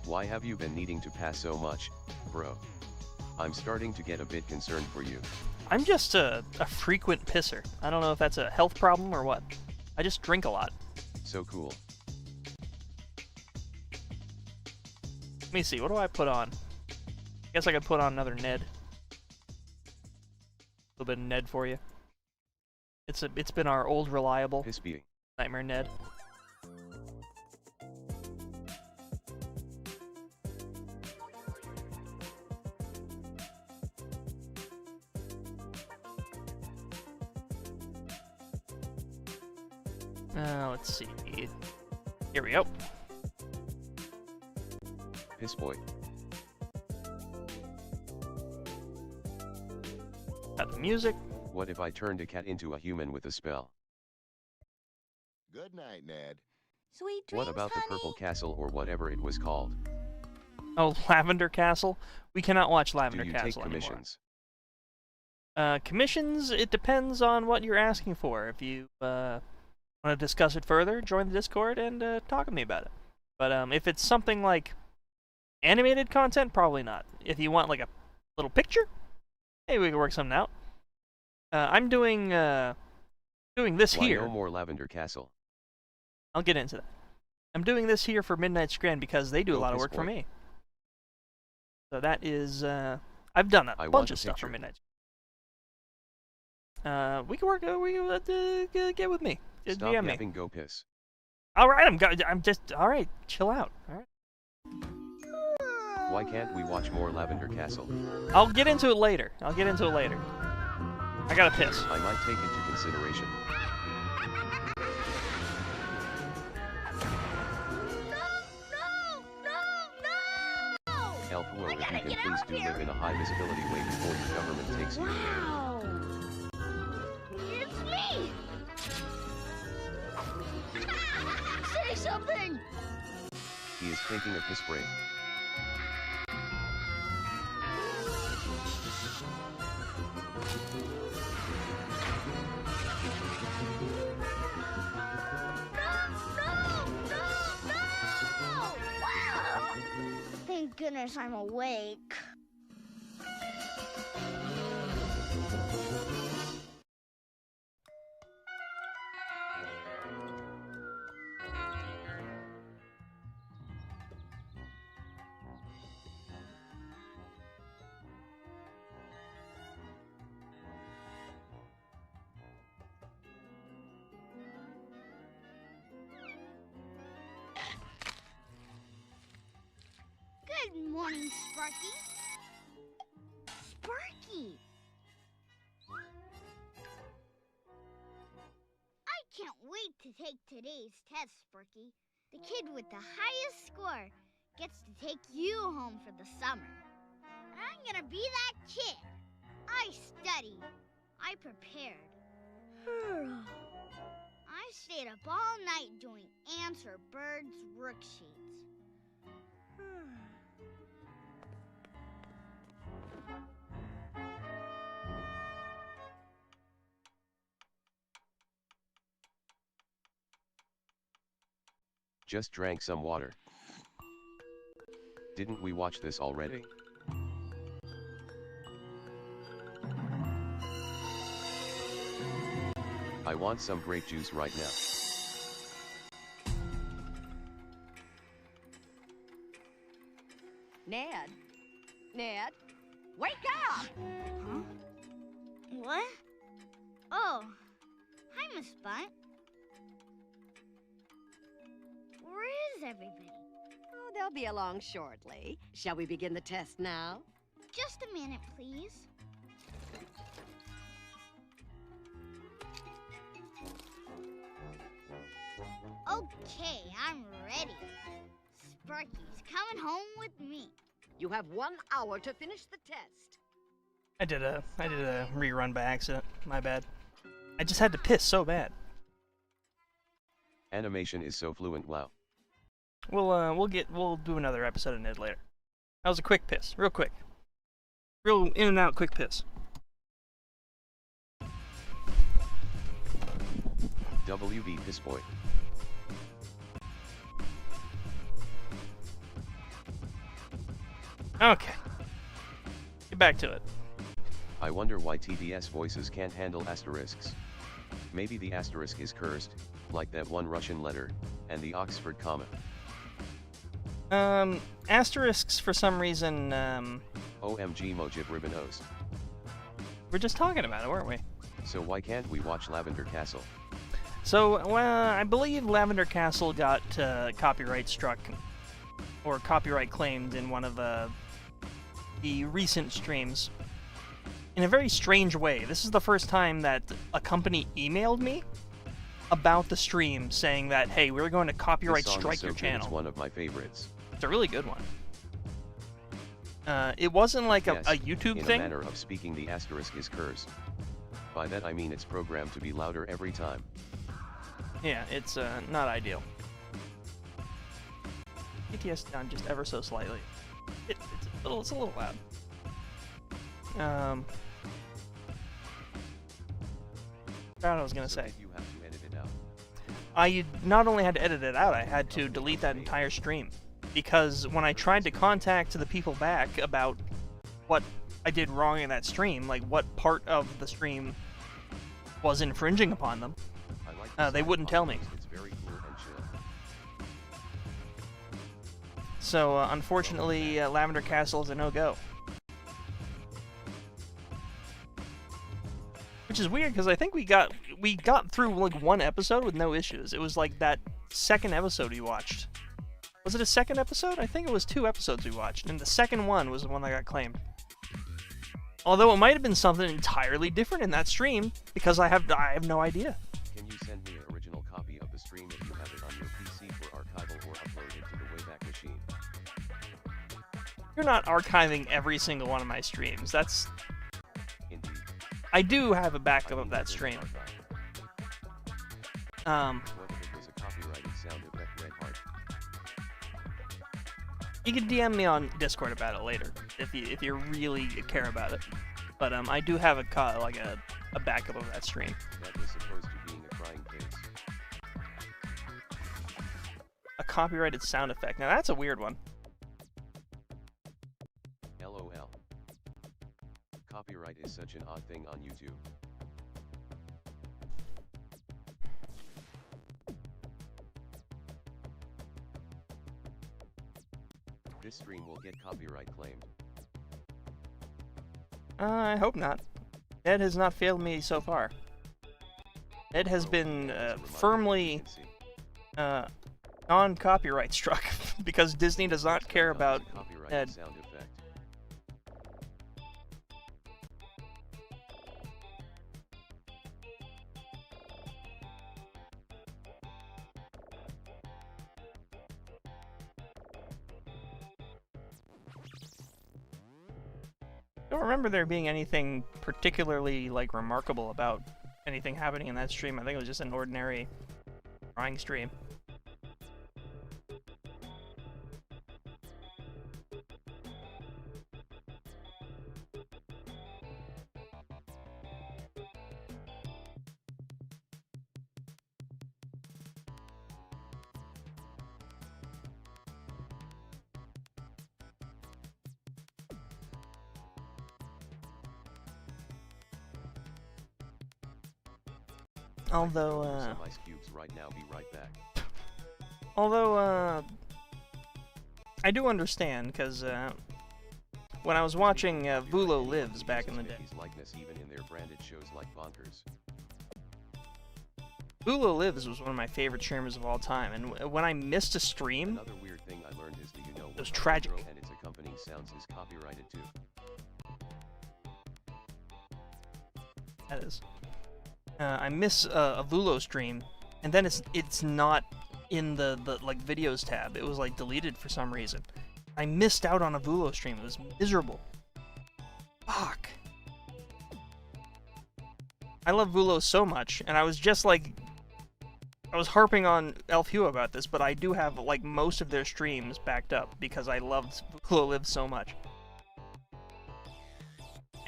Why have you been needing to pass so much, bro? I'm starting to get a bit concerned for you. I'm just a frequent pisser. I don't know if that's a health problem or what. I just drink a lot. So cool. Let me see, what do I put on? I guess I could put on another Ned. A little bit of Ned for you. It's been our old reliable Piss being. Nightmare Ned. Let's see. Here we go. Piss boy. Got the music. What if I turned a cat into a human with a spell? Good night, Ned. Sweet dreams, What about the Purple Castle or whatever it was called? Oh, Lavender Castle? We cannot watch Lavender Do you Castle take commissions? anymore. Commissions, it depends on what you're asking for. If you want to discuss it further, join the Discord and talk to me about it. But if it's something like animated content, probably not. If you want like a little picture, hey, we can work something out. I'm doing this Why here. no more Lavender Castle? I'll get into that. I'm doing this here for Midnight Scran because they do a Go lot of piss work for boy. me. So that is, I've done a I bunch want a of stuff for picture. Midnight. We can work. We can get with me. Just Stop DM me. yapping, go piss. All right, I'm just all right. Chill out. All right. Why can't we watch more Lavender Castle? I'll get into it later. I gotta piss. I might take into consideration. Help, whoa, if you can please do live in a high visibility way before your government takes you. Wow! It's me! Say something! He is taking a piss break. Thank goodness I'm awake. Good morning, Sparky. Sparky! I can't wait to take today's test, Sparky. The kid with the highest score gets to take you home for the summer. And I'm gonna be that kid. I studied. I prepared. I stayed up all night doing Answer Bird's worksheets. Just drank some water. Didn't we watch this already? I want some grape juice right now. Ned? Ned? Wake up! Huh? What? Oh. Hi, Miss Bunt. Where is everybody? Oh, they'll be along shortly. Shall we begin the test now? Just a minute, please. Okay, I'm ready. Sparky's coming home with me. You have 1 hour to finish the test. I did a rerun by accident. My bad. I just had to piss so bad. Animation is so fluent, wow. We'll do another episode of Ned later. That was a quick piss, real quick. Real in and out quick piss. WB Piss Boy. Okay. Get back to it. I wonder why TDS voices can't handle asterisks. Maybe the asterisk is cursed, like that one Russian letter, and the Oxford comma. Asterisks for some reason, OMG Mojib Ribbonos. we're just talking about it, weren't we? So why can't we watch Lavender Castle? So, I believe Lavender Castle got copyright struck, or copyright claimed in one of the recent streams. In a very strange way. This is the first time that a company emailed me about the stream saying that, hey, we're going to copyright This song strike is so your good, channel. It's one of my favorites. It's a really good one. It wasn't like Yes, a YouTube in thing. a manner of speaking, the asterisk is cursed. By that I mean it's programmed to be louder every time. Yeah, it's not ideal. BTS down just ever so slightly. It's a little loud. I don't know what I was gonna So say. did you have to edit it out? I not only had to edit it out, I had to delete that entire stream. Because when I tried to contact the people back about what I did wrong in that stream, like what part of the stream was infringing upon them, I like the they song wouldn't tell me. because It's very cool and chill. So unfortunately, Lavender Castle is a no-go. Which is weird because I think we got through like one episode with no issues. It was like that second episode we watched. Was it a second episode? I think it was 2 episodes we watched, and the second one was the one that got claimed. Although it might have been something entirely different in that stream because I have no idea. Can you send me an original copy of the stream if you have it on your PC for archival or upload it to the Wayback Machine? You're not archiving every single one of my streams. That's Indeed. I do have a I backup mean, of that within stream. archive. Um, What if it was a copyrighted sound effect, Red Heart? You can DM me on Discord about it later if you really care about it. But I do have a backup of that stream. That was supposed to being a crying face. A copyrighted sound effect. Now that's a weird one. LOL. Copyright is such an odd thing on YouTube. This stream will get copyright claimed. I hope not. Ed has not failed me so far. Ed has been That was a remarkable firmly efficiency. non-copyright struck because Disney does not care about Copyrighted Ed. sound effect. I don't remember there being anything particularly like remarkable about anything happening in that stream. I think it was just an ordinary drawing stream. Although, some ice cubes right now. Be right back. although, I do understand, because, when I was watching, Vulo Lives back in the day. His likeness even in their branded shows like Bonkers. Vulo Lives was one of my favorite streamers of all time, and when I missed a stream, Another weird thing I learned is, do you know it was what tragic. intro and its accompanying sounds is copyrighted too? That is. I miss a Vulo stream, and then it's not in the like videos tab. It was like deleted for some reason. I missed out on a Vulo stream. It was miserable. Fuck. I love Vulo so much, and I was just like, I was harping on Elf Hugh about this, but I do have like most of their streams backed up because I loved Vulo Live so much.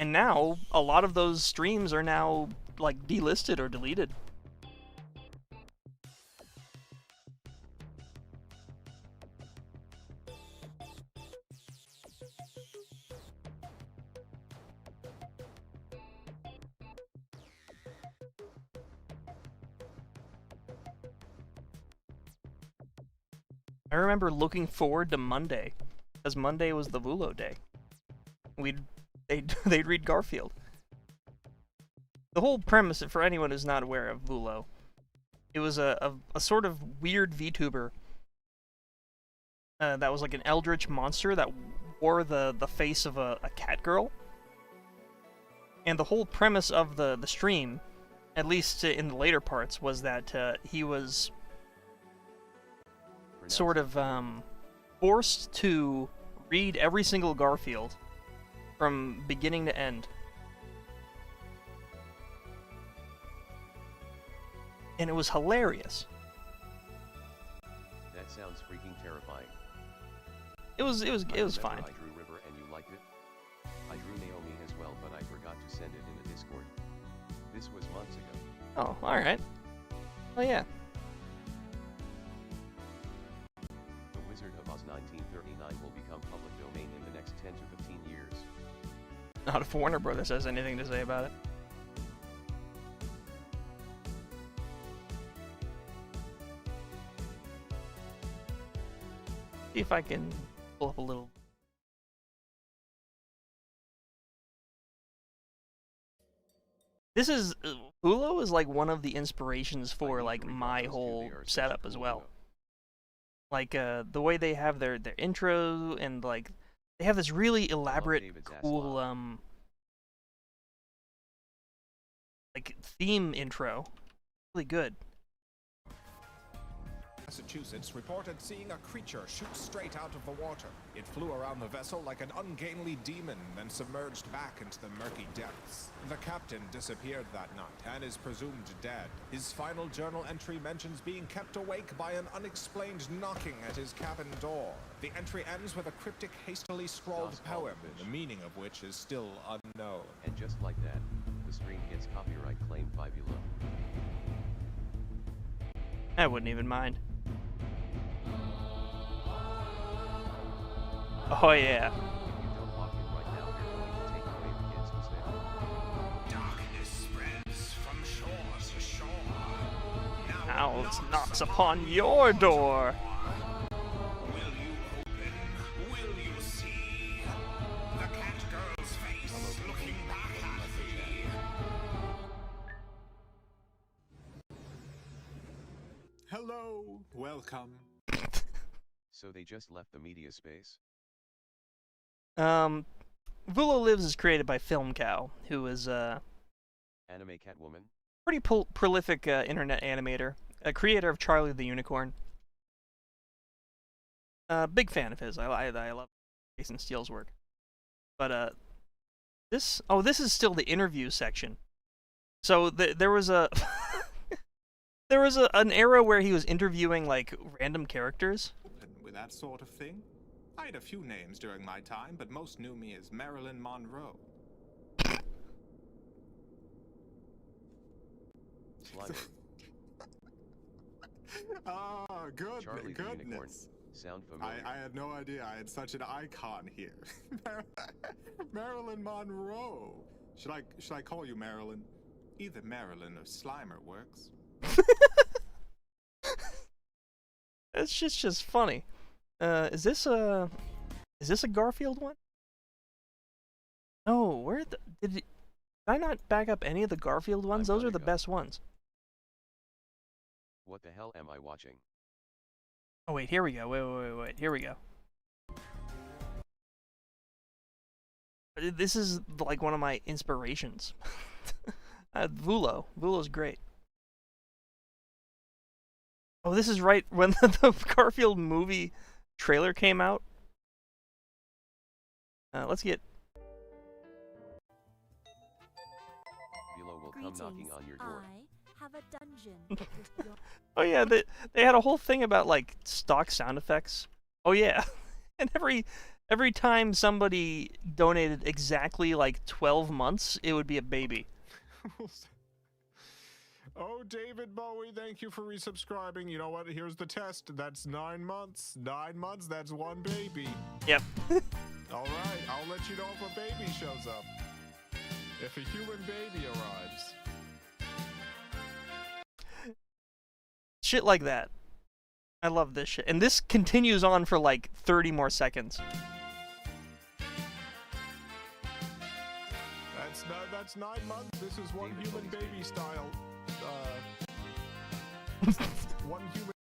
And now, a lot of those streams are now, like, delisted or deleted. I remember looking forward to Monday, because Monday was the Vulo day. They'd read Garfield. The whole premise, for anyone who's not aware of Vulo, it was a sort of weird VTuber that was like an eldritch monster that wore the face of a cat girl. And the whole premise of the stream, at least in the later parts, was that he was sort of forced to read every single Garfield from beginning to end. And it was hilarious. That sounds freaking terrifying. It was fine. I drew River and you liked it? I drew Naomi as well, but I forgot to send it in the Discord. This was months ago. Oh, alright. Oh yeah. The Wizard of Oz 1939 will become public domain in the next 10 to 15 years. Not if Warner Brothers has anything to say about it. See if I can pull up a little. This is Vulo is like one of the inspirations for like my whole setup as well. Like the way they have their intro, and like they have this really elaborate, cool like theme intro. Really good. Massachusetts reported seeing a creature shoot straight out of the water. It flew around the vessel like an ungainly demon, then submerged back into the murky depths. The captain disappeared that night and is presumed dead. His final journal entry mentions being kept awake by an unexplained knocking at his cabin door. The entry ends with a cryptic, hastily scrawled poem, the meaning of which is still unknown. And just like that, the stream gets copyright claimed by Vulo. I wouldn't even mind. Oh yeah. If you don't lock in right now, you're going to take away the kids who's there. Darkness spreads from shore to shore. Now it knocks upon your door. Will you open? Will you see the cat girl's face looking back at me? Hello, welcome. So they just left the media space? Vulo Lives is created by Film Cow, who is Anime Catwoman? pretty prolific internet animator, a creator of Charlie the Unicorn. Big fan of his. I love Jason Steele's work. But this is still the interview section. So there was a an era where he was interviewing like random characters. With that sort of thing? I had a few names during my time, but most knew me as Marilyn Monroe. Ah, good, Charlie the Unicorn. goodness. Sound familiar? I had no idea I had such an icon here. Marilyn Monroe. Should I call you Marilyn? Either Marilyn or Slimer works. It's just funny. Is this a Garfield one? No, did I not back up any of the Garfield ones? Those are the best ones. What the hell am I watching? Oh wait, here we go. Wait. Here we go. This is like one of my inspirations. Vulo's great. Oh, this is right when the Garfield movie trailer came out. Let's get. Velo will come knocking on your door. I have a dungeon. Oh yeah, they had a whole thing about like stock sound effects. Oh yeah, and every time somebody donated exactly like 12 months, it would be a baby. Oh, David Bowie, thank you for resubscribing. You know what? Here's the test. That's 9 months. 9 months, that's one baby. Yep. All right, I'll let you know if a baby shows up. If a human baby arrives. Shit like that. I love this shit. And this continues on for like 30 more seconds. That's 9 months. This is one human baby style. One human.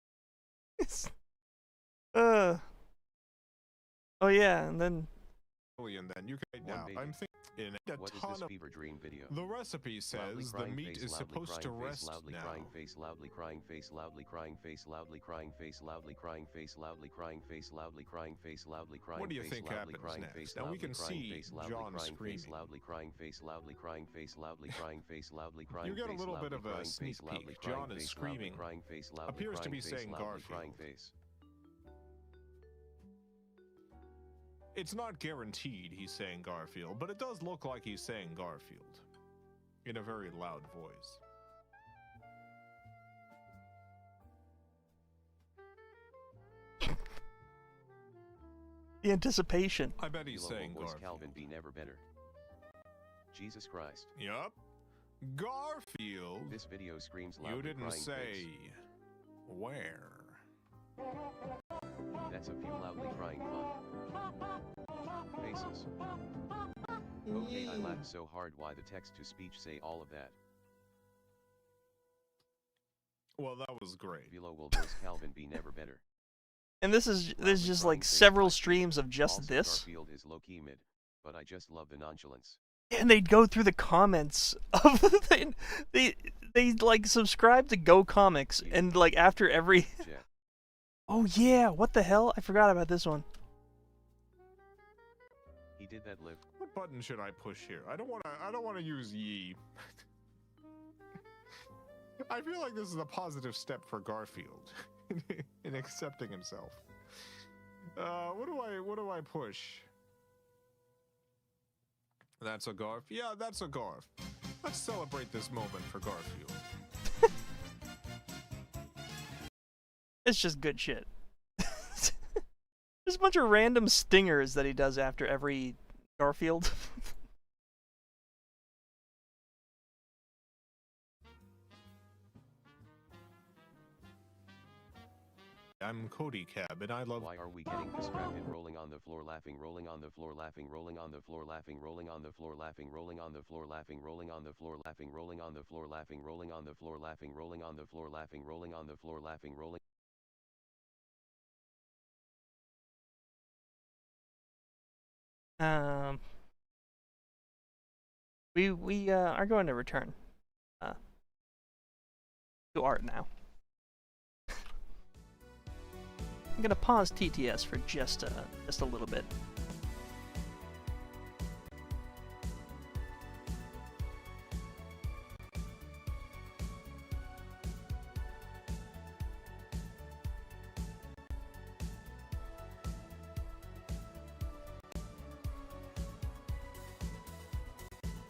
Oh yeah, and then. And then you can now. I'm thinking in a What is ton this of fever dream video? the recipe says the meat is supposed to rest loudly now. crying face, loudly crying face, loudly crying face, loudly crying face, loudly crying face, loudly crying face, loudly crying face, loudly crying. What do you think happens next? Now we can see John screaming. Loudly crying face, loudly crying face, loudly crying face, loudly crying face. You get a little bit of a sneak peek. John is screaming. Appears to be saying Garfield. It's not guaranteed he's saying Garfield, but it does look like he's saying Garfield. In a very loud voice. The anticipation. I bet he's saying Garfield. Calvin be never better. Jesus Christ. Yup. Garfield. This video screams loudly. You didn't crying say face. where. That's a few loudly crying fun faces. Okay, I laughed so hard. Why the text-to-speech say all of that? Well, that was great. Velo will voice Calvin be never better. And there's just like several streams of just also, this. Garfield is low-key mid, but I just love the nonchalance. And they'd go through the comments of the thing. They like subscribe to Go Comics, and like after every. Oh yeah, what the hell? I forgot about this one. He did that live. What button should I push here? I don't want to use ye. I feel like this is a positive step for Garfield in accepting himself. What do I push? That's a Garf. Yeah, that's a Garf. Let's celebrate this moment for Garfield. It's just good shit. There's a bunch of random stingers that he does after every Garfield. I'm Cody Cab, and I love. Why are we getting distracted? Rolling on the floor, laughing, rolling on the floor, laughing, rolling on the floor, laughing, rolling on the floor, laughing, rolling on the floor, laughing, rolling on the floor, laughing, rolling on the floor, laughing, rolling on the floor, laughing, rolling on the floor, laughing, rolling on the floor, laughing, rolling. We are going to return to art now. I'm gonna pause TTS for just a little bit.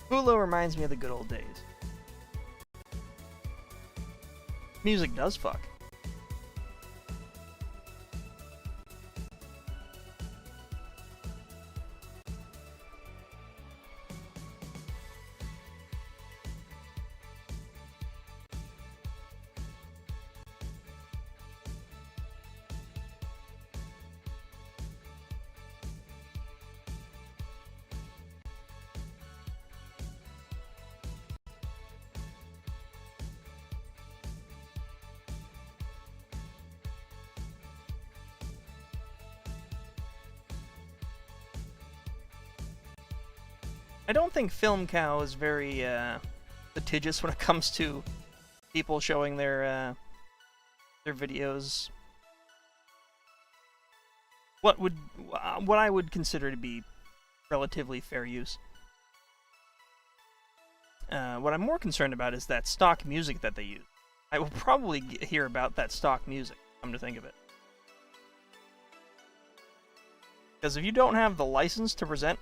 Hulu reminds me of the good old days. Music does fuck. I don't think Film Cow is very litigious when it comes to people showing their videos. What I would consider to be relatively fair use. What I'm more concerned about is that stock music that they use. I will probably hear about that stock music, come to think of it. Because if you don't have the license to present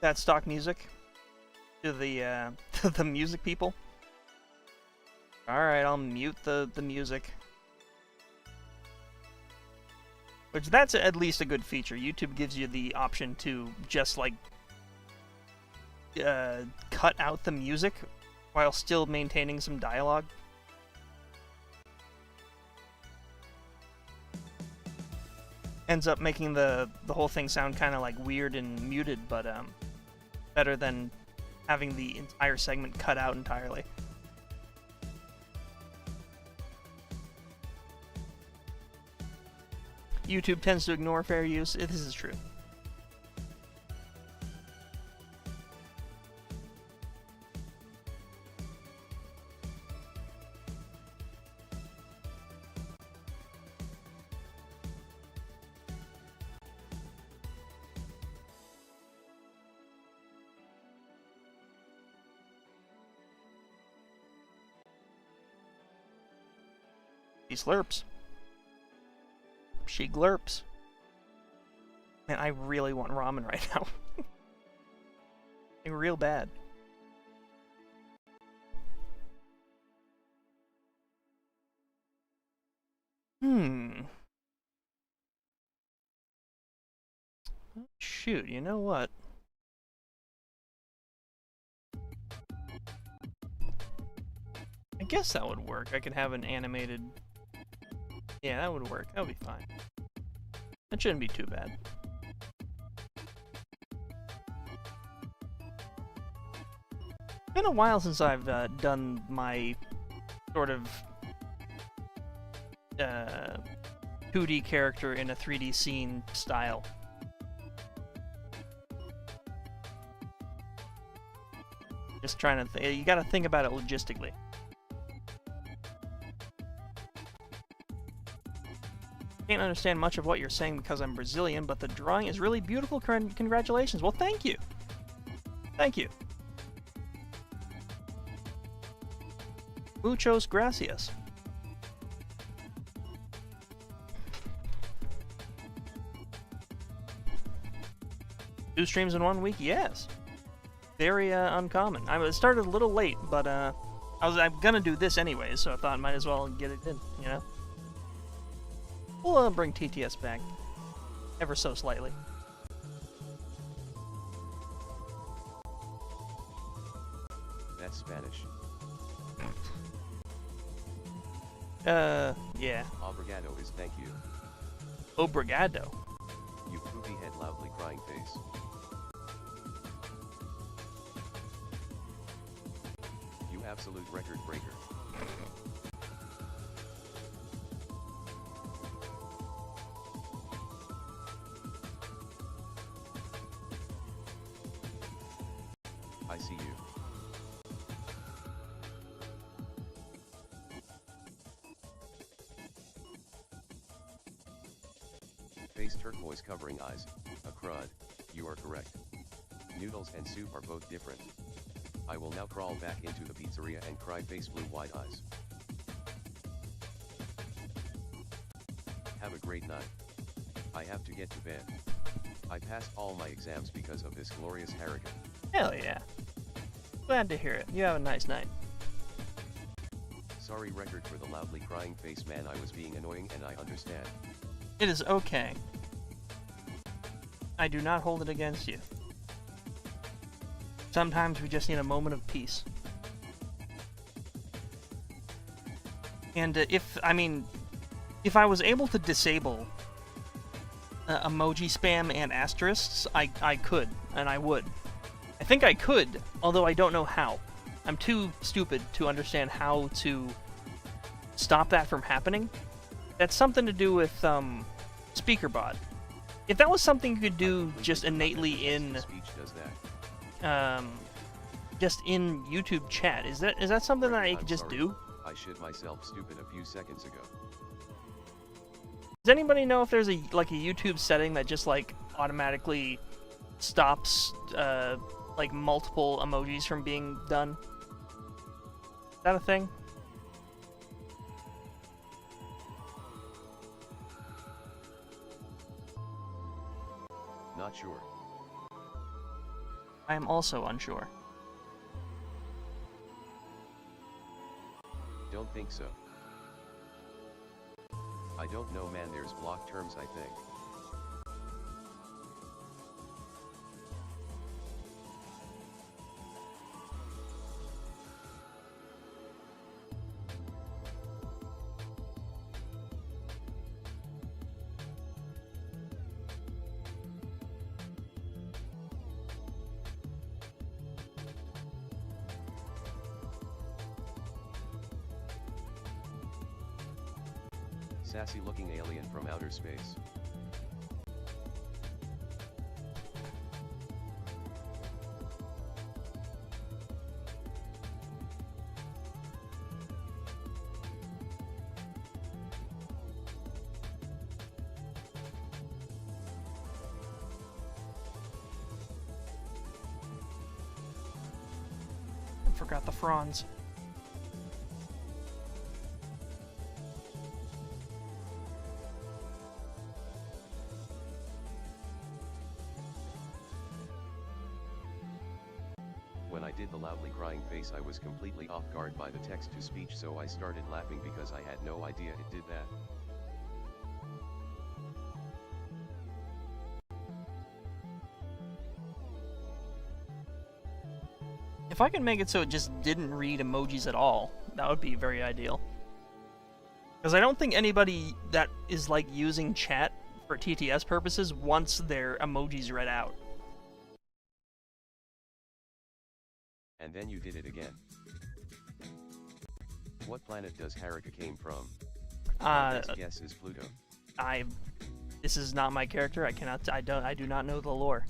that stock music to the to the music people, alright, I'll mute the music. Which, that's at least a good feature. YouTube gives you the option to just, like, cut out the music while still maintaining some dialogue. Ends up making the whole thing sound kind of like weird and muted, but better than having the entire segment cut out entirely. YouTube tends to ignore fair use. This is true. He slurps. She glurps. Man, I really want ramen right now. Like, real bad. Shoot, you know what? I guess that would work. I could have an animated... Yeah, that would work. That would be fine. That shouldn't be too bad. It's been a while since I've done my sort of 2D character in a 3D scene style. Just trying to you gotta think about it logistically. Can't understand much of what you're saying because I'm Brazilian, but the drawing is really beautiful. Congratulations. Well, thank you. Thank you. Muchos gracias. 2 streams in 1 week? Yes. Very uncommon. I started a little late, but I'm gonna do this anyway, so I thought I might as well get it in, you know? We'll bring TTS back, ever so slightly. That's Spanish. Yeah. Obrigado is thank you. Obrigado. You poopy head loudly crying face. You absolute record breaker. I see you. Face turquoise covering eyes, a crud, you are correct. Noodles and soup are both different. I will now crawl back into the pizzeria and cry face blue wide eyes. Have a great night. I have to get to bed. I passed all my exams because of this glorious hurricane. Hell yeah. Glad to hear it. You have a nice night. Sorry record for the loudly crying face man, I was being annoying and I understand. It is okay. I do not hold it against you. Sometimes we just need a moment of peace. And if I was able to disable emoji spam and asterisks, I could, and I would. I think I could, although I don't know how. I'm too stupid to understand how to stop that from happening. That's something to do with Speakerbot. If that was something you could do just innately in... Speech does that. just in YouTube chat. Is that something that I I'm could just sorry. do? I shit myself stupid a few seconds ago. Does anybody know if there's a YouTube setting that just like automatically stops like multiple emojis from being done? Is that a thing? Not sure. I am also unsure. Don't think so. I don't know, man. There's block terms, I think. Sassy looking alien from outer space. Forgot the fronds. When I did the loudly crying face, I was completely off guard by the text-to-speech, so I started laughing because I had no idea it did that. If I can make it so it just didn't read emojis at all, that would be very ideal. Because I don't think anybody that is like using chat for TTS purposes wants their emojis read out. And then you did it again. What planet does Haruka came from? My best guess is Pluto. This is not my character. I do not know the lore.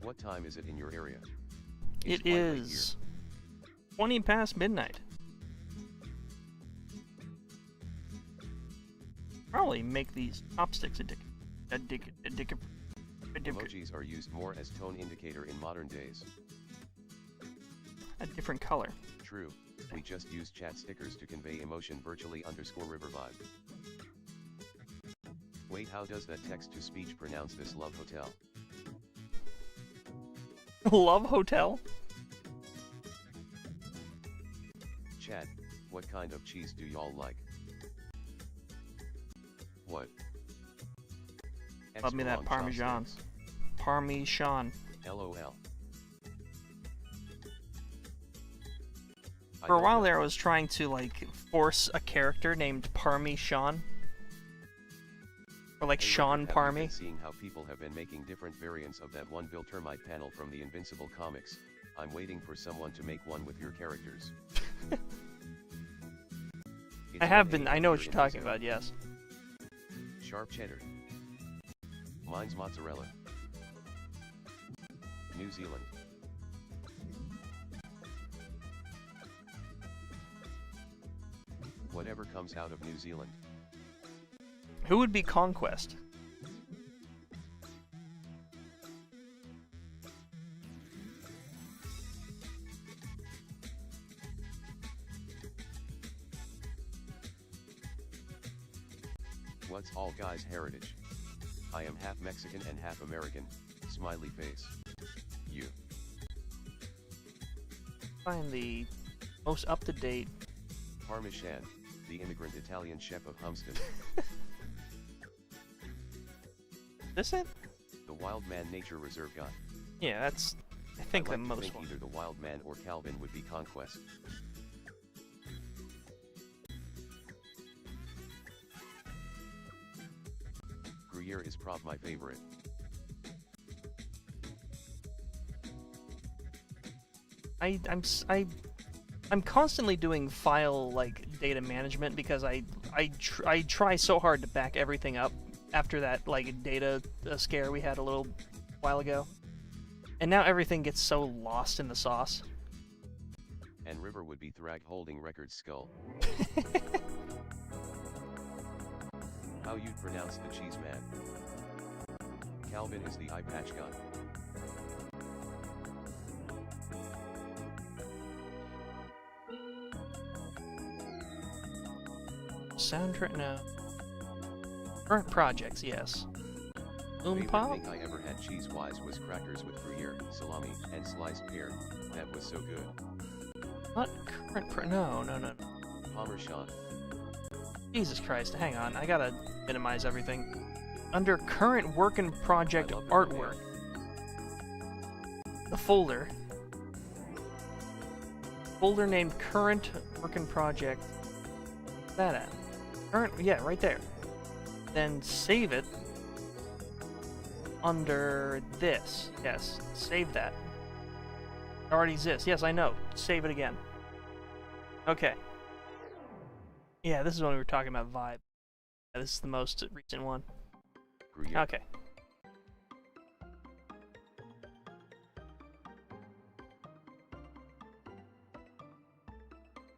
What time is it in your area? It is 20 past midnight. Probably make these chopsticks addictive. Emojis are used more as tone indicator in modern days. A different color. True, we just use chat stickers to convey emotion virtually _river vibe. Wait, how does that text-to-speech pronounce this love hotel? Love hotel? Chat, what kind of cheese do y'all like? What? Love me that Parmesan. Parmesan. LOL. For a while there, I was trying to like force a character named Parmesan, or like Sean Parmy. Seeing how people have been making different variants of that one Bill Termite panel from the Invincible comics, I'm waiting for someone to make one with your characters. I have been. I know what you're talking about. Yes. Sharp cheddar. Mine's mozzarella. New Zealand. Whatever comes out of New Zealand. Who would be Conquest? What's all guys' heritage? I am half Mexican and half American, smiley face. You. Find the most up-to-date. Parmesan, the immigrant Italian chef of Humston. This it? The Wild Man Nature Reserve guy. Yeah, that's. I think I the like to most think one. either the Wild Man or Calvin would be Conquest. Gruyere is prob my favorite. I'm constantly doing file like data management because I try so hard to back everything up after that like data scare we had a little while ago. And now everything gets so lost in the sauce. And River would be Thrag holding Record's skull. How you'd pronounce the cheese man? Calvin is the eye patch gun. Soundtrack, no. Current projects, yes. Boom Favorite Pop? thing I ever had cheese-wise was crackers with Gruyere, salami, and sliced pear. That was so good. Not current no. Parmesan. Jesus Christ, hang on, I gotta minimize everything. Under current work in project artwork. The folder. Folder named current work in project. Where's that at? Current, yeah, right there. Then save it under this. Yes, save that. It already exists. Yes, I know. Save it again. Okay. Yeah, this is when we were talking about vibe. Yeah, this is the most recent one. Gruyere. Okay.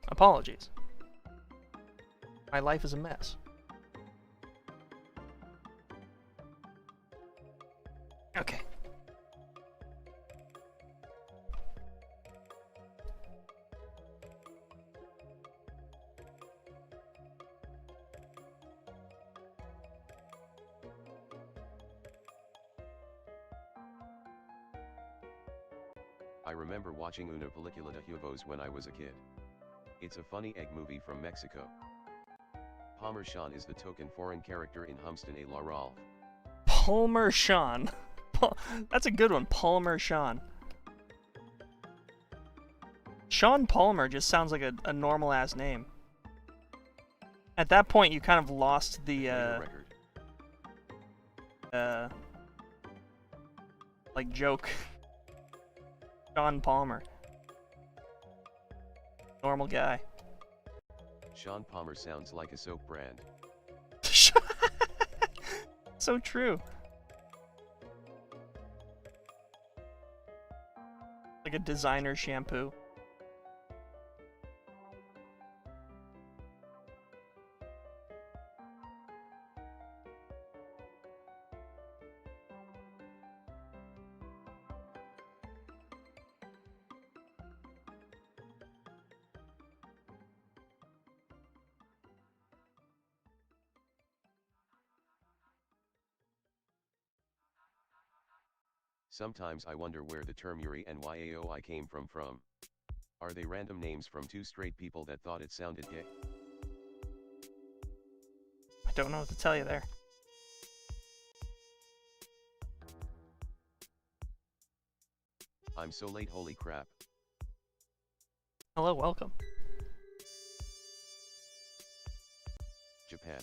Apologies. My life is a mess. Okay. I remember watching Una Película de Huevos when I was a kid. It's a funny egg movie from Mexico. Palmer Sean is the token foreign character in Humston a la Rolf. Palmer Sean. That's a good one, Palmer Sean. Sean Palmer just sounds like a normal-ass name. At that point, you kind of lost the, like, joke. Sean Palmer. Normal guy. Sean Palmer sounds like a soap brand. So true. Like a designer shampoo. Sometimes I wonder where the term Yuri and Yaoi came from. Are they random names from two straight people that thought it sounded gay? I don't know what to tell you there. I'm so late, holy crap. Hello, welcome. Japan.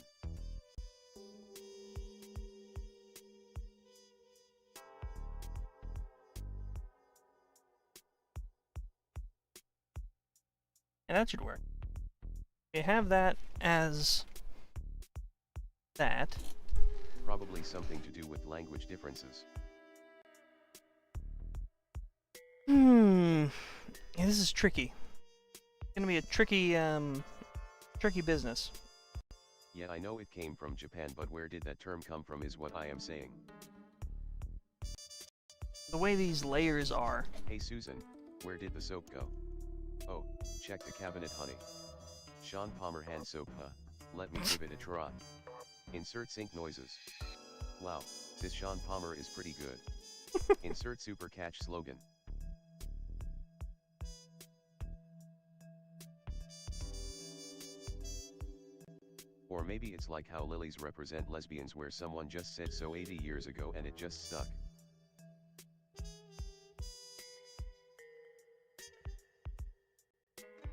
Yeah, that should work. You have that as that. Probably something to do with language differences. Yeah, this is tricky. It's gonna be a tricky, tricky business. Yeah, I know it came from Japan, but where did that term come from is what I am saying. The way these layers are. Hey Susan, where did the soap go? Oh, check the cabinet, honey. Sean Palmer hand soap, huh? Let me give it a try. Insert sync noises. Wow, this Sean Palmer is pretty good. Insert super catch slogan. Or maybe it's like how lilies represent lesbians, where someone just said so 80 years ago and it just stuck.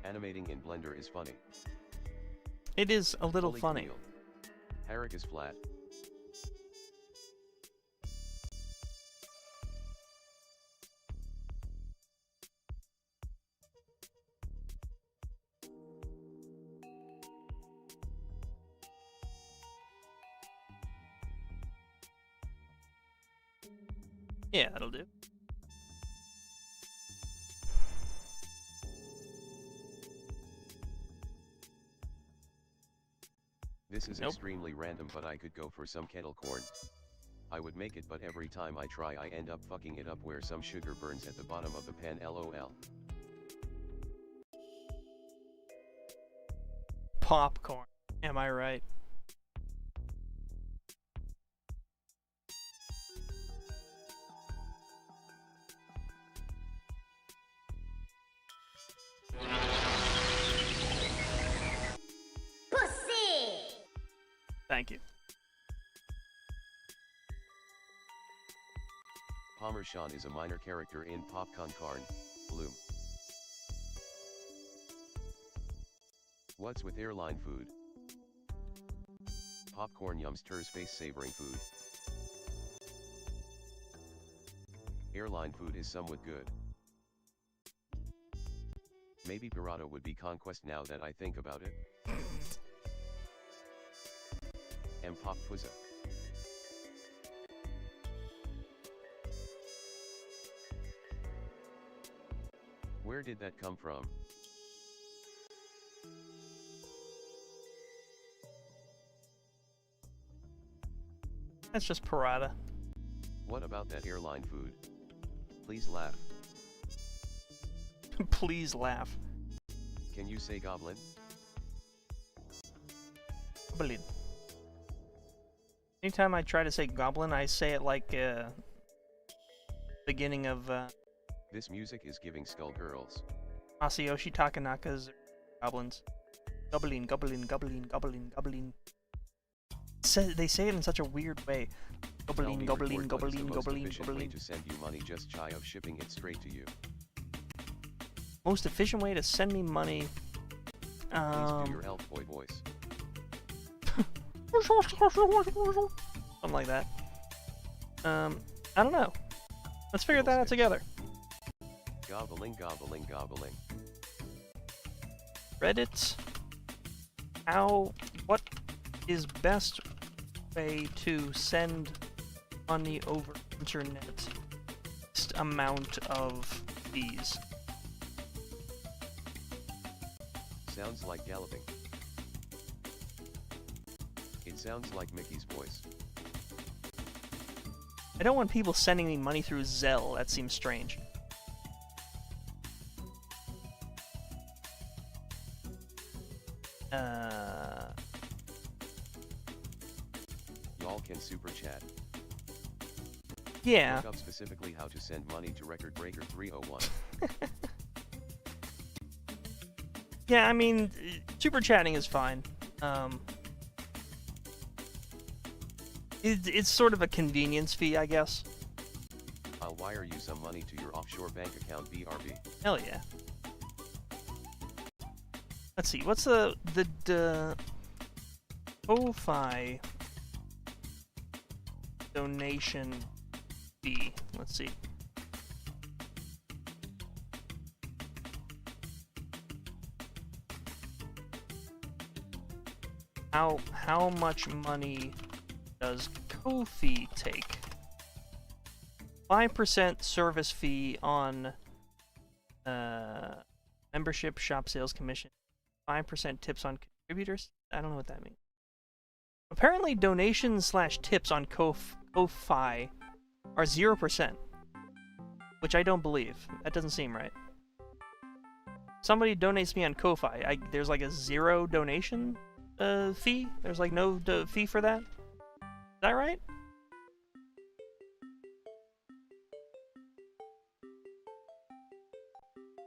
Animating in Blender is funny. It is a little Holy funny. Queel. Herrick is flat. Yeah, that'll do. This is Nope. extremely random, but I could go for some kettle corn. I would make it, but every time I try I end up fucking it up where some sugar burns at the bottom of the pan, lol. Popcorn. Am I right? Pussy! Thank you. Parmesan is a minor character in Popcorn Carn, Bloom. What's with airline food? Popcorn yumsters face savoring food. Airline food is somewhat good. Maybe burrito would be conquest now that I think about it. M pop puzza. Where did that come from? That's just parada. What about that airline food? Please laugh. Please laugh. Can you say goblin? Goblin. Anytime I try to say goblin, I say it like beginning of This music is giving Skullgirls. Masayoshi Takanaka's goblins. Goblin, goblin, goblin, goblin, goblin. They say it in such a weird way. Tell Goblin, me, goblin, Record, what is goblin, the most goblin, efficient way goblin. to send you money just shy of shipping it straight to you? Most efficient way to send me money. Please do your elf boy voice. Something like that. I don't know. Let's figure that out together. Gobbling, gobbling, gobbling. Reddit. What is best way to send money over internet? Least amount of fees. Sounds like galloping. It sounds like Mickey's voice. I don't want people sending me money through Zelle. That seems strange. Y'all can super chat. Yeah. Look up specifically how to send money to Record Breaker 301. Yeah, I mean, super chatting is fine. It's sort of a convenience fee, I guess. I'll wire you some money to your offshore bank account, BRB. Hell yeah. Let's see, what's the Ko-Fi donation fee? Let's see. How much money does Ko-Fi take? 5% service fee on membership, shop sales commission. 5% tips on contributors? I don't know what that means. Apparently donations / tips on Ko-Fi are 0%. Which I don't believe. That doesn't seem right. Somebody donates me on Ko-Fi. There's like a 0 donation fee? There's like no fee for that? Is that right?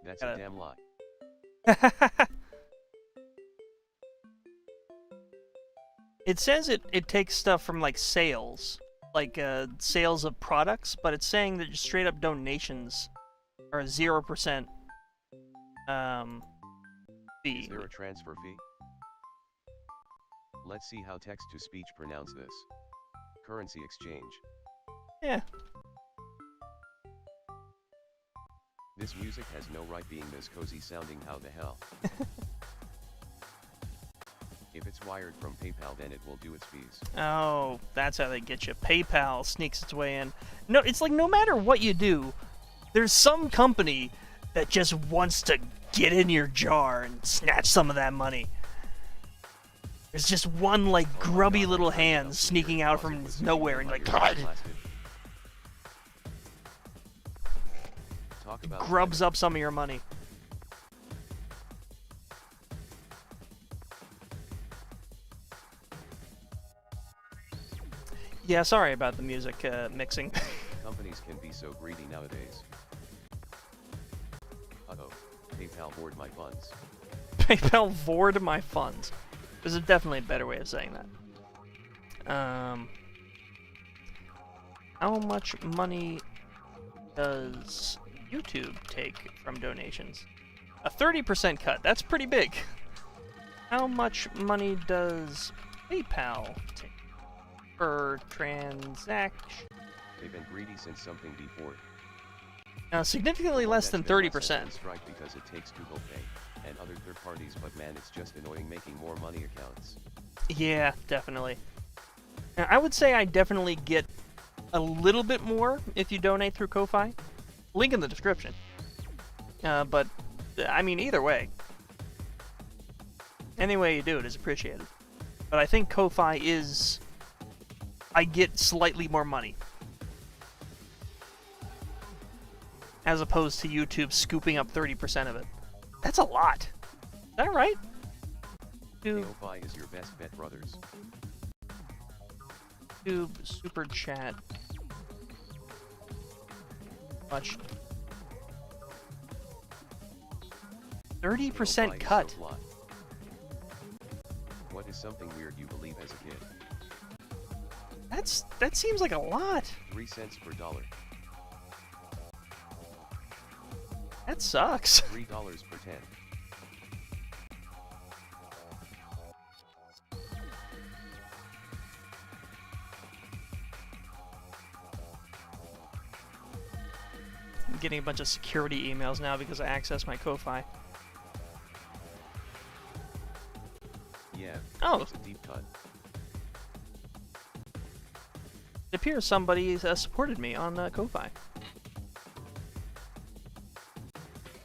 That's a damn lie. It says it takes stuff from like sales, like sales of products, but it's saying that just straight up donations are 0% fee. Is there a transfer fee? Let's see how text-to-speech pronounce this. Currency exchange. Yeah. This music has no right being this cozy sounding, how the hell? If it's wired from PayPal, then it will do its fees. Oh, that's how they get you. PayPal sneaks its way in. No, it's like no matter what you do, there's some company that just wants to get in your jar and snatch some of that money. There's just one, like, grubby little hand sneaking out from nowhere, and like, Talk about grubs up some of your money. Yeah, sorry about the music mixing. Companies can be so greedy nowadays. Uh-oh, PayPal board my funds. PayPal vored my funds. There's definitely a better way of saying that. How much money does YouTube take from donations? A 30% cut. That's pretty big. How much money does PayPal take per transaction? They've been greedy since something before. Significantly less than 30%. Strike because it takes Google Pay and other third parties, but man, it's just annoying making more money accounts. Yeah, definitely. Now, I would say I definitely get a little bit more if you donate through Ko-Fi. Link in the description. But, I mean, either way. Any way you do it is appreciated. But I think Ko-Fi is... I get slightly more money. As opposed to YouTube scooping up 30% of it. That's a lot. Is that right? Ko-Fi is your best bet, brothers. YouTube super chat. Much. 30% cut. So what is something weird you believe as a kid? That seems like a lot. 3 cents per dollar. That sucks. $3 per 10. I'm getting a bunch of security emails now because I accessed my Ko-Fi. Yeah. Oh. It's a deep cut. It appears somebody supported me on Ko-Fi.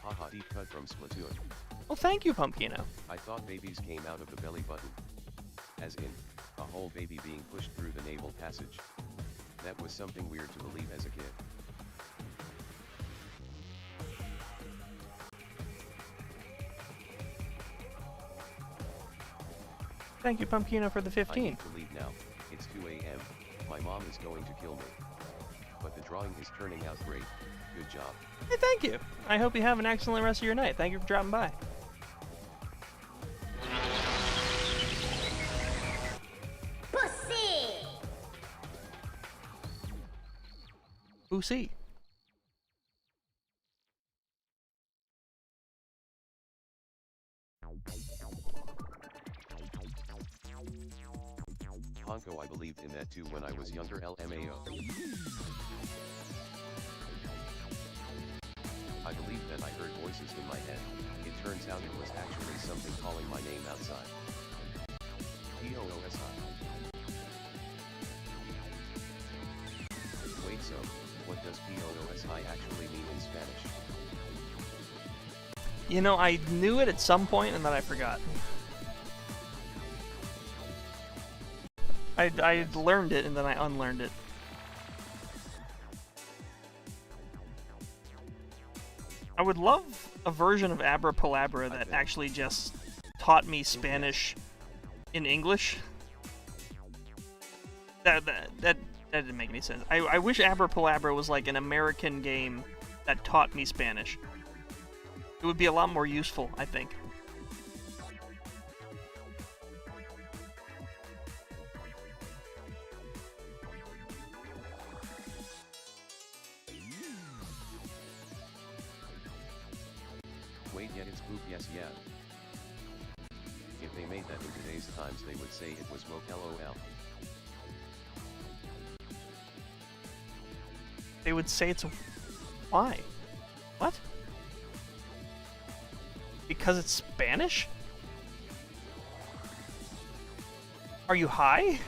Haha, deep cut from Splatoon. Well, thank you, Pumpkino. I thought babies came out of the belly button. As in, a whole baby being pushed through the navel passage. That was something weird to believe as a kid. Thank you, Pumpkino, for the 15. I need to leave now. It's 2 a.m. My mom is going to kill me. But the drawing is turning out great. Good job. Hey, thank you. I hope you have an excellent rest of your night. Thank you for dropping by. Pussy! Pussy. Honko, I believed in that too when I was younger, LMAO. I believed that I heard voices in my head. It turns out it was actually something calling my name outside. POOSI. Wait, so, what does POOSI actually mean in Spanish? You know, I knew it at some point and then I forgot. I learned it and then I unlearned it. I would love a version of Abrapalabra that actually just taught me Spanish in English. That didn't make any sense. I wish Abrapalabra was like an American game that taught me Spanish. It would be a lot more useful, I think. Wait, yet it's poop, yes, yeah. If they made that in today's times, they would say it was woke, LOL. They would say it's... Why? What? Because it's Spanish? Are you high?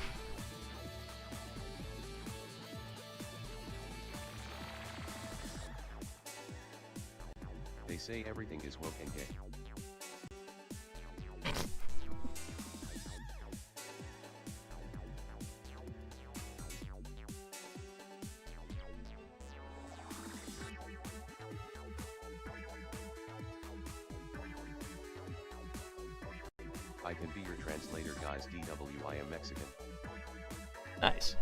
They say everything is woke and gay. I can be your translator, guys. DW, I am Mexican. Nice.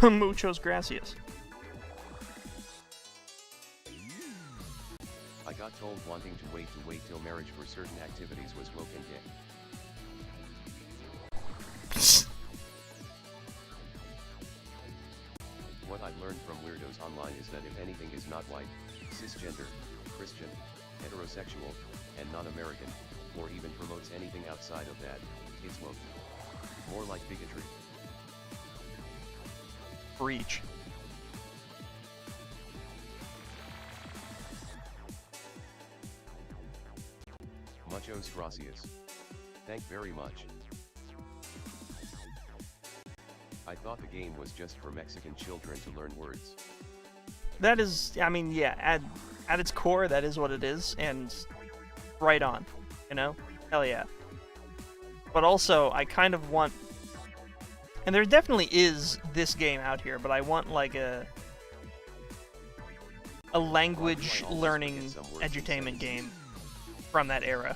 Muchos gracias. I got told wanting to wait till marriage for certain activities was woke and gay. What I've learned from weirdos online is that if anything is not white, cisgender, Christian, heterosexual, and non-American, or even promotes anything outside of that, it's woke. More like bigotry. Breach. Muchos gracias. Thank very much. I thought the game was just for Mexican children to learn words. That is, I mean, yeah, at its core, that is what it is, and right on, you know? Hell yeah. But also, I kind of want, and there definitely is this game out here, but I want like a language learning edutainment game from that era.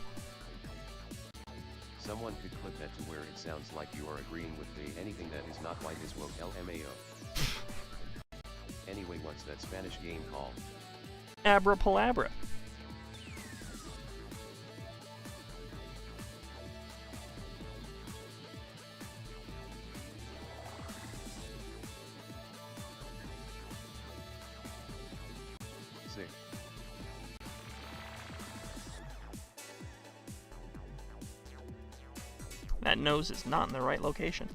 Someone could clip that to where it sounds like you are agreeing with the anything that is not white is woke LMAO. Anyway, what's that Spanish game called? Abrapalabra. Sick. That nose is not in the right location.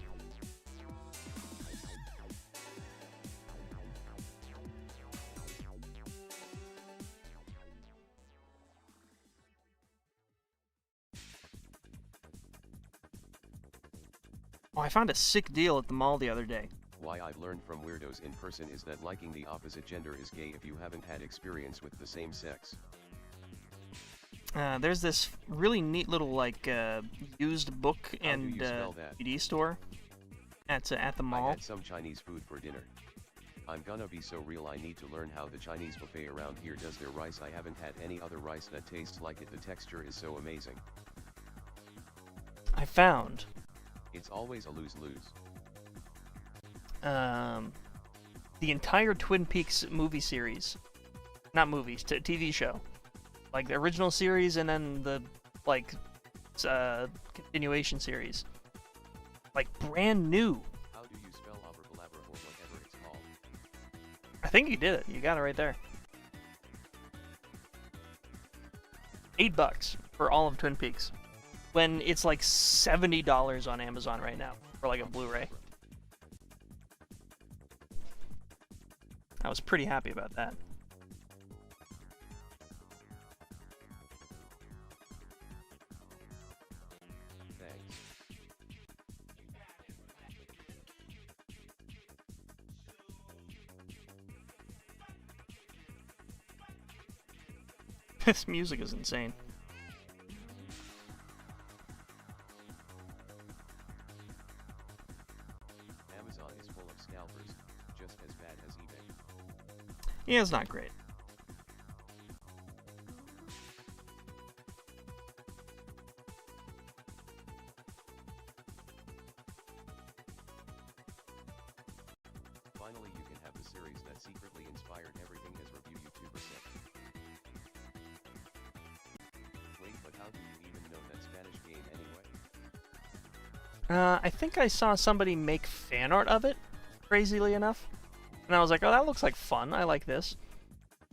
Oh, I found a sick deal at the mall the other day. Why I've learned from weirdos in person is that liking the opposite gender is gay if you haven't had experience with the same sex. There's this really neat little like used book and DVD store at the mall. I had some Chinese food for dinner. I'm gonna be so real, I need to learn how the Chinese buffet around here does their rice. I haven't had any other rice that tastes like it. The texture is so amazing. I found. It's always a lose-lose. The entire Twin Peaks movie series. Not movies, TV show. Like the original series and then the, like, continuation series. Like, brand new. How do you spell abracadabra or whatever it's called? I think you did it. You got it right there. $8 for all of Twin Peaks. When it's like $70 on Amazon right now for like a Blu-ray. I was pretty happy about that. Thanks. This music is insane. Amazon is full of scalpers, just as bad as eBay. Yeah, it's not great. Finally, you can have the series that secretly inspired everything, as review YouTuber said. Wait, but how do you even know that Spanish game anyway? I think I saw somebody make fan art of it, crazily enough. And I was like, oh, that looks like fun. I like this.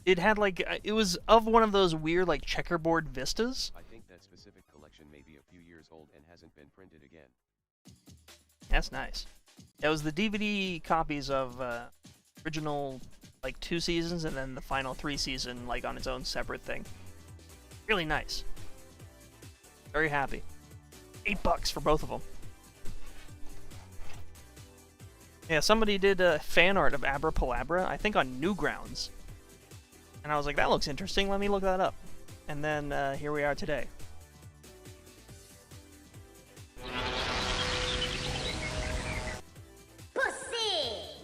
It had like, it was of one of those weird like checkerboard vistas. I think that specific collection may be a few years old and hasn't been printed again. That's nice. That was the DVD copies of original like 2 seasons and then the final 3 season like on its own separate thing. Really nice. Very happy. $8 for both of them. Yeah, somebody did a fan art of Abrapalabra, I think on Newgrounds. And I was like, that looks interesting, let me look that up. And then here we are today. Pussy!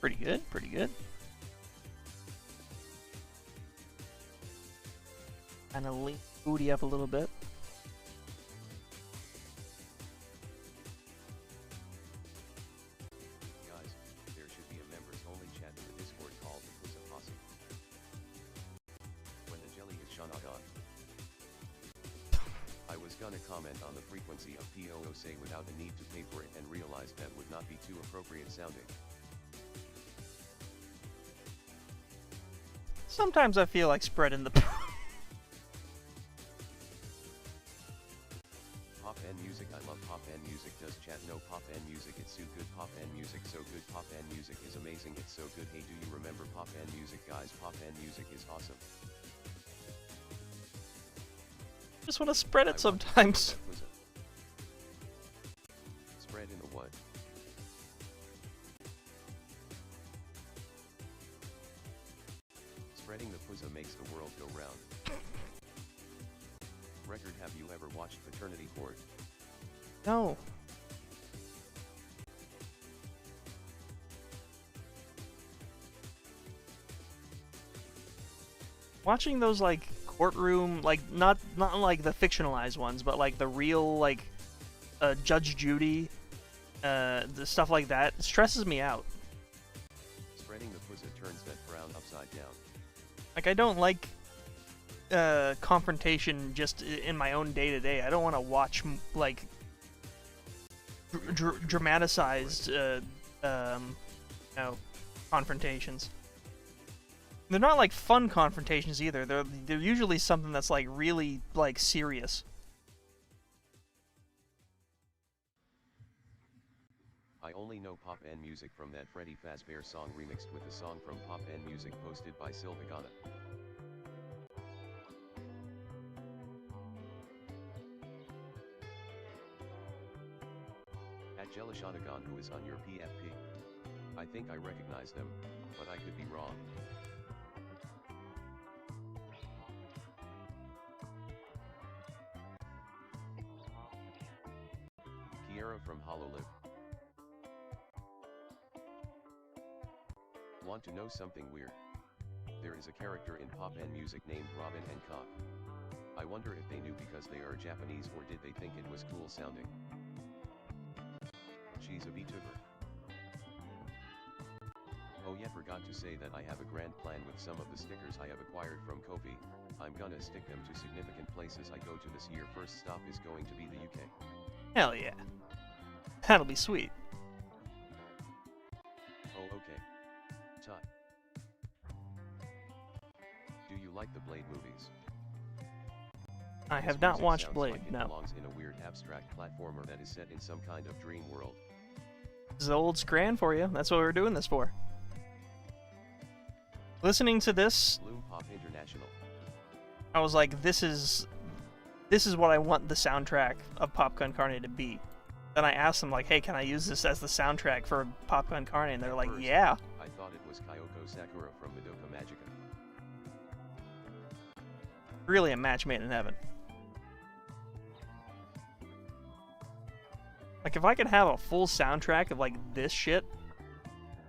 Pretty good, pretty good. Kind of lean booty up a little bit. Guys, there should be a members-only chat in the Discord called the Pusa Possum. When the jelly is Shanagon. I was gonna comment on the frequency of POOSA without the need to pay for it and realized that would not be too appropriate sounding. Sometimes I feel like spreading the... Pop and music, I love pop and music. Does chat know pop and music? It's so good. Pop and music, so good. Pop and music is amazing. It's so good. Hey, do you remember pop and music, guys? Pop and music is awesome. Just want to spread it sometimes. Spread in the what? Spreading the pussy makes the world go round. Record, have you ever watched Paternity Court? No. Watching those like courtroom, like not like the fictionalized ones, but like the real like Judge Judy, the stuff like that, it stresses me out. Spreading the pussy turns that frown upside down. Like I don't like confrontation just in my own day-to-day. I don't want to watch like dramatized you know, confrontations. They're not like fun confrontations either. They're usually something that's like really like serious. I only know pop and music from that Freddy Fazbear song remixed with the song from Pop and Music posted by Silvagana. At Jelishanagon, who is on your PFP. I think I recognize them, but I could be wrong. Kiera from Hololive. Want to know something weird? There is a character in pop and music named Robin and Cock. I wonder if they knew because they are Japanese or did they think it was cool sounding? She's a VTuber. Oh yeah, forgot to say that I have a grand plan with some of the stickers I have acquired from Kofi. I'm gonna stick them to significant places I go to this year. First stop is going to be the UK. Hell yeah. That'll be sweet. Oh okay. Ty. Do you like the Blade movies? I have This not music watched sounds Blade, like it no. belongs in a weird abstract platformer that is set in some kind of dream world. This is old Scran for you. That's what we're doing this for. Listening to this, Bloom Pop International. I was like, this is what I want the soundtrack of Pop Con Carne to be. Then I asked them, like, hey, can I use this as the soundtrack for Pop Con Carne? And they're like, First, yeah. I thought it was Kyoko Sakura from Madoka Magica. Really a match made in heaven. Like, if I could have a full soundtrack of, like, this shit,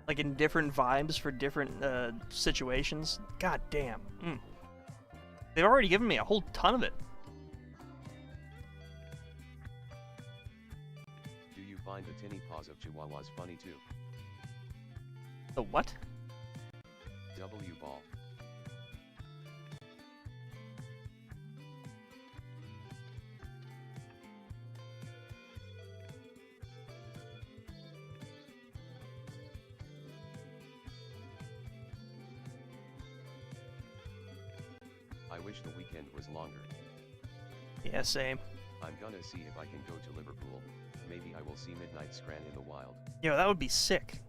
like, in different vibes for different situations, god damn. They've already given me a whole ton of it. Do you find the tinny paws of chihuahuas funny too? The what? W ball. I wish the weekend was longer. Yeah, same. I'm gonna see if I can go to Liverpool. Maybe I will see Midnight Scran in the wild. Yo, that would be sick.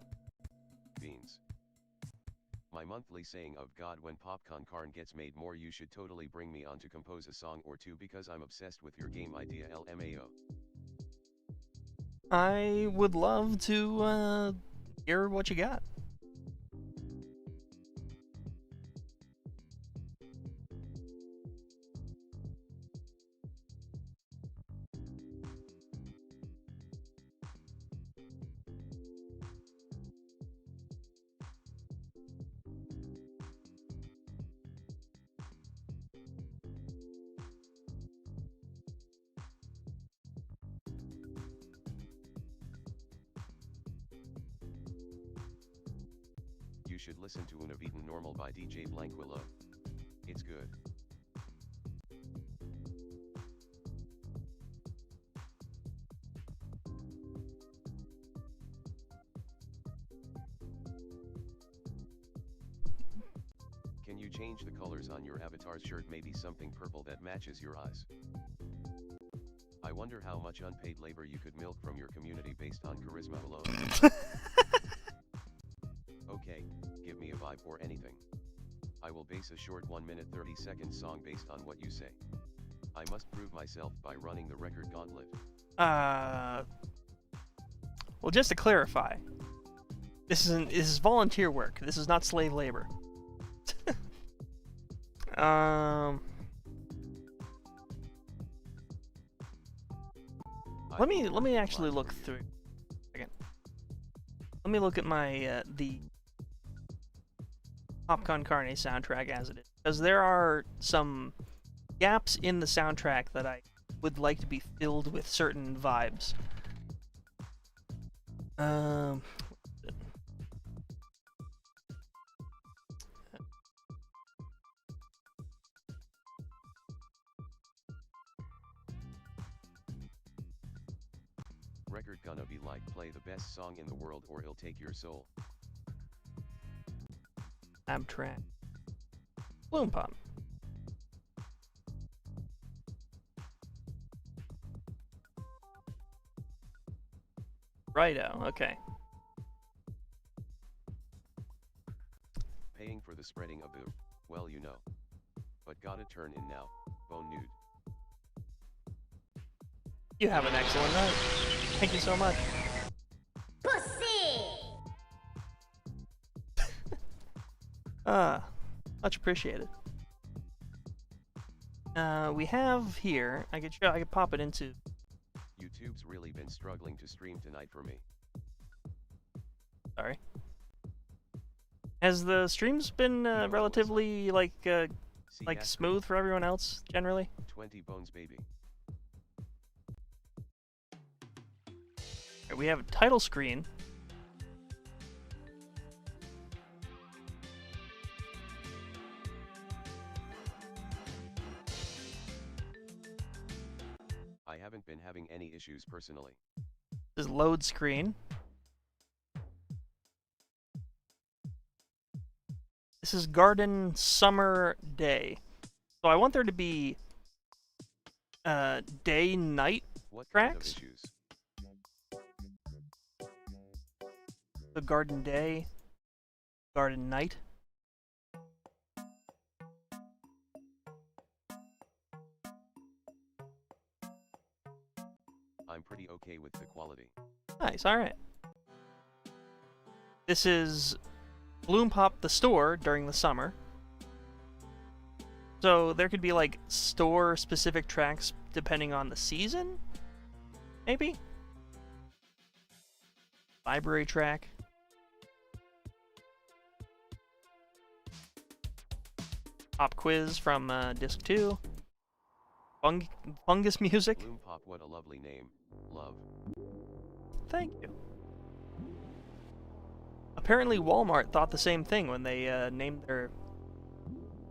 Beans. My monthly saying of God, when PopCon Carn gets made more, you should totally bring me on to compose a song or two because I'm obsessed with your game idea, LMAO. I would love to hear what you got. you should listen to Una Beaten Normal by DJ Blanquillo. It's good. Can you change the colors on your avatar's shirt, maybe something purple that matches your eyes? I wonder how much unpaid labor you could milk from your community based on charisma alone. Okay, give me a vibe or anything. I will base a short 1-minute 30-second song based on what you say. I must prove myself by running the record gauntlet. Well, just to clarify, this is volunteer work. This is not slave labor. Let me actually look through. Again. Let me look at my the Popcorn Carne soundtrack as it is, because there are some gaps in the soundtrack that I would like to be filled with certain vibes. Record gonna be like, play the best song in the world or it'll take your soul. Abtract. Bloom Pop. Righto, okay. Paying for the spreading of the, well you know. But gotta turn in now, bone nude. You have an excellent night. Thank you so much. Much appreciated. We have here, I could pop it into. YouTube's really been struggling to stream tonight for me. Sorry. Has the streams been relatively like smooth for everyone else generally? 20 bones, baby. Right, we have a title screen. I haven't been having any issues personally. This is load screen. This is garden summer day. So I want there to be day night tracks. Kind of issues? The garden day, garden night. I'm pretty okay with the quality. Nice, alright. This is Bloom Pop the store during the summer. So there could be like store specific tracks depending on the season? Maybe? Library track. Pop quiz from disc 2. Fungus music. Bloom Pop, what a lovely name. Love. Thank you. Apparently Walmart thought the same thing when they named their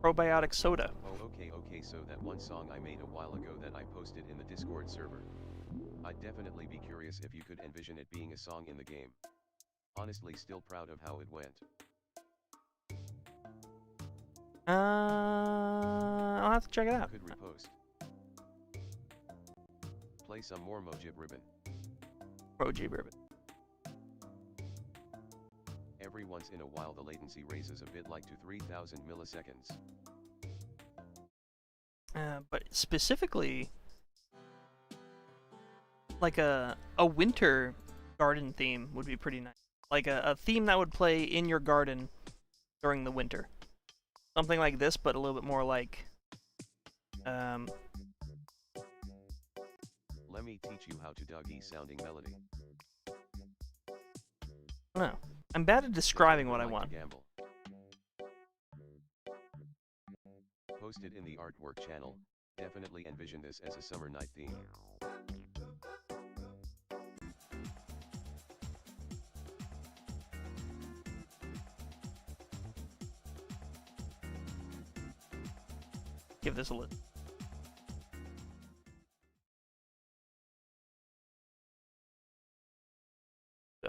probiotic soda. Oh, okay, so that one song I made a while ago that I posted in the Discord server. I'd definitely be curious if you could envision it being a song in the game. Honestly, still proud of how it went. I'll have to check it out. Could repost. Play some more Mojib Ribbon. Mojib Ribbon. Every once in a while the latency raises a bit, like to 3000 milliseconds. But specifically, like a winter garden theme would be pretty nice. Like a theme that would play in your garden during the winter. Something like this, but a little bit more like, Let me teach you how to Dougie sounding melody. I don't know. I'm bad at describing what I want. Gamble. Posted in the artwork channel, definitely envision this as a summer night theme. give this a listen.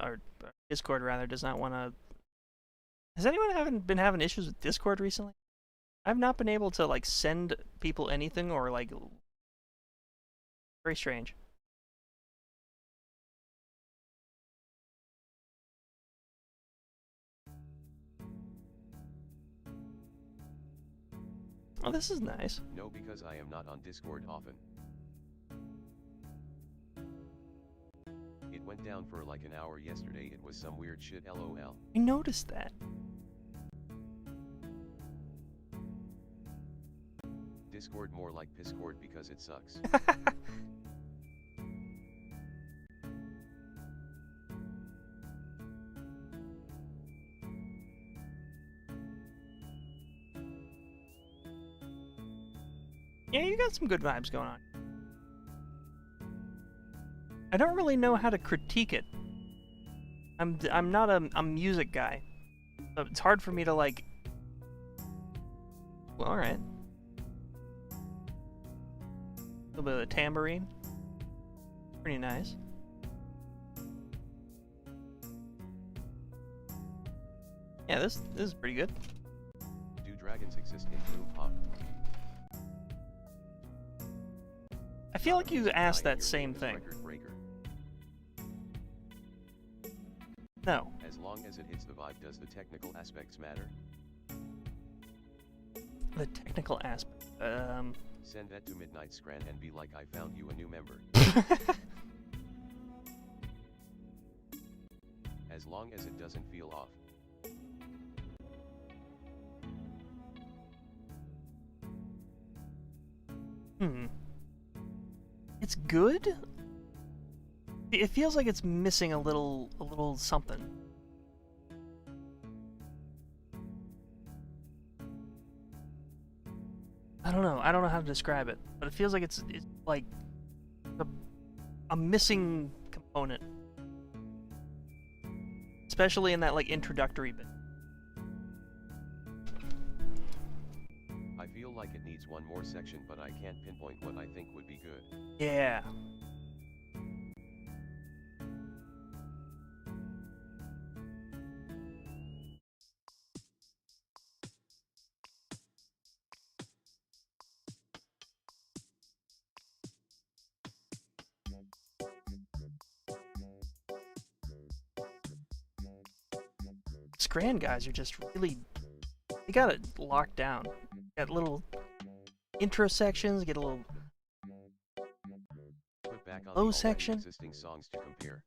Our Discord rather does not want to. Has anyone been having issues with Discord recently? I've not been able to like send people anything or like. Very strange. Oh, this is nice. No, because I am not on Discord often. It went down for like an hour yesterday. It was some weird shit, lol. I noticed that. Discord more like Piscord because it sucks. Yeah, you got some good vibes going on. I don't really know how to critique it. I'm not a music guy, so it's hard for me to like. Well, all right. A little bit of the tambourine. Pretty nice. Yeah, this is pretty good. Do dragons exist in Bloom Pop? I feel like you asked that same thing. No. As long as it hits the vibe, does the technical aspects matter? The technical aspect. Send that to Midnight Scran and be like, I found you a new member. As long as it doesn't feel off. It's good? It feels like it's missing a little something. I don't know how to describe it, but it feels like it's like a missing component. Especially in that like introductory bit. I feel like it needs one more section, but I can't pinpoint what I think would be good. Yeah. Scran guys are just really, they got it locked down. Got little intro sections, get a little Put back on low the section, existing songs to compare.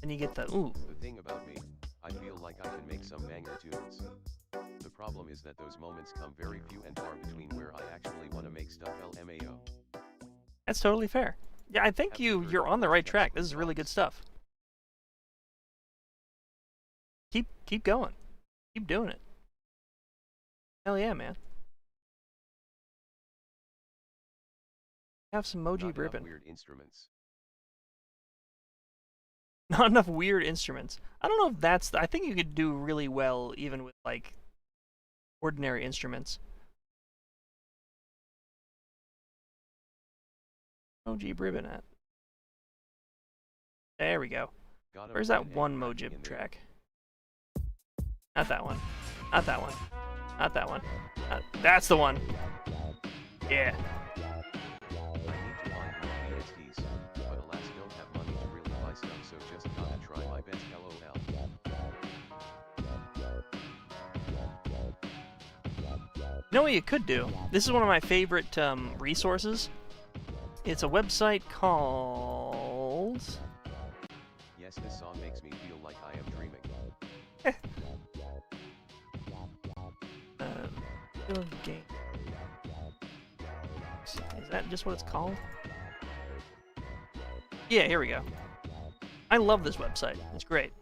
and you get the ooh. The thing about me, I feel like I can make some banger tunes. The problem is that those moments come very few and far between where I actually want to make stuff LMAO. That's totally fair. Yeah, I think you're on the right track. This is really good stuff. Keep going. Keep doing it. Hell yeah, man. Have some Moji ribbon. Weird instruments. Not enough weird instruments. I don't know if that's. I think you could do really well even with like ordinary instruments. Moji ribbon at. There we go. Where's that one Mojib track? Not that one. Not that one. Not that one. That's the one. Yeah. I need to find more VSTs, but alas don't have money to really buy stuff, so just gotta try my best, lol. You know what you could do? This is one of my favorite resources. It's a website called... Yes, this song makes me feel like I am dreaming. Game. Is that just what it's called? Yeah, here we go. I love this website. It's great.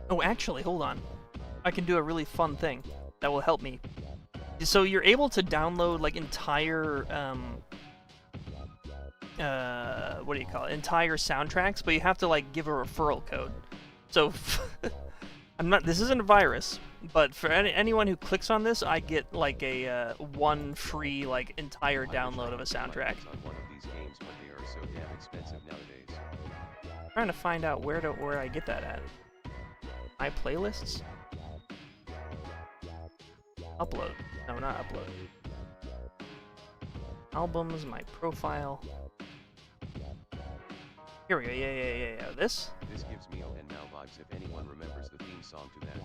Oh, actually, hold on. I can do a really fun thing that will help me. So you're able to download like entire what do you call it? Entire soundtracks, but you have to like give a referral code. So I'm not. This isn't a virus. but for anyone who clicks on this, I get like a one free like entire download of a soundtrack. On one of these games, but they are so damn expensive nowadays. I'm trying to find out where I get that at. My playlists? Upload. No, not upload. Albums, my profile. Here we go. Yeah. This? This gives me and now vibes if anyone remembers the theme song to that.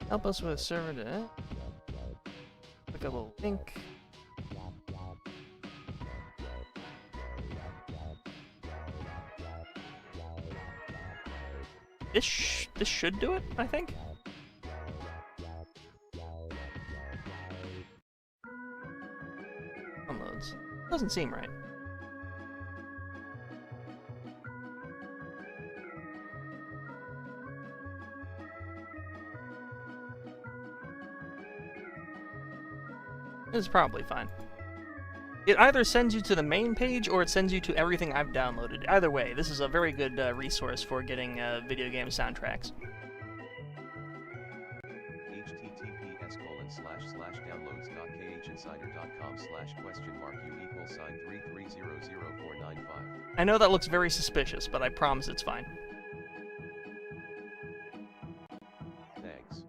Help us with a server to click a little link. This should do it, I think. Downloads. Doesn't seem right. This is probably fine. It either sends you to the main page or it sends you to everything I've downloaded. Either way, this is a very good resource for getting video game soundtracks. https://downloads.khinsider.com/?u=$3300495. I know that looks very suspicious, but I promise it's fine. Thanks.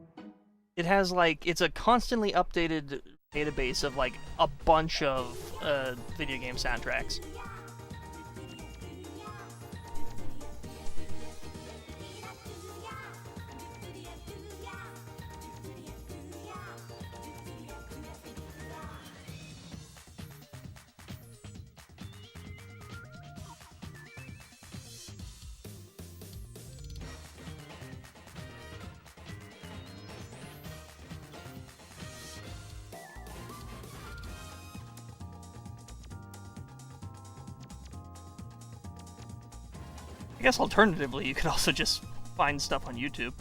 It has like, it's a constantly updated database of like a bunch of video game soundtracks. I guess alternatively, you could also just find stuff on YouTube.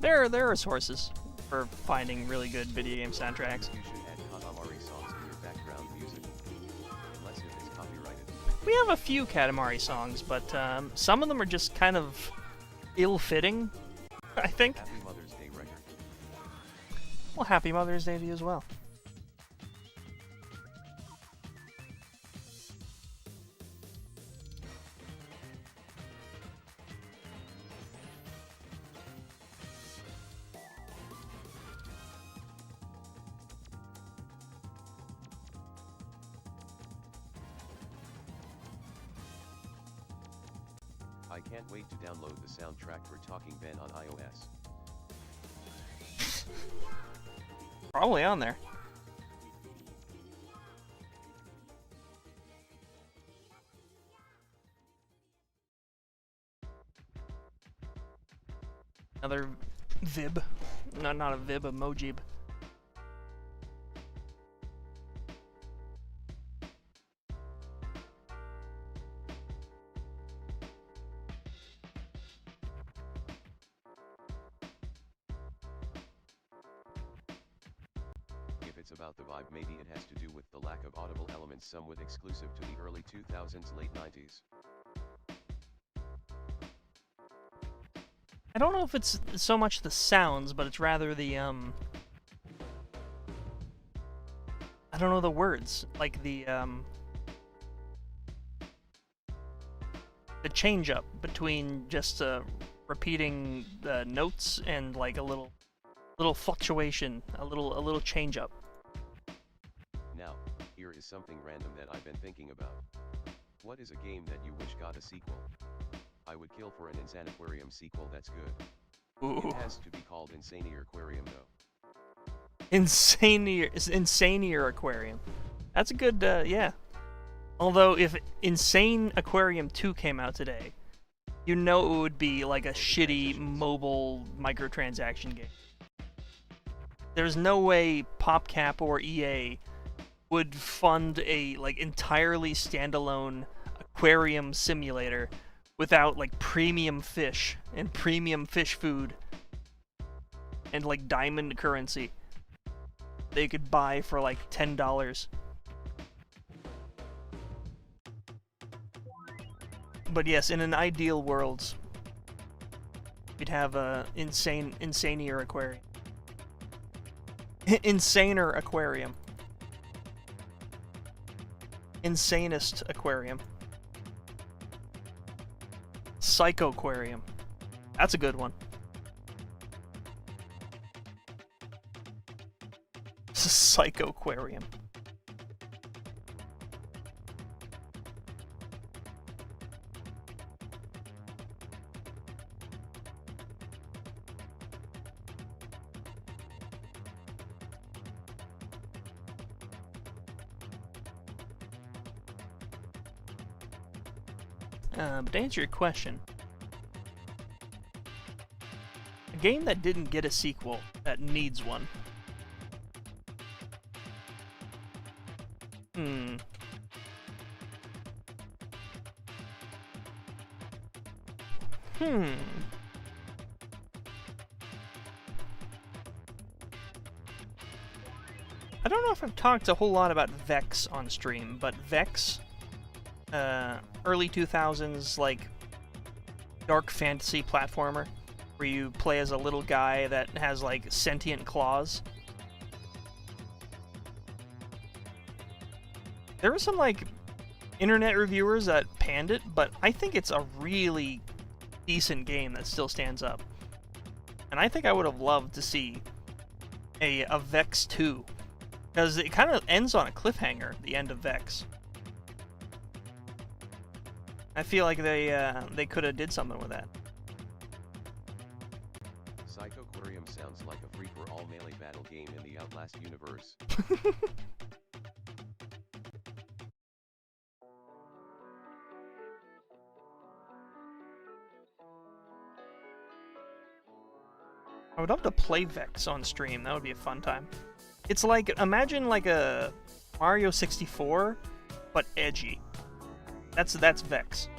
There are sources for finding really good video game soundtracks. You should add Katamari songs in your background music, unless it is copyrighted. We have a few Katamari songs, but some of them are just kind of ill-fitting, I think. Happy Mother's Day record. Well, happy Mother's Day to you as well. I can't wait to download the soundtrack for Talking Ben on iOS. Probably on there. Another Vib. No, not a Vib, a Mojib. If it's about the vibe, maybe it has to do with the lack of audible elements, somewhat exclusive to the early 2000s, late 90s. I don't know if it's so much the sounds, but it's rather the, I don't know the words. Like the change up between just repeating the notes and like a little fluctuation, a little change up. Now, here is something random that I've been thinking about. What is a game that you wish got a sequel? I would kill for an Insaniquarium sequel that's good. Ooh. It has to be called Insanier Aquarium though. Insanier Aquarium. That's a good, yeah. Although, if Insane Aquarium 2 came out today, you know it would be like a shitty mobile microtransaction game. There's no way PopCap or EA would fund a like entirely standalone aquarium simulator without like premium fish and premium fish food and like diamond currency they could buy for like $10. But yes, in an ideal world, you'd have a insanier aquarium. Insaner aquarium. Insanest aquarium. Psychoquarium. That's a good one. Psychoquarium. But to answer your question, a game that didn't get a sequel that needs one. I don't know if I've talked a whole lot about Vex on stream, but Vex, early 2000s, like, dark fantasy platformer, where you play as a little guy that has, like, sentient claws. There were some, like, internet reviewers that panned it, but I think it's a really decent game that still stands up. And I think I would have loved to see a Vex 2, because it kind of ends on a cliffhanger, the end of Vex. I feel like they could have did something with that. Psychoquarium sounds like a free-for-all melee battle game in the Outlast universe. I would love to play Vex on stream. That would be a fun time. It's like, imagine like a Mario 64, but edgy. That's Vex.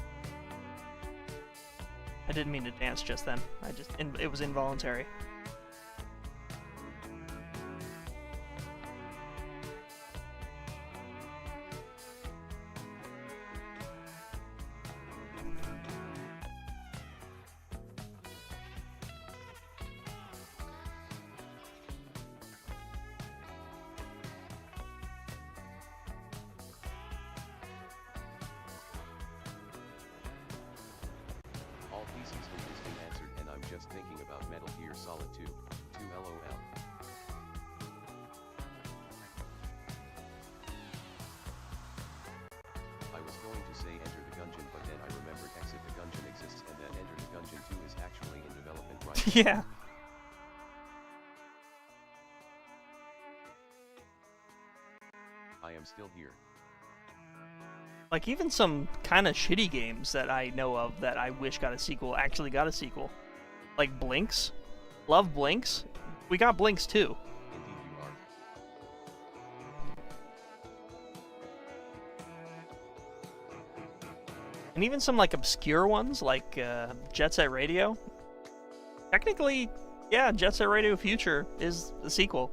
I didn't mean to dance just then. It was involuntary. Yeah. I am still here. Like, even some kind of shitty games that I know of that I wish got a sequel actually got a sequel. Like Blinks. Love Blinks. We got Blinks too. Indeed you are. And even some like obscure ones like Jet Set Radio. Technically, yeah, Jet Set Radio Future is the sequel.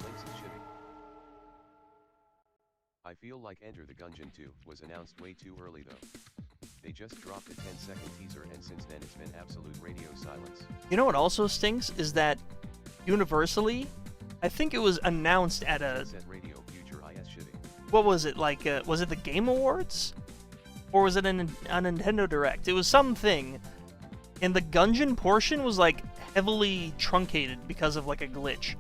Links is shitty. I feel like Enter the Gungeon 2 was announced way too early though. They just dropped a 10-second teaser and since then it's been absolute radio silence. You know what also stinks is that universally, I think it was announced at a... Radio Future is shitty. What was it, like, was it the Game Awards? Or was it a Nintendo Direct? It was something, and the Gungeon portion was, like, heavily truncated because of, like, a glitch.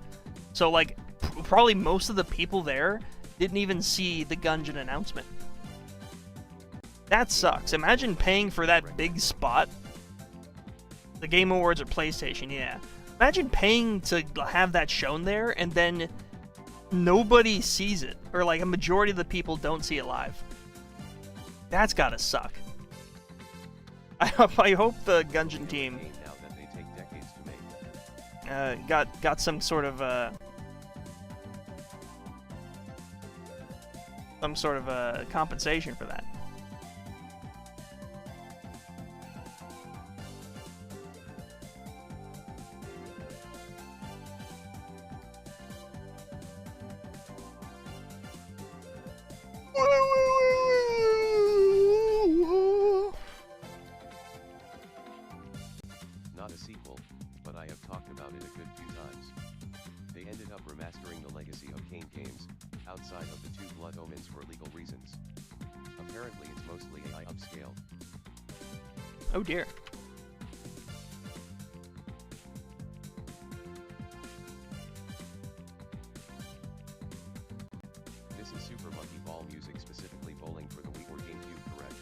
So, like, probably most of the people there didn't even see the Gungeon announcement. That sucks. Imagine paying for that big spot. The Game Awards or PlayStation, yeah. Imagine paying to have that shown there, and then nobody sees it. Or, like, a majority of the people don't see it live. That's gotta suck. I hope the Gungeon team got some sort of compensation for that. sequel, but I have talked about it a good few times. They ended up remastering the Legacy of Kain games, outside of the two Blood Omens for legal reasons. Apparently it's mostly AI upscaled. Oh dear. This is Super Monkey Ball music, specifically bowling for the Wii or GameCube, correct?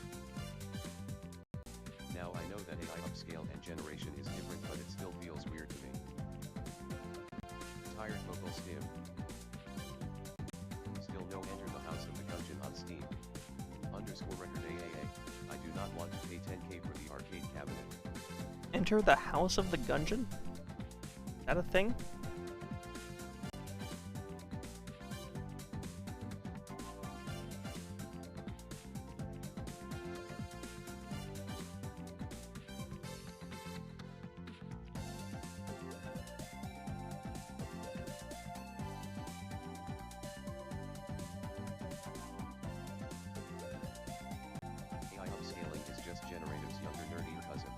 Now I know that AI upscale and generation is different, but it still feels weird to me. Tired vocal stim. Still no Enter the House of the Gungeon on Steam. _ record AAA. I do not want to pay 10k for the arcade cabinet. Enter the House of the Gungeon? Is that a thing? AI upscaling is just Generative's younger, nerdier cousin.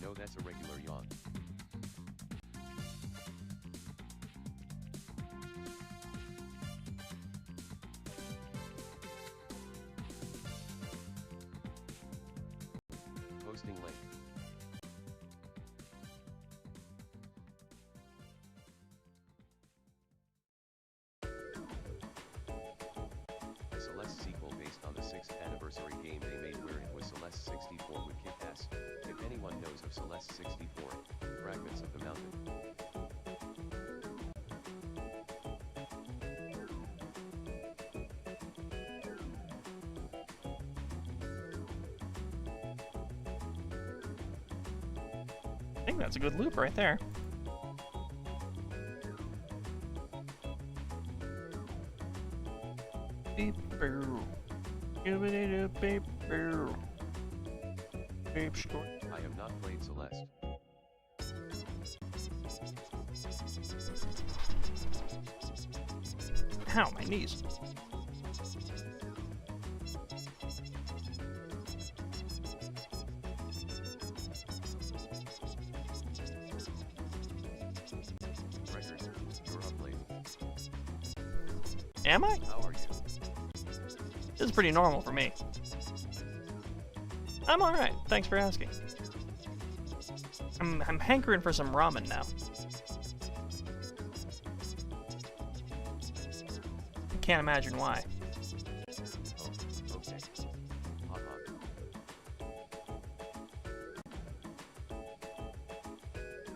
No, that's a regular yawn. Posting link. The Celeste sequel based on the 6th anniversary game they made where it was Celeste 64 would kick ass. If anyone knows of Celeste 64, Fragments of the Mountain. I think that's a good loop right there. Beep boo. Doobity-doo, beep boo. Beep short. I have not played Celeste. Ow, my knees. Record, you're up late. Am I? How are you? This is pretty normal for me. I'm alright, thanks for asking. I'm hankering for some ramen now. I can't imagine why. Oh, okay. Haha.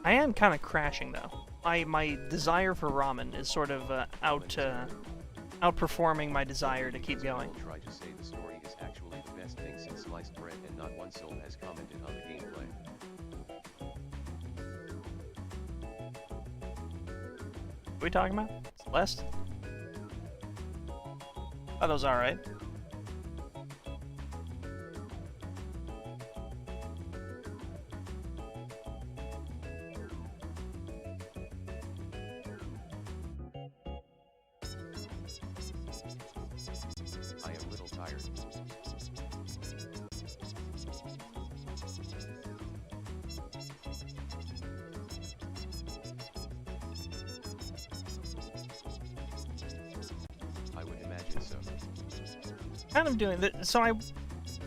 I am kind of crashing though. My desire for ramen is sort of outperforming my desire to keep going. Try to say the story is actually the best thing since sliced bread, and not one soul has commented on the gameplay. What are we talking about? Celeste? Thought that was alright. I am a little tired. I would imagine so. Kind of doing that. So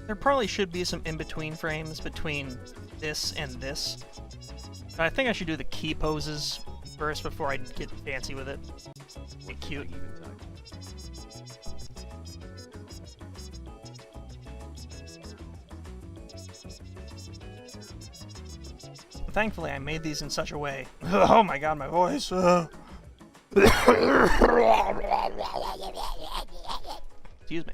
there probably should be some in-between frames between this and this. But I think I should do the key poses first before I get fancy with it. Get cute. Even time. Thankfully, I made these in such a way. Oh my god, my voice. Excuse me.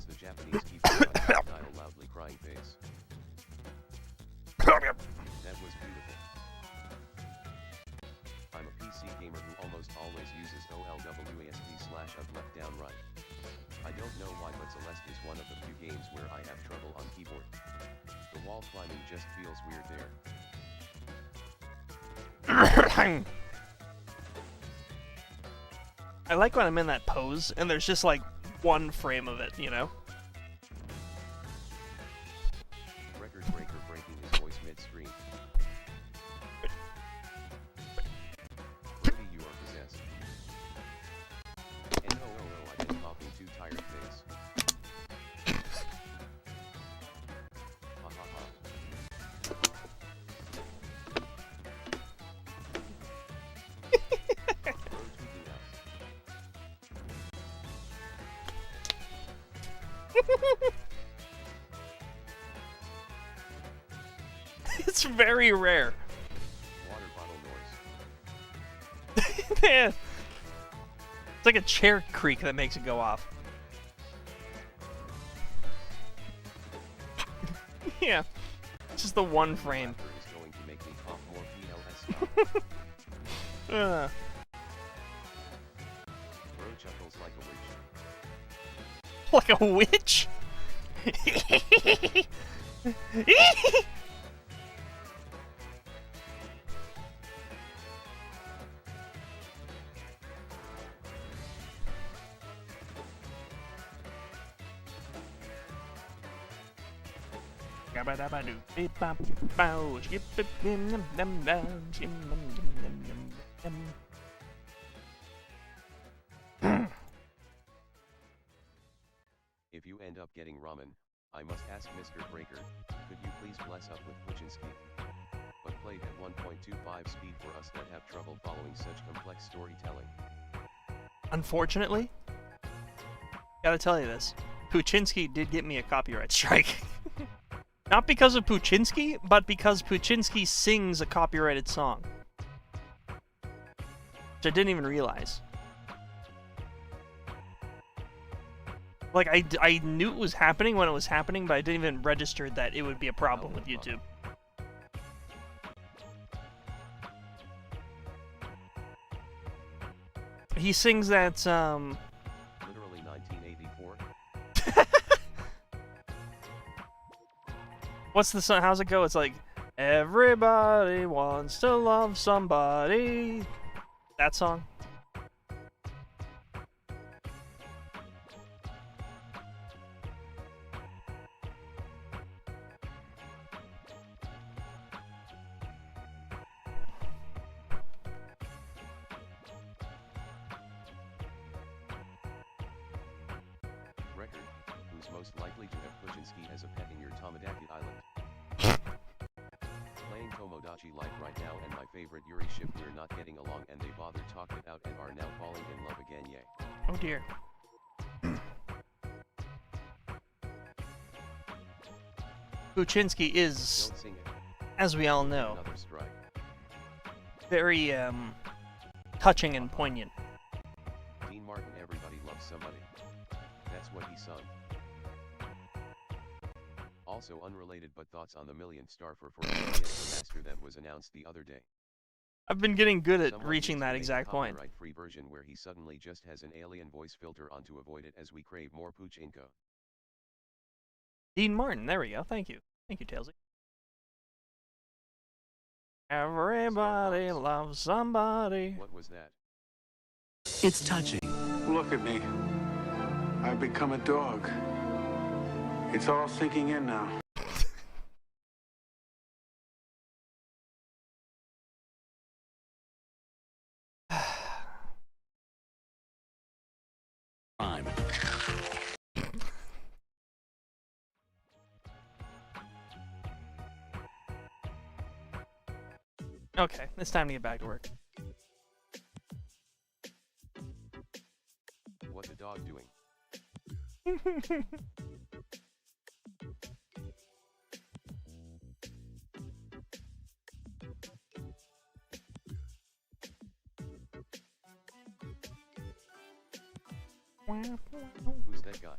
as the Japanese keyboard dial loudly crying face. That was beautiful. I'm a PC gamer who almost always uses OLWASD/up left down right. I don't know why, but Celeste is one of the few games where I have trouble on keyboard. The wall climbing just feels weird there. I like when I'm in that pose and there's just like one frame of it, you know? Record breaker breaking his voice midstream. Brody, you are possessed. And oh, I've been coughing too tired face. Ha ha ha. Bro tweaking out. It's very rare. Water bottle noise. Yeah. It's like a chair creak that makes it go off. Yeah. It's just the one frame. Laughter is going to make me cough more PLS stop. Bro chuckles like a witch. Like a witch? If you end up getting ramen, I must ask Mr. Breaker, could you please bless up with Puchinsky? But played at 1.25 speed for us that have trouble following such complex storytelling. Unfortunately, gotta tell you this, Puchinsky did get me a copyright strike. Not because of Puchinsky, but because Puchinsky sings a copyrighted song. Which I didn't even realize. Like, I knew it was happening when it was happening, but I didn't even register that it would be a problem with YouTube. He sings that, Literally 1984. what's the song? How's it go? It's like, everybody wants to love somebody. That song? Record, who's most likely to have Puchinsky as a pet in your Tomodachi Island. Playing Tomodachi Life right now, and my favorite Yuri ship, we're not getting along and they bothered talk it out and are now falling in love again, yay. Oh dear. Puchinsky is, Don't sing it. as we all know, Another strike. very, touching and poignant. Dean Martin, everybody loves somebody. That's what he sung. Also unrelated, but thoughts on the million star for master that was announced the other day. I've been getting good at Someone reaching needs to that make a exact point. copyright-free version where he suddenly just has an alien voice filter on to avoid it as we crave more Puchinko. Dean Martin, there we go. Thank you. Thank you, Tailsy. Everybody loves somebody. What was that? It's touching. Look at me. I've become a dog. It's all sinking in now. Time. Okay, it's time to get back to work. What the dog doing? Who's that guy?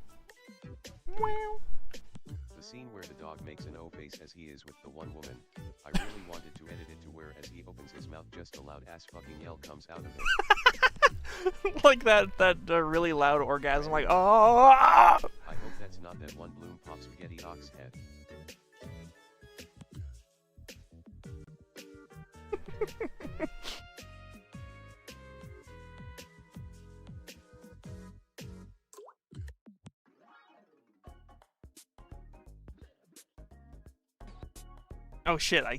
The scene where the dog makes an O face as he is with the one woman, I really wanted to edit it to where as he opens his mouth just a loud ass fucking yell comes out of it. Like that really loud orgasm, like, oh! I hope that's not that one Bloom Pop Spaghetti Ox head. Oh shit, I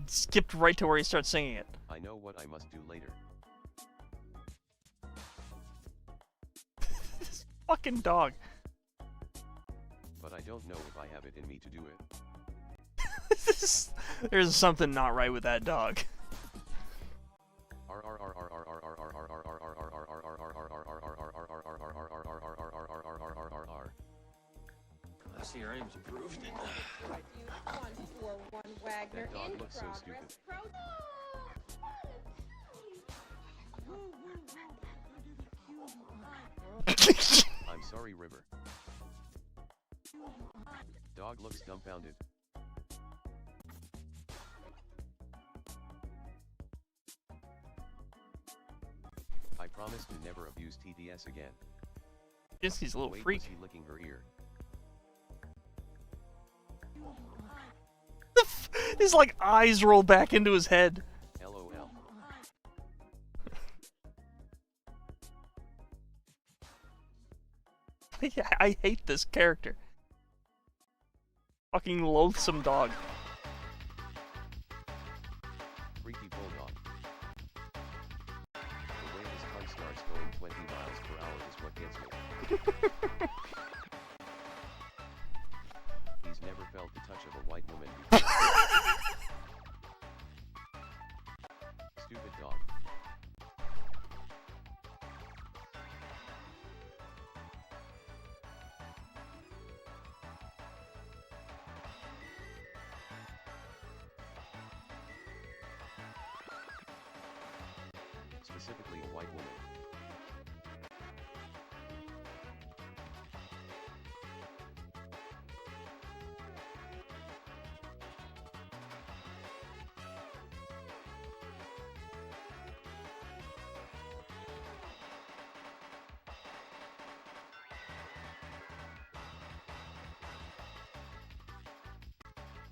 skipped right to where he starts singing it. I know what I must do later. This fucking dog. But I don't know if I have it in me to do it. There's something not right with that dog. I see your aim's improved. That dog looks so stupid. I'm sorry, River. Dog looks dumbfounded. I promise to never abuse TDS again. Yes, he's a little Wait, freak. was he licking her ear? His like eyes roll back into his head. LOL. Yeah, I hate this character. Fucking loathsome dog. Freaky bulldog. The way his tongue starts going 20 miles per hour is what gets me. He's never felt the touch of a white woman before. Stupid dog. Specifically a white woman.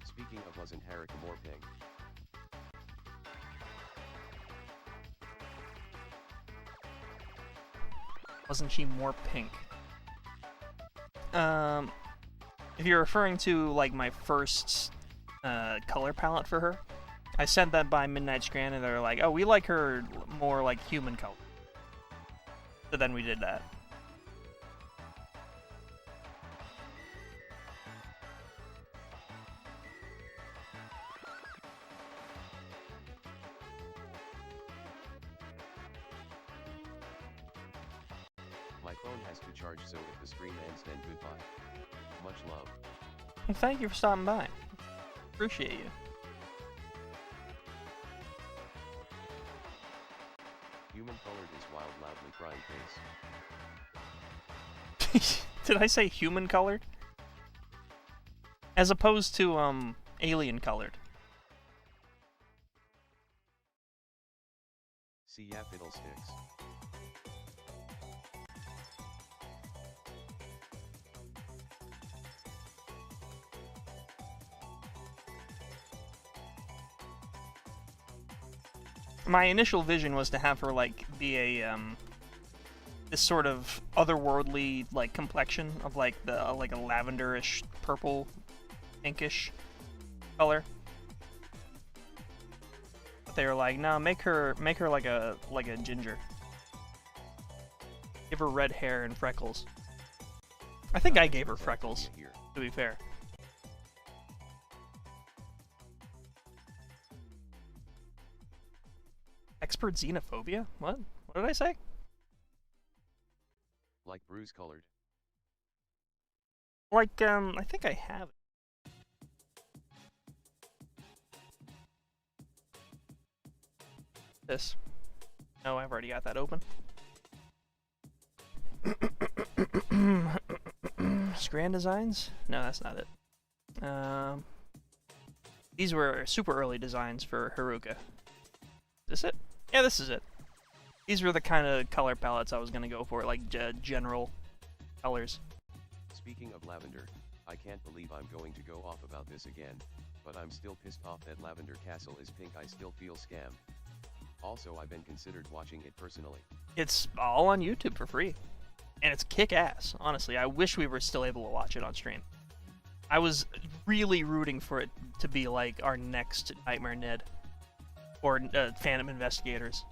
Speaking of, wasn't Harika more pink? Wasn't she more pink? If you're referring to like my first color palette for her, I sent that by Midnight Scran and they're like, oh, we like her more like human color. So then we did that. My phone has to charge, so if the stream ends, then goodbye. Much love. Well, thank you for stopping by. Appreciate you. Human colored is wild, loudly crying face. Did I say human colored? As opposed to alien colored. See ya, fiddlesticks. My initial vision was to have her like be a this sort of otherworldly like complexion of like the like a lavenderish purple pinkish color. But they were like, no, make her like a ginger. Give her red hair and freckles. I think I gave her freckles, to be fair. Expert xenophobia? What? What did I say? Like bruise colored. Like, I think I have it. This. No, I've already got that open. Grand designs? No, that's not it. These were super early designs for Haruka. Is this it? Yeah, this is it. These were the kind of color palettes I was gonna go for, like general colors. Speaking of lavender, I can't believe I'm going to go off about this again, but I'm still pissed off that Lavender Castle is pink. I still feel scammed. Also, I've been considered watching it personally. It's all on YouTube for free. And it's kick-ass, honestly. I wish we were still able to watch it on stream. I was really rooting for it to be like our next Nightmare Ned. Or Phantom Investigators.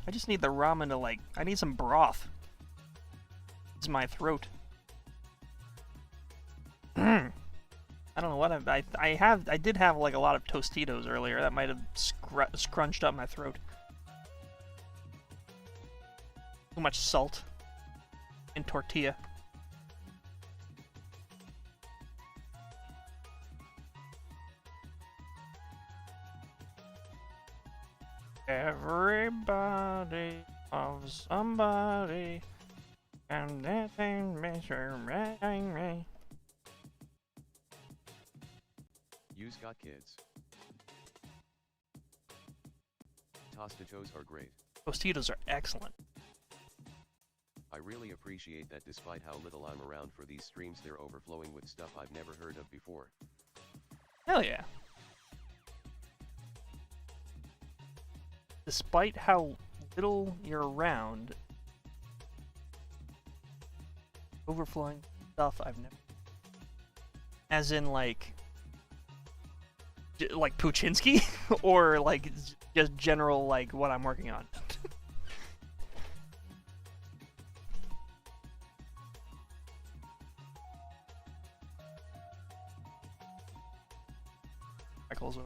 I just need the ramen to, like, I need some broth. It's my throat. I don't know what I did have like a lot of Tostitos earlier. That might have scrunched up my throat. Too much salt in tortilla. Everybody loves somebody, and that thing makes me. You's got kids. Tostitos are great. Tostitos are excellent. I really appreciate that despite how little I'm around for these streams, they're overflowing with stuff I've never heard of before. Hell yeah. Despite how little you're around, overflowing stuff I've never... As in, like Puchinsky? Or, like, just general, like, what I'm working on? Freckles over.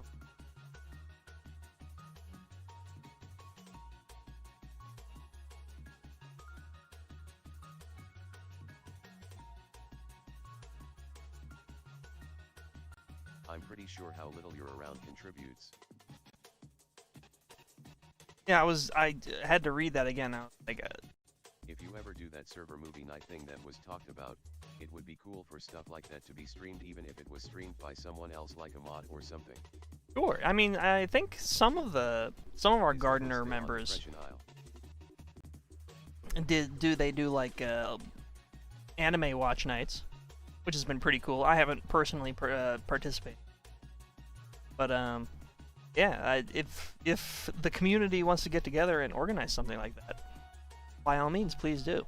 I'm pretty sure how little you're around contributes. Yeah, I had to read that again. I was like, if you ever do that server movie night thing that was talked about, it would be cool for stuff like that to be streamed, even if it was streamed by someone else like a mod or something. Sure. I mean, I think some of our gardener members do like anime watch nights, which has been pretty cool. I haven't personally participated, but yeah, if the community wants to get together and organize something like that, by all means, please do.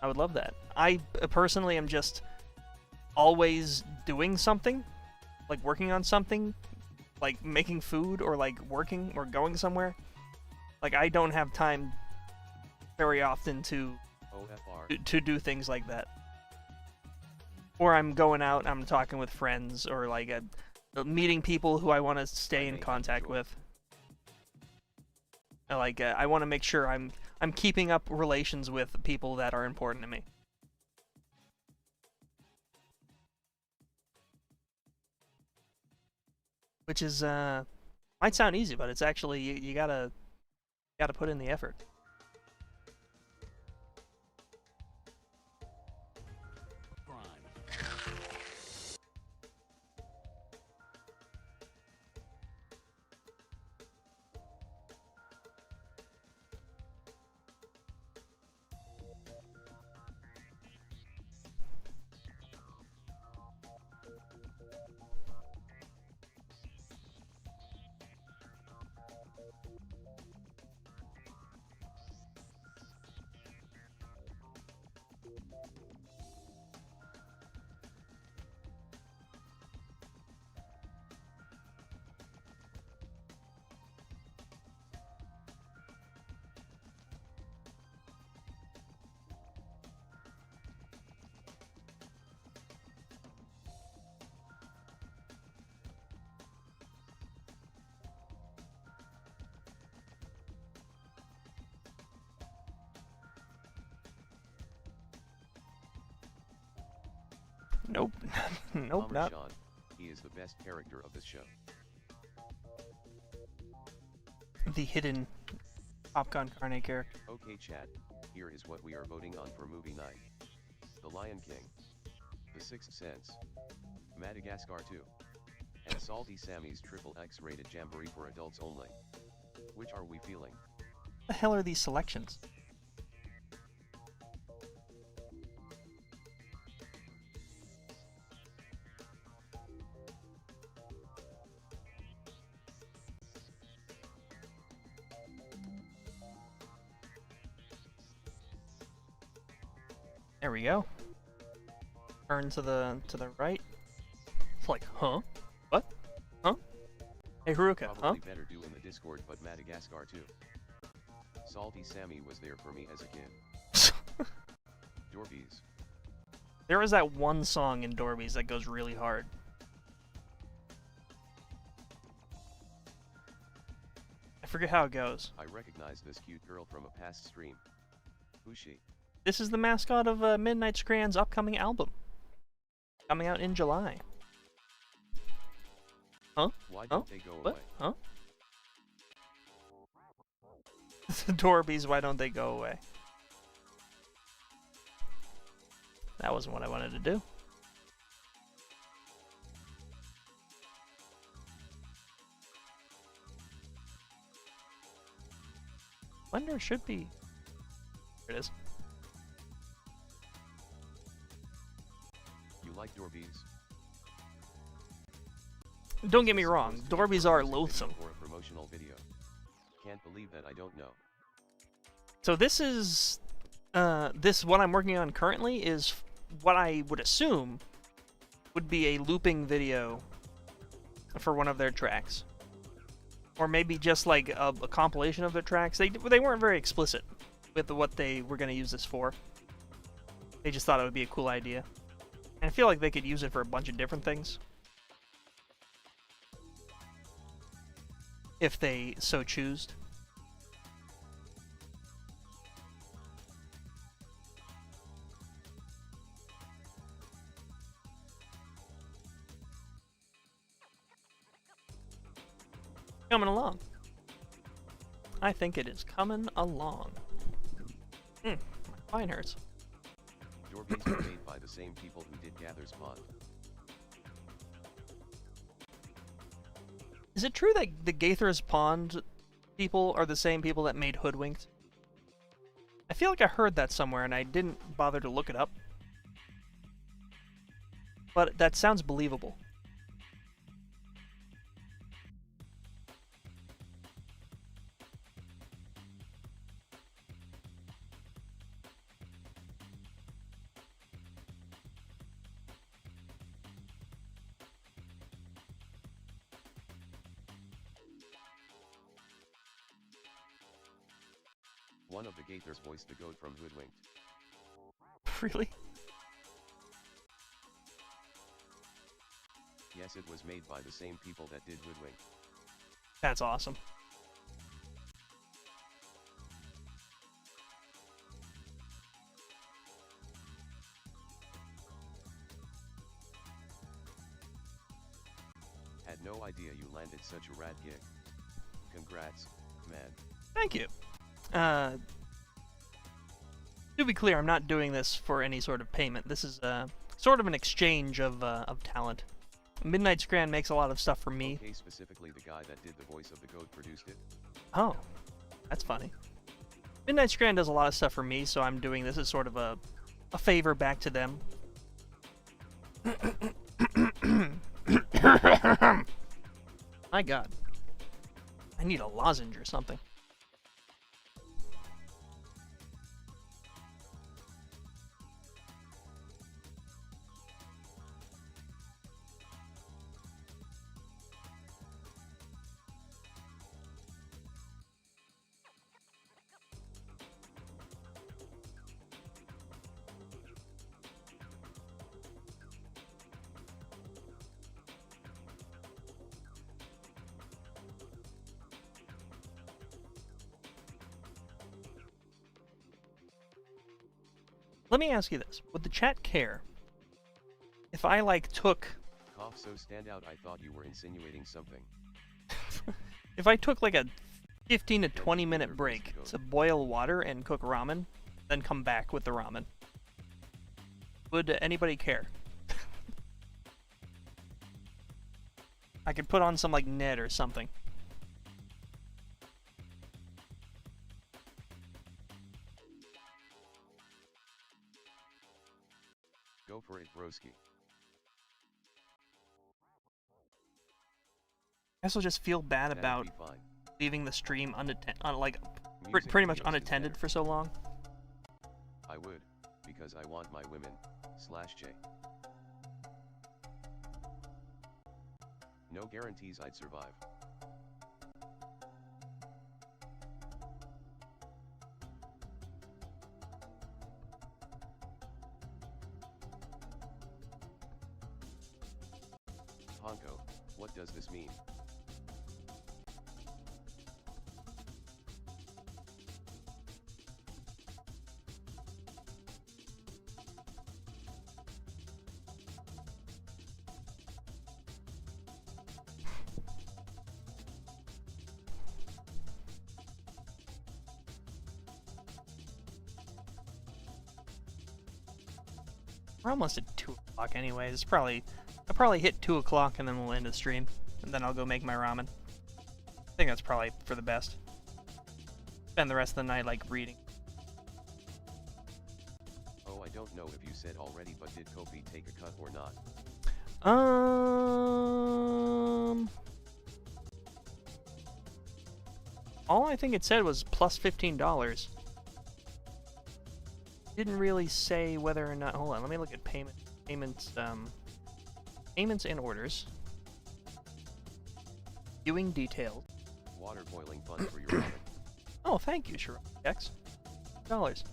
I would love that. I personally am just always doing something, like working on something, like making food or like working or going somewhere. Like I don't have time very often to do things like that. Or I'm going out, I'm talking with friends, or like meeting people who I want to stay in contact with. Like I want to make sure I'm keeping up relations with people that are important to me. Which is might sound easy, but it's actually you gotta put in the effort. Nope. Nope, not. Sean, he is the best character of this show. The hidden Popcorn Carne character. Okay, chat. Here is what we are voting on for movie night: The Lion King, The Sixth Sense, Madagascar 2, and Salty Sammy's triple X-rated jamboree for adults only. Which are we feeling? What the hell are these selections? There we go. Turn to the right. It's like, huh? What? Huh? Hey Haruka, huh? Probably better do in the Discord, but Madagascar 2. Salty Sammy was there for me as a kid. Dorbies. There is that one song in Dorbies that goes really hard. I forget how it goes. I recognize this cute girl from a past stream. Who's she? This is the mascot of Midnight Scran's upcoming album. Coming out in July. Huh? Why don't they go what? away? Huh? Dorbies, why don't they go away? That wasn't what I wanted to do. Wonder should be. There it is. You like Dorbies? Don't get me wrong, Dorbies are loathsome. Or a promotional video. Can't believe that I don't know. So this is, what I'm working on currently is what I would assume would be a looping video for one of their tracks. Or maybe just like a compilation of their tracks. They weren't very explicit with what they were going to use this for. They just thought it would be a cool idea. And I feel like they could use it for a bunch of different things. If they so choose. Coming along. I think it is coming along. My spine hurts. Dorbies were made by the same people who did Gather's Pond. Is it true that the Gaither's Pond people are the same people that made Hoodwinked? I feel like I heard that somewhere and I didn't bother to look it up. But that sounds believable. One of the Gaithers voiced the goat from Hoodwinked. Really? Yes, it was made by the same people that did Hoodwinked. That's awesome. Had no idea you landed such a rad gig. Congrats, man. Thank you. To be clear, I'm not doing this for any sort of payment. This is sort of an exchange of talent. Midnight Scran makes a lot of stuff for me. Okay, specifically the guy that did the voice of the goat produced it. Oh, that's funny. Midnight Scran does a lot of stuff for me, so I'm doing this as sort of a favor back to them. My God. I need a lozenge or something. Let me ask you this. Would the chat care if I like took Cough so stand out I thought you were insinuating something. if I took like a 15 to 20 minute break to boil water and cook ramen, then come back with the ramen, would anybody care? I could put on some like Ned or something. Go for it, broski. I also just feel bad That'd about be fine. leaving the stream Music pretty much videos is unattended better. for so long. I would, because I want my women, /J. No guarantees I'd survive. Honko, what does this mean? We're almost at 2 o'clock anyways. I'll probably hit 2 o'clock and then we'll end the stream. And then I'll go make my ramen. I think that's probably for the best. Spend the rest of the night, like, reading. Oh, I don't know if you said already, but did Kofi take a cut or not? All I think it said was plus $15. Didn't really say whether or not. Hold on, let me look at payments, payments and orders. Viewing details. Water boiling fun for your ramen. Oh, thank you, Sharon X. $.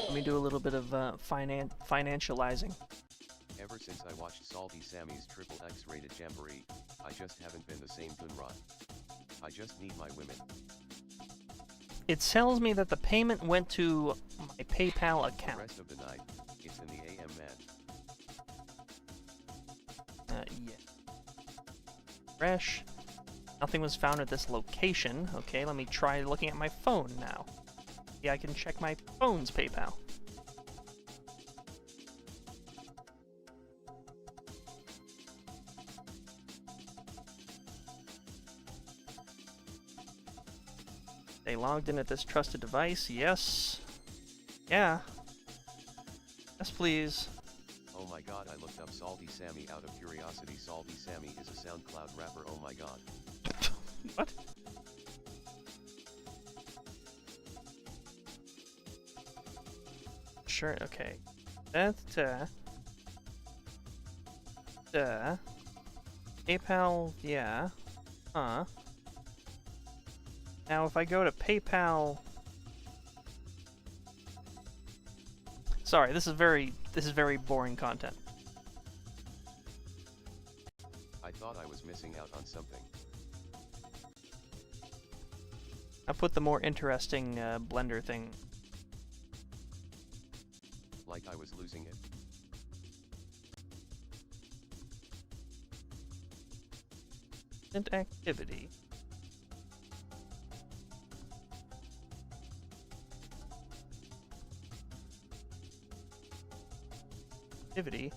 Let me do a little bit of financializing. Ever since I watched Salty Sammy's XXX rated Jamboree, I just haven't been the same Gunrod. I just need my women. It tells me that the payment went to my PayPal The account. rest of the night, it's in the AM man. Yeah. Fresh. Nothing was found at this location. Okay, let me try looking at my phone now. Yeah, I can check my phone's PayPal. They logged in at this trusted device. Yes. Yeah. Yes, please. Oh my god, I looked up Salty Sammy out of curiosity. Salty Sammy is a SoundCloud rapper, oh my god. What? Sure, okay. That's, PayPal, yeah. Huh. Now if I go to PayPal... Sorry, this is very boring content. I thought I was missing out on something. I'll put the more interesting Blender thing. Like I was losing it. Instant activity. Activity.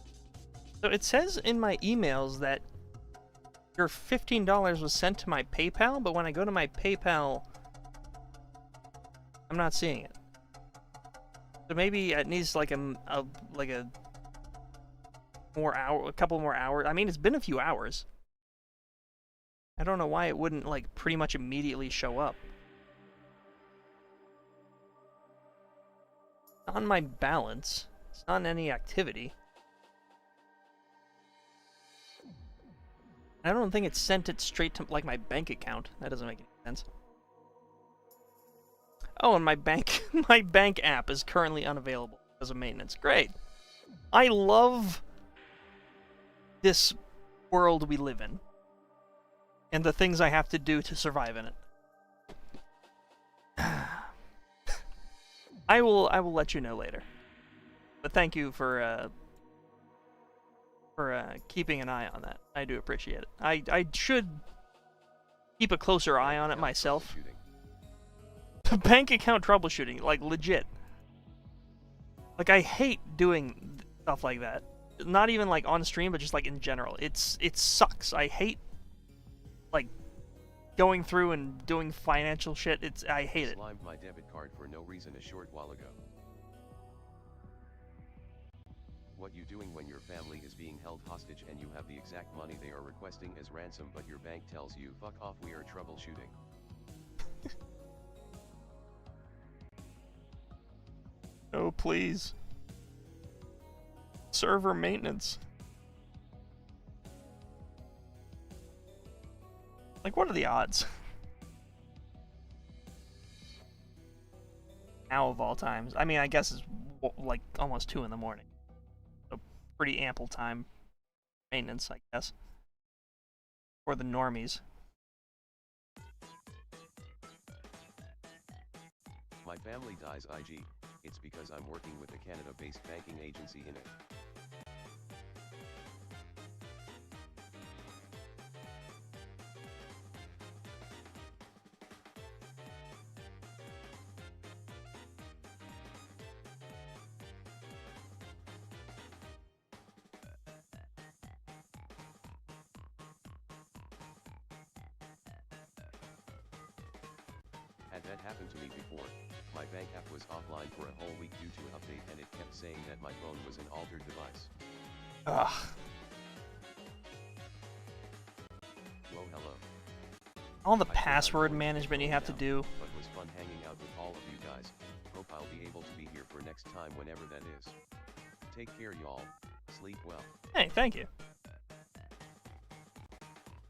So it says in my emails that your $15 was sent to my PayPal, but when I go to my PayPal, I'm not seeing it. So maybe it needs like a couple more hours. I mean, it's been a few hours. I don't know why it wouldn't like pretty much immediately show up. It's on my balance. It's not in any activity. I don't think it sent it straight to like my bank account. That doesn't make any sense. Oh, and my bank my bank app is currently unavailable because of maintenance. Great. I love this world we live in. and the things I have to do to survive in it. I will let you know later. But thank you for keeping an eye on that. I do appreciate it. I should keep a closer eye on it myself. Bank account troubleshooting, like legit. Like I hate doing stuff like that. Not even like on stream, but just like in general. It sucks. I hate like going through and doing financial shit. I hate it. Slimed my debit card for no reason a short while ago. What you doing when your family is being held hostage and you have the exact money they are requesting as ransom, but your bank tells you fuck off, we are troubleshooting. Oh, please. Server maintenance. Like, what are the odds? Now of all times. I mean, I guess it's like almost 2 in the morning. So pretty ample time. Maintenance, I guess. For the normies. My family dies IG. It's because I'm working with a Canada-based banking agency in it. Had that happened to me before. My bank app was offline for a whole week due to an update, and it kept saying that my phone was an altered device. Ugh. Whoa, hello. All the password management you have to do. But was fun hanging out with all of you guys. Hope I'll be able to be here for next time whenever that is. Take care, y'all. Sleep well. Hey, thank you.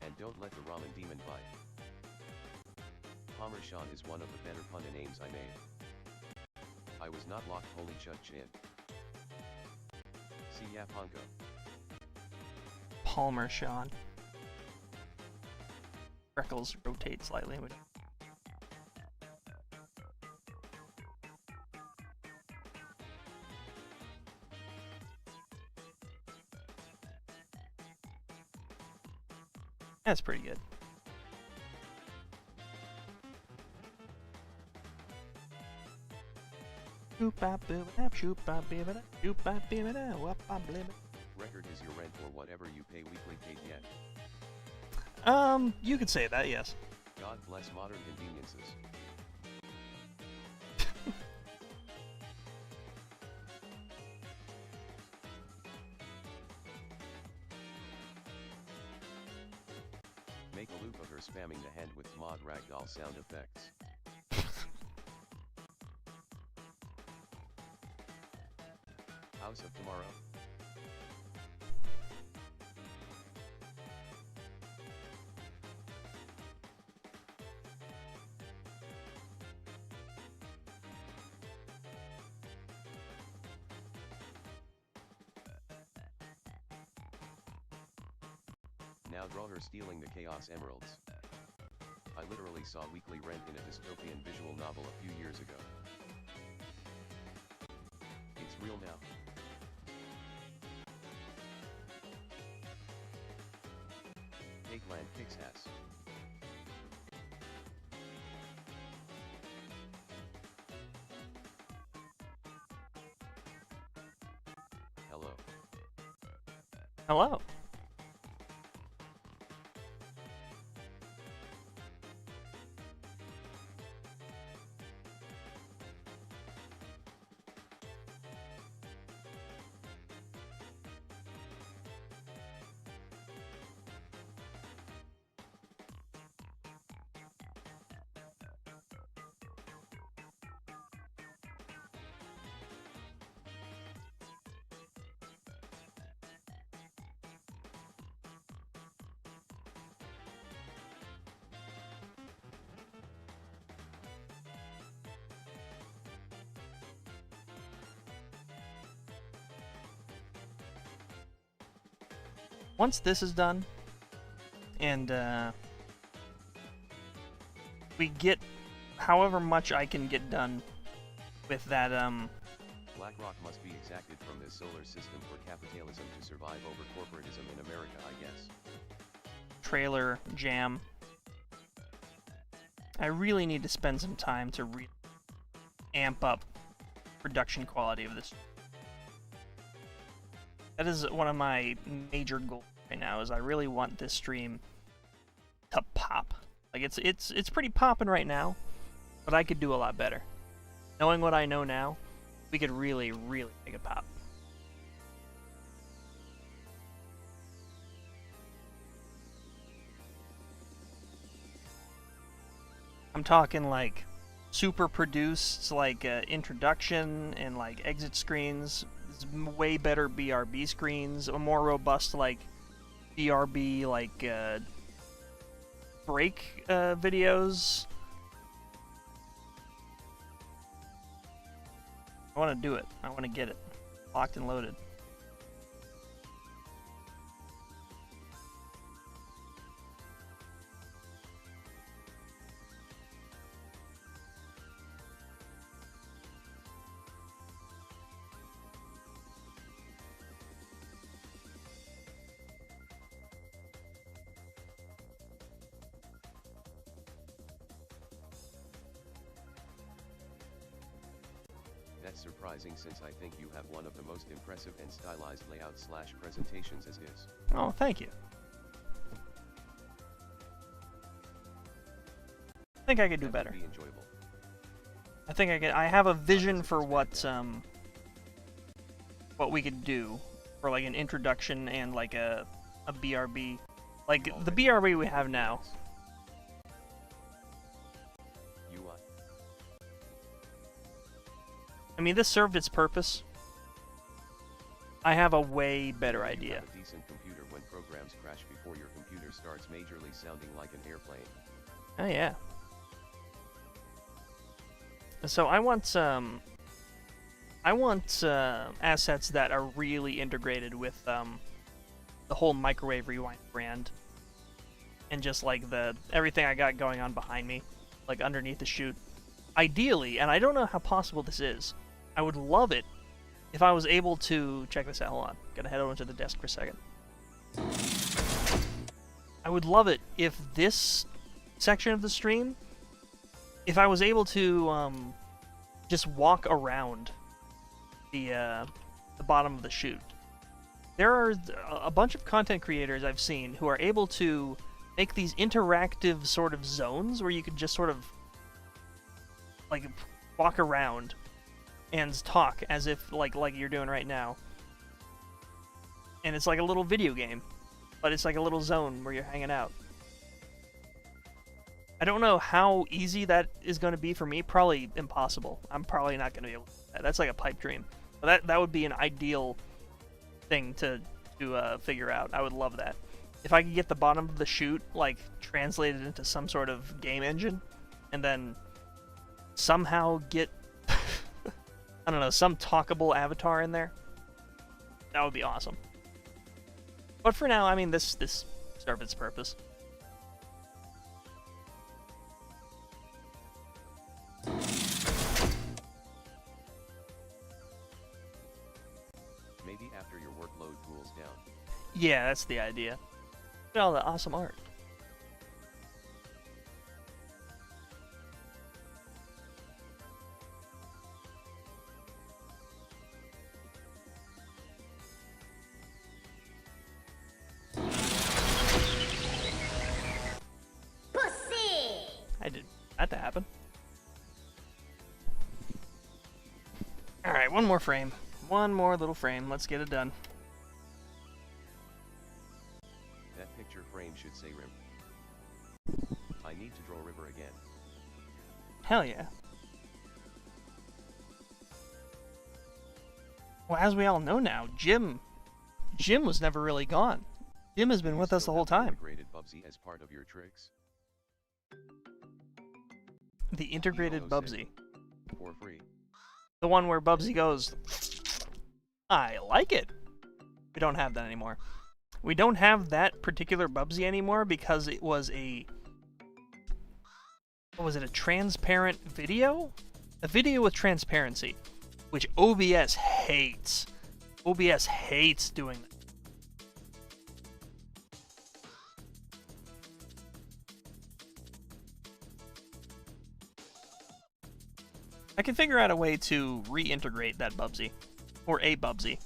And don't let the ramen demon bite. Parmesan is one of the better pun names I made. I was not locked, holy chud chin. See ya, Pongo. Palmer Sean. Freckles rotate slightly. That's pretty good. Record is your rent or whatever you pay weekly paid yet. You could say that, yes. God bless modern conveniences. Make a loop of her spamming the hand with mod ragdoll sound effects. House of Tomorrow. Now draw her stealing the Chaos Emeralds. I literally saw weekly rent in a dystopian visual novel a few years ago. It's real now. Cakeland kicks ass. Hello. Hello. Once this is done, and we get however much I can get done with that, BlackRock must be exacted from this solar system for capitalism to survive over corporatism in America, I guess. trailer jam. I really need to spend some time to amp up production quality of this. That is one of my major goals right now, is I really want this stream to pop. Like, it's pretty popping right now, but I could do a lot better. Knowing what I know now, we could really, really make it pop. I'm talking like super produced, like introduction and like exit screens, way better BRB screens, a more robust like BRB like break videos. I want to do it. I want to get it locked and loaded. That's surprising, since I think you have one of the most impressive and stylized layouts / presentations as is. Oh, thank you. I think I could do better. Be enjoyable. I think I could. I have a vision for what we could do for like an introduction and like a BRB, like the BRB we have now. I mean, this served its purpose. I have a way better idea. You have a decent computer when programs crash before your computer starts majorly sounding like an airplane. Oh yeah. So I want assets that are really integrated with the whole Microwave Rewind brand, and just like everything I got going on behind me, like underneath the chute. Ideally, and I don't know how possible this is, I would love it if I was able to... Check this out, hold on. Gotta head over to the desk for a second. I would love it if this section of the stream, if I was able to just walk around the bottom of the chute. There are a bunch of content creators I've seen who are able to make these interactive sort of zones where you can just sort of like walk around and talk as if like you're doing right now. And it's like a little video game, but it's like a little zone where you're hanging out. I don't know how easy that is going to be for me. Probably impossible. I'm probably not going to be able to do that. That's like a pipe dream. But that would be an ideal thing to figure out. I would love that. If I could get the bottom of the chute like translated into some sort of game engine, and then somehow get I don't know, some talkable avatar in there, that would be awesome. But for now, I mean, this served its purpose. Maybe after your workload cools down. Yeah, that's the idea. Look at all the awesome art. I did that to happen. Alright, one more frame. One more little frame. Let's get it done. That picture frame should say river. I need to draw river again. Hell yeah. Well, as we all know now, Jim was never really gone. Jim has been with us the whole time. Integrated Bubsy as part of your tricks. The integrated Bubsy. For free. The one where Bubsy goes, I like it. We don't have that anymore. We don't have that particular Bubsy anymore because it was a what was it, a transparent video? A video with transparency, which OBS hates. OBS hates doing that. I can figure out a way to reintegrate that Bubsy. Or a Bubsy.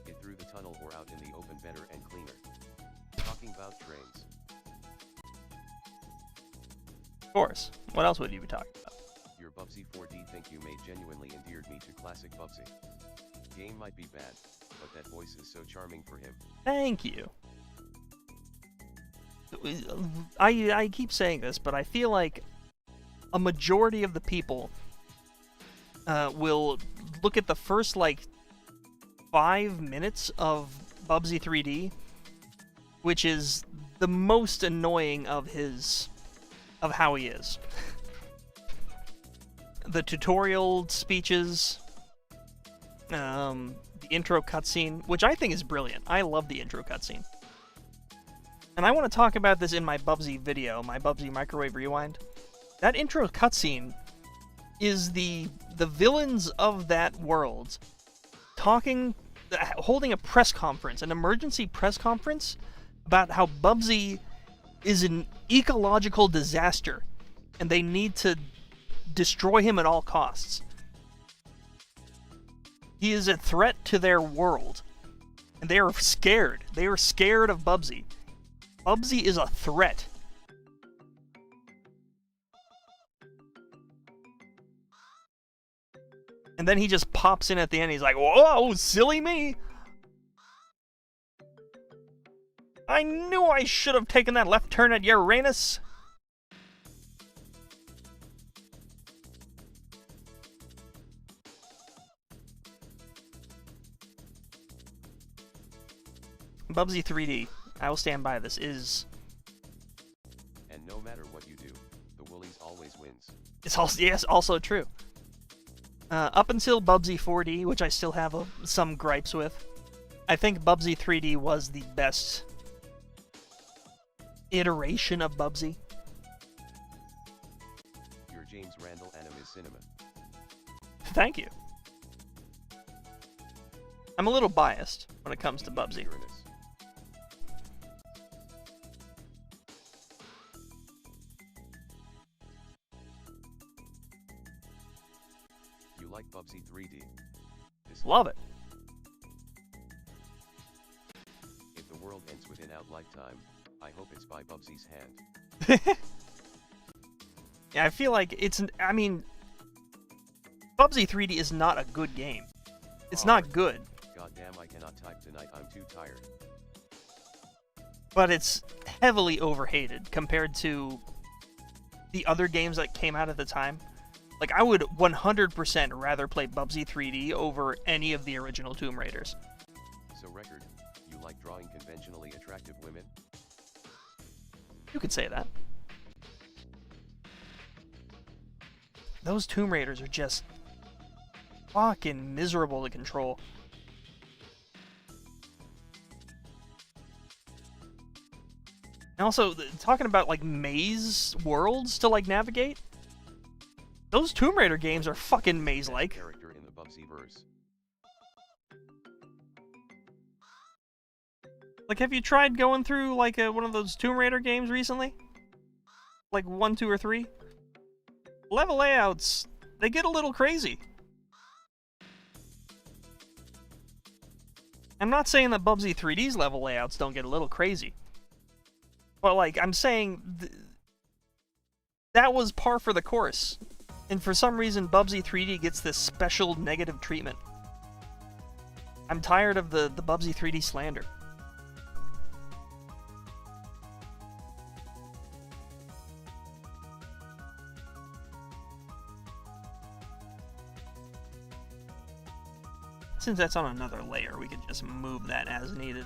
Get through the tunnel or out in the open better and cleaner. Talking about trains. Of course. What else would you be talking about? Your Bubsy 4D think you made genuinely endeared me to classic Bubsy. Game might be bad, but that voice is so charming for him. Thank you. I keep saying this, but I feel like a majority of the people will look at the first, like, 5 minutes of Bubsy 3D, which is the most annoying of how he is. The tutorial speeches, the intro cutscene, which I think is brilliant. I love the intro cutscene. And I want to talk about this in my Bubsy video, my Bubsy Microwave Rewind. That intro cutscene is the villains of that world holding a press conference, an emergency press conference, about how Bubsy is an ecological disaster, and they need to destroy him at all costs. He is a threat to their world, and they are scared. They are scared of Bubsy. Bubsy is a threat. And then he just pops in at the end. He's like, "Whoa, silly me! I knew I should have taken that left turn at Uranus." Bubsy 3D, I will stand by this, is... And no matter what you do, the Woolies always wins. It's also, yes, also true. Up until Bubsy 4D, which I still have some gripes with, I think Bubsy 3D was the best iteration of Bubsy. Your James Randall Anime Cinema. Thank you. I'm a little biased when it comes to Bubsy. You like Bubsy 3D? Love it. If the world ends within our lifetime, I hope it's by Bubsy's hand. Yeah, I feel like it's... I mean... Bubsy 3D is not a good game. It's not good. Goddamn, I cannot type tonight, I'm too tired. But it's heavily overhated compared to the other games that came out at the time. Like, I would 100% rather play Bubsy 3D over any of the original Tomb Raiders. So, Record, you like drawing conventionally attractive women? You could say that. Those Tomb Raiders are just fucking miserable to control. And also, talking about, like, maze worlds to, like, navigate, those Tomb Raider games are fucking maze-like. Character in the Bubsy verse. Like, have you tried going through, like, one of those Tomb Raider games recently? Like 1, 2, or 3? Level layouts, they get a little crazy. I'm not saying that Bubsy 3D's level layouts don't get a little crazy. But, like, I'm saying... that was par for the course. And for some reason, Bubsy 3D gets this special negative treatment. I'm tired of the Bubsy 3D slander. Since that's on another layer, we could just move that as needed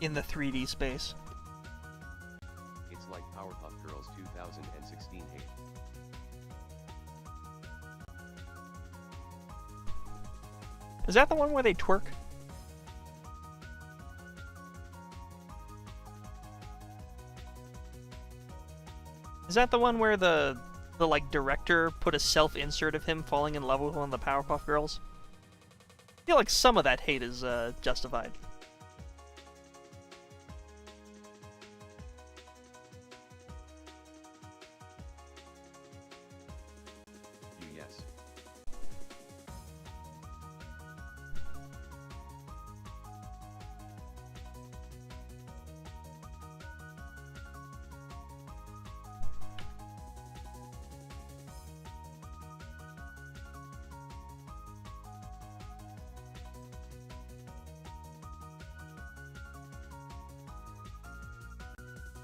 in the 3D space. It's like Powerpuff Girls 2016 hate. Is that the one where they twerk? Is that the one where the like director put a self-insert of him falling in love with one of the Powerpuff Girls? I feel like some of that hate is justified. Yes.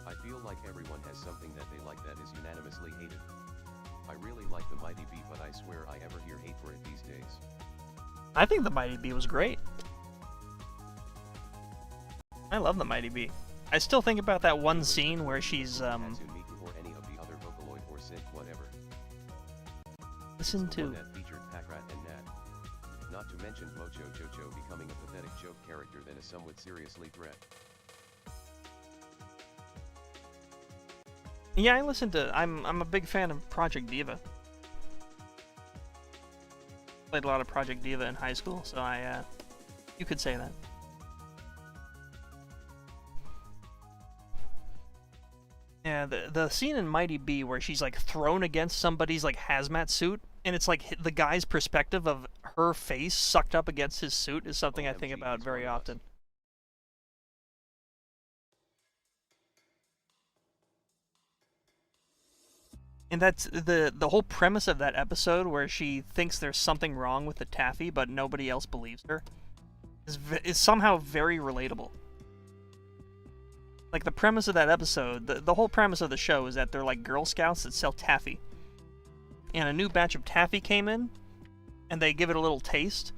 I feel like everyone has something that they like that is unanimously hated. I really like the Mighty Bee, but I swear I ever hear hate for it these days. I think the Mighty Bee was great. I love the Mighty Bee. I still think about that one scene where she's Hatsune Miku or any of the other Vocaloid or synth whatever. Listen It's the one to that featured Packrat and Nat. Not to mention Mocho Jojo becoming a pathetic joke character than a somewhat seriously threat. Yeah, I listened to. I'm a big fan of Project Diva. Played a lot of Project Diva in high school, so you could say that. Yeah, the scene in Mighty Bee where she's like thrown against somebody's like hazmat suit, and it's like the guy's perspective of her face sucked up against his suit is something I think about very often. And that's the whole premise of that episode, where she thinks there's something wrong with the taffy, but nobody else believes her, is somehow very relatable. Like, the premise of that episode, the whole premise of the show is that they're like Girl Scouts that sell taffy. And a new batch of taffy came in, and they give it a little taste,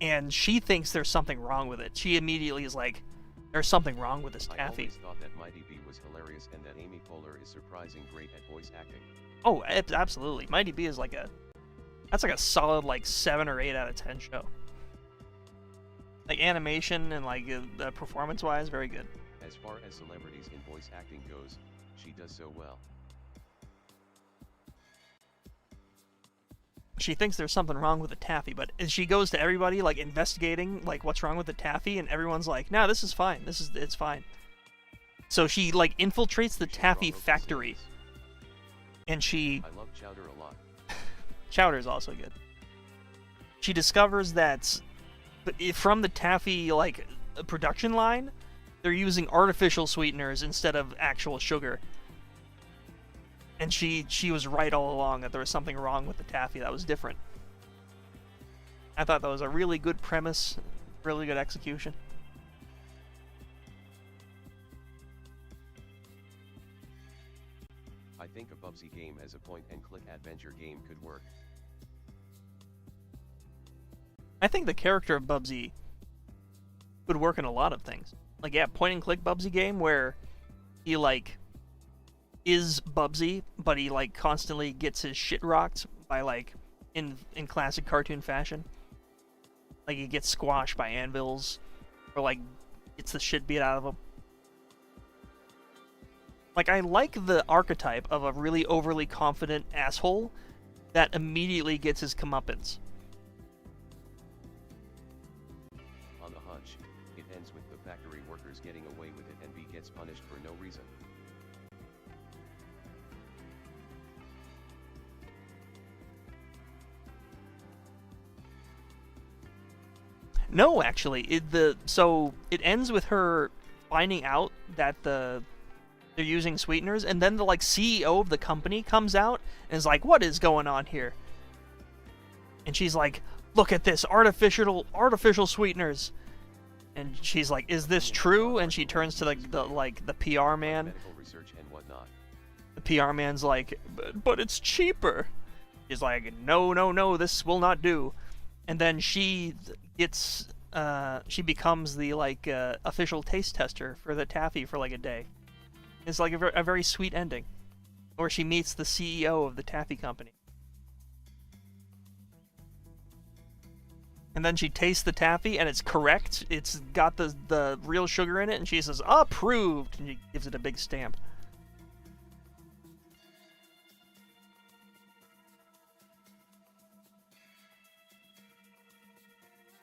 and she thinks there's something wrong with it. She immediately is like, there's something wrong with this taffy. I always thought that Mighty Bee was hilarious and that Amy Poehler is surprising great at voice acting. Oh, absolutely. Mighty Bee is like that's like a solid like 7 or 8 out of 10 show. Like animation and like performance-wise, very good. As far as celebrities in voice acting goes, she does so well. She thinks there's something wrong with the taffy, but as she goes to everybody, like, investigating, like, what's wrong with the taffy, and everyone's like, no, this is fine, it's fine. So she, like, infiltrates the taffy factory, and she... I love Chowder a lot. Chowder's also good. She discovers that from the taffy, like, production line, they're using artificial sweeteners instead of actual sugar. And she was right all along that there was something wrong with the taffy that was different. I thought that was a really good premise, really good execution. I think a Bubsy game as a point-and-click adventure game could work. I think the character of Bubsy would work in a lot of things. Like, yeah, point-and-click Bubsy game where he, like, is Bubsy, but he, like, constantly gets his shit rocked by, like, in classic cartoon fashion. Like, he gets squashed by anvils, or, like, gets the shit beat out of him. Like, I like the archetype of a really overly confident asshole that immediately gets his comeuppance. On the hunch, it ends with the factory workers getting away with it and B gets punished for no reason. No, actually, so it ends with her finding out that they're using sweeteners, and then the like CEO of the company comes out and is like, "What is going on here?" And she's like, "Look at this artificial sweeteners." And she's like, "Is this true?" And she turns to the PR man. Medical research and whatnot. The PR man's like, "But it's cheaper." She's like, "No, this will not do." And then she becomes the like official taste tester for the taffy for like a day. It's like a very sweet ending, where she meets the CEO of the taffy company. And then she tastes the taffy, and it's correct. It's got the real sugar in it, and she says, "Approved!" And she gives it a big stamp.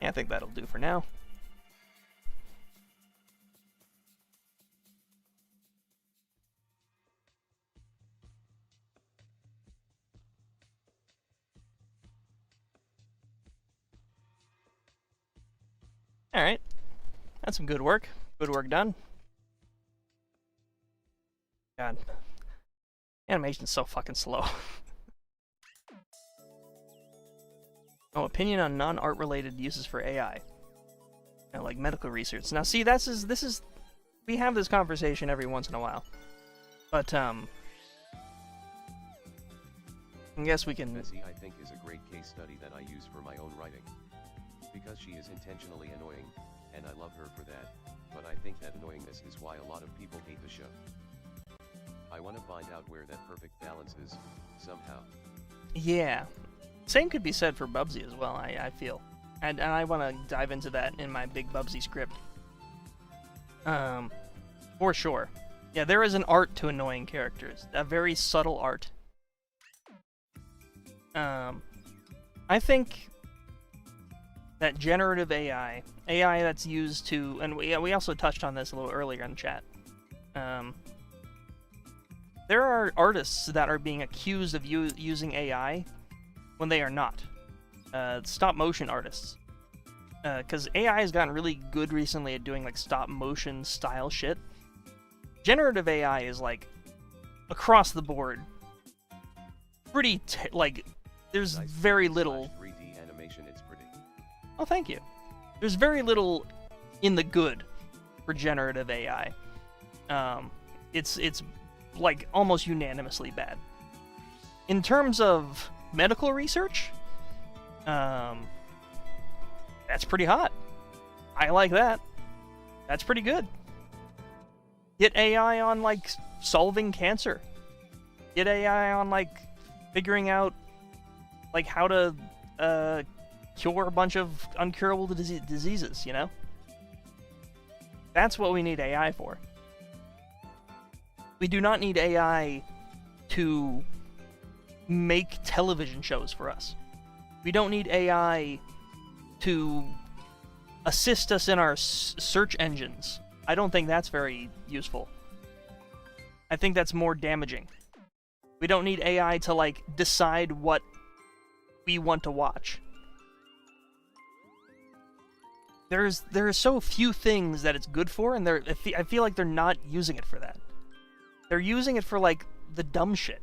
Yeah, I think that'll do for now. Alright. That's some good work. Good work done. God. Animation's so fucking slow. Oh, opinion on non-art related uses for AI. Like medical research. Now see, this is we have this conversation every once in a while. But I guess we can Missy, I think, is a great case study that I use for my own writing. Because she is intentionally annoying, and I love her for that, but I think that annoyingness is why a lot of people hate the show. I want to find out where that perfect balance is, somehow. Yeah. Same could be said for Bubsy as well, I feel. And I want to dive into that in my big Bubsy script. For sure. Yeah, there is an art to annoying characters. A very subtle art. I think that generative AI that's used to, and we also touched on this a little earlier in chat. There are artists that are being accused of using AI when they are not. Stop motion artists. Because AI has gotten really good recently at doing like stop motion style shit. Generative AI is like across the board. Pretty like there's Nice. very little 3D animation, it's pretty. Oh, thank you. There's very little in the good for generative AI. It's like almost unanimously bad. In terms of medical research, that's pretty hot. I like that. That's pretty good. Get AI on like solving cancer. Get AI on like figuring out like how to cure a bunch of uncurable diseases, you know? That's what we need AI for. We do not need AI to make television shows for us. We don't need AI to assist us in our search engines. I don't think that's very useful. I think that's more damaging. We don't need AI to, like, decide what we want to watch. There are so few things that it's good for, and I feel like they're not using it for that. They're using it for, like, the dumb shit.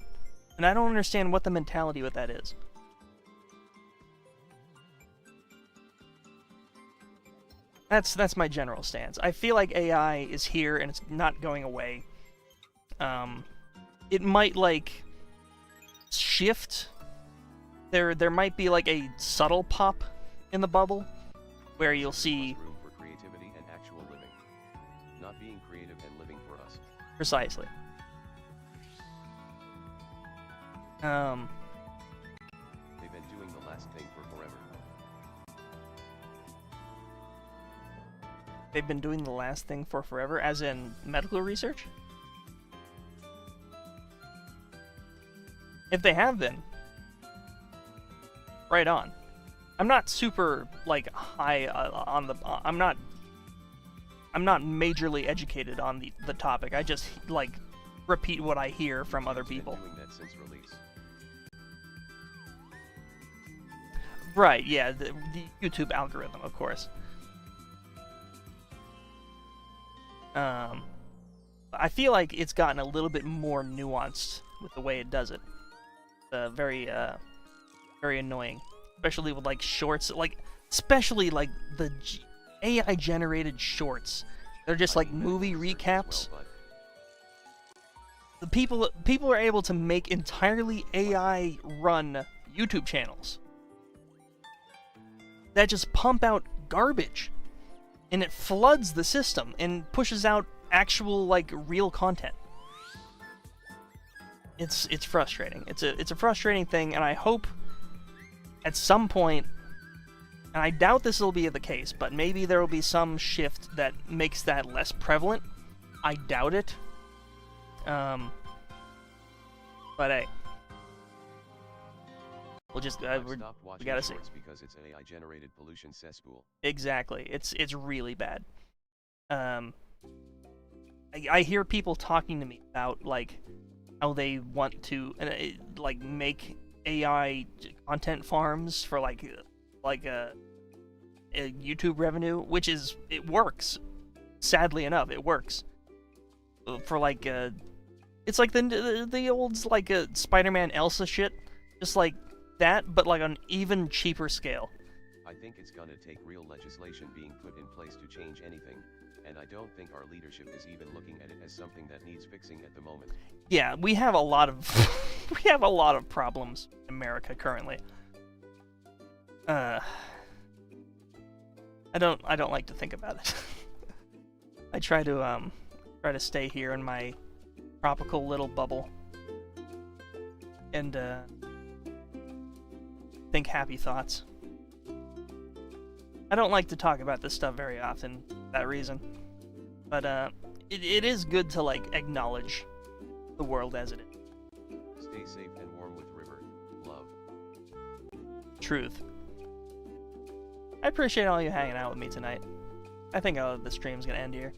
And I don't understand what the mentality with that is. That's my general stance. I feel like AI is here and it's not going away. It might, like, shift. There might be, like, a subtle pop in the bubble where you'll see room for creativity and actual living. Not being creative and living for us. Precisely. They've been doing the last thing for forever. They've been doing the last thing for forever, as in medical research? If they have been, right on. I'm not super, like, high on the... I'm not majorly educated on the topic. I just, like, repeat what I hear from other people. Been doing that since release. Right, yeah, the YouTube algorithm, of course. I feel like it's gotten a little bit more nuanced with the way it does it. Very annoying. Especially with, like, shorts, like, especially, like, the AI-generated shorts. They're just, like, movie recaps. The people are able to make entirely AI-run YouTube channels that just pump out garbage, and it floods the system and pushes out actual, like, real content. It's frustrating. It's a frustrating thing, and I hope at some point, and I doubt this will be the case, but maybe there will be some shift that makes that less prevalent. I doubt it. But hey. We'll just I've we stopped watching gotta see. shorts because it's AI-generated pollution cesspool. Exactly. It's really bad. I hear people talking to me about like how they want to like make AI content farms for like a YouTube revenue, which is it works. Sadly enough, it works. For like it's like the old like Spider-Man Elsa shit, just like that, but like on an even cheaper scale. I think it's gonna take real legislation being put in place to change anything, and I don't think our leadership is even looking at it as something that needs fixing at the moment. Yeah, we have a lot of we have a lot of problems in America currently. I don't like to think about it. I try to stay here in my tropical little bubble and think happy thoughts. I don't like to talk about this stuff very often for that reason, but it is good to like acknowledge the world as it is. Stay safe and warm with River. Love. Truth. I appreciate all you hanging out with me tonight. I think the stream's gonna end here.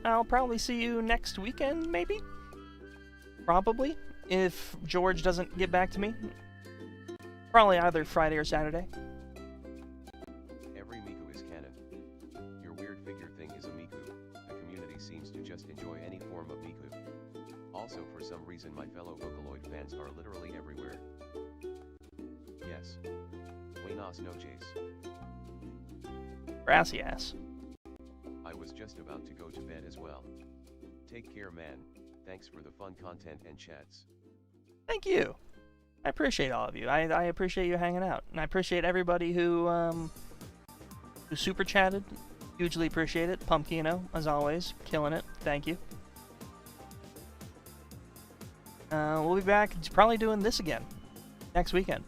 I'll probably see you next weekend, maybe? Probably, if George doesn't get back to me. Probably either Friday or Saturday. Every Miku is canon. Your weird figure thing is a Miku. The community seems to just enjoy any form of Miku. Also, for some reason, my fellow Vocaloid fans are literally everywhere. Yes. Buenas noches. Brassy ass. I was just about to go to bed as well. Take care, man. Thanks for the fun content and chats. Thank you. I appreciate all of you. I appreciate you hanging out, and I appreciate everybody who super chatted. Hugely appreciate it. Pumpkino, as always, killing it. Thank you. We'll be back probably doing this again next weekend.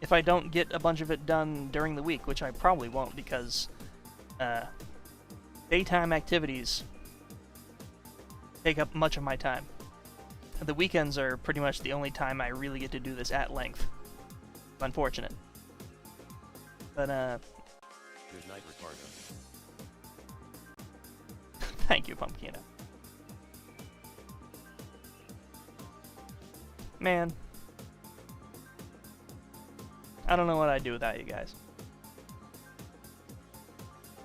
If I don't get a bunch of it done during the week, which I probably won't because daytime activities take up much of my time. The weekends are pretty much the only time I really get to do this at length. Unfortunate. But, Good night, Ricardo. Thank you, Pumpkino. Man. I don't know what I'd do without you guys.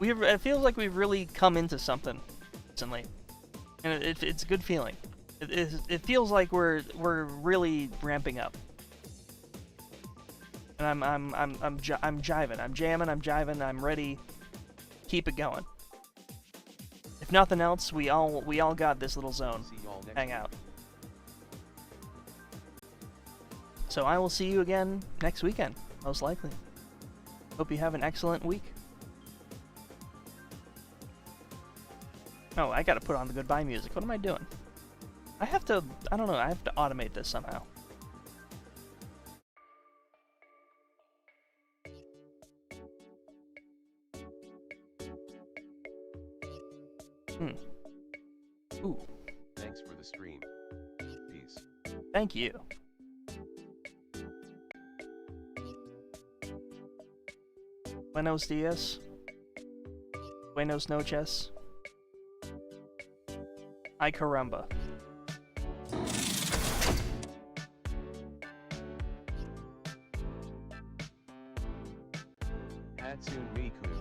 It feels like we've really come into something recently. And it's a good feeling. It feels like we're really ramping up. And I'm jiving. I'm jamming, I'm jiving, I'm ready. Keep it going. If nothing else, we all got this little zone. Hang out. So I will see you again next weekend, most likely. Hope you have an excellent week. Oh, I gotta put on the goodbye music. What am I doing? I don't know, I have to automate this somehow. Ooh. Thanks for the stream. Peace. Thank you. Buenos dias. Buenos noches. Ay caramba. Hatsune Miku.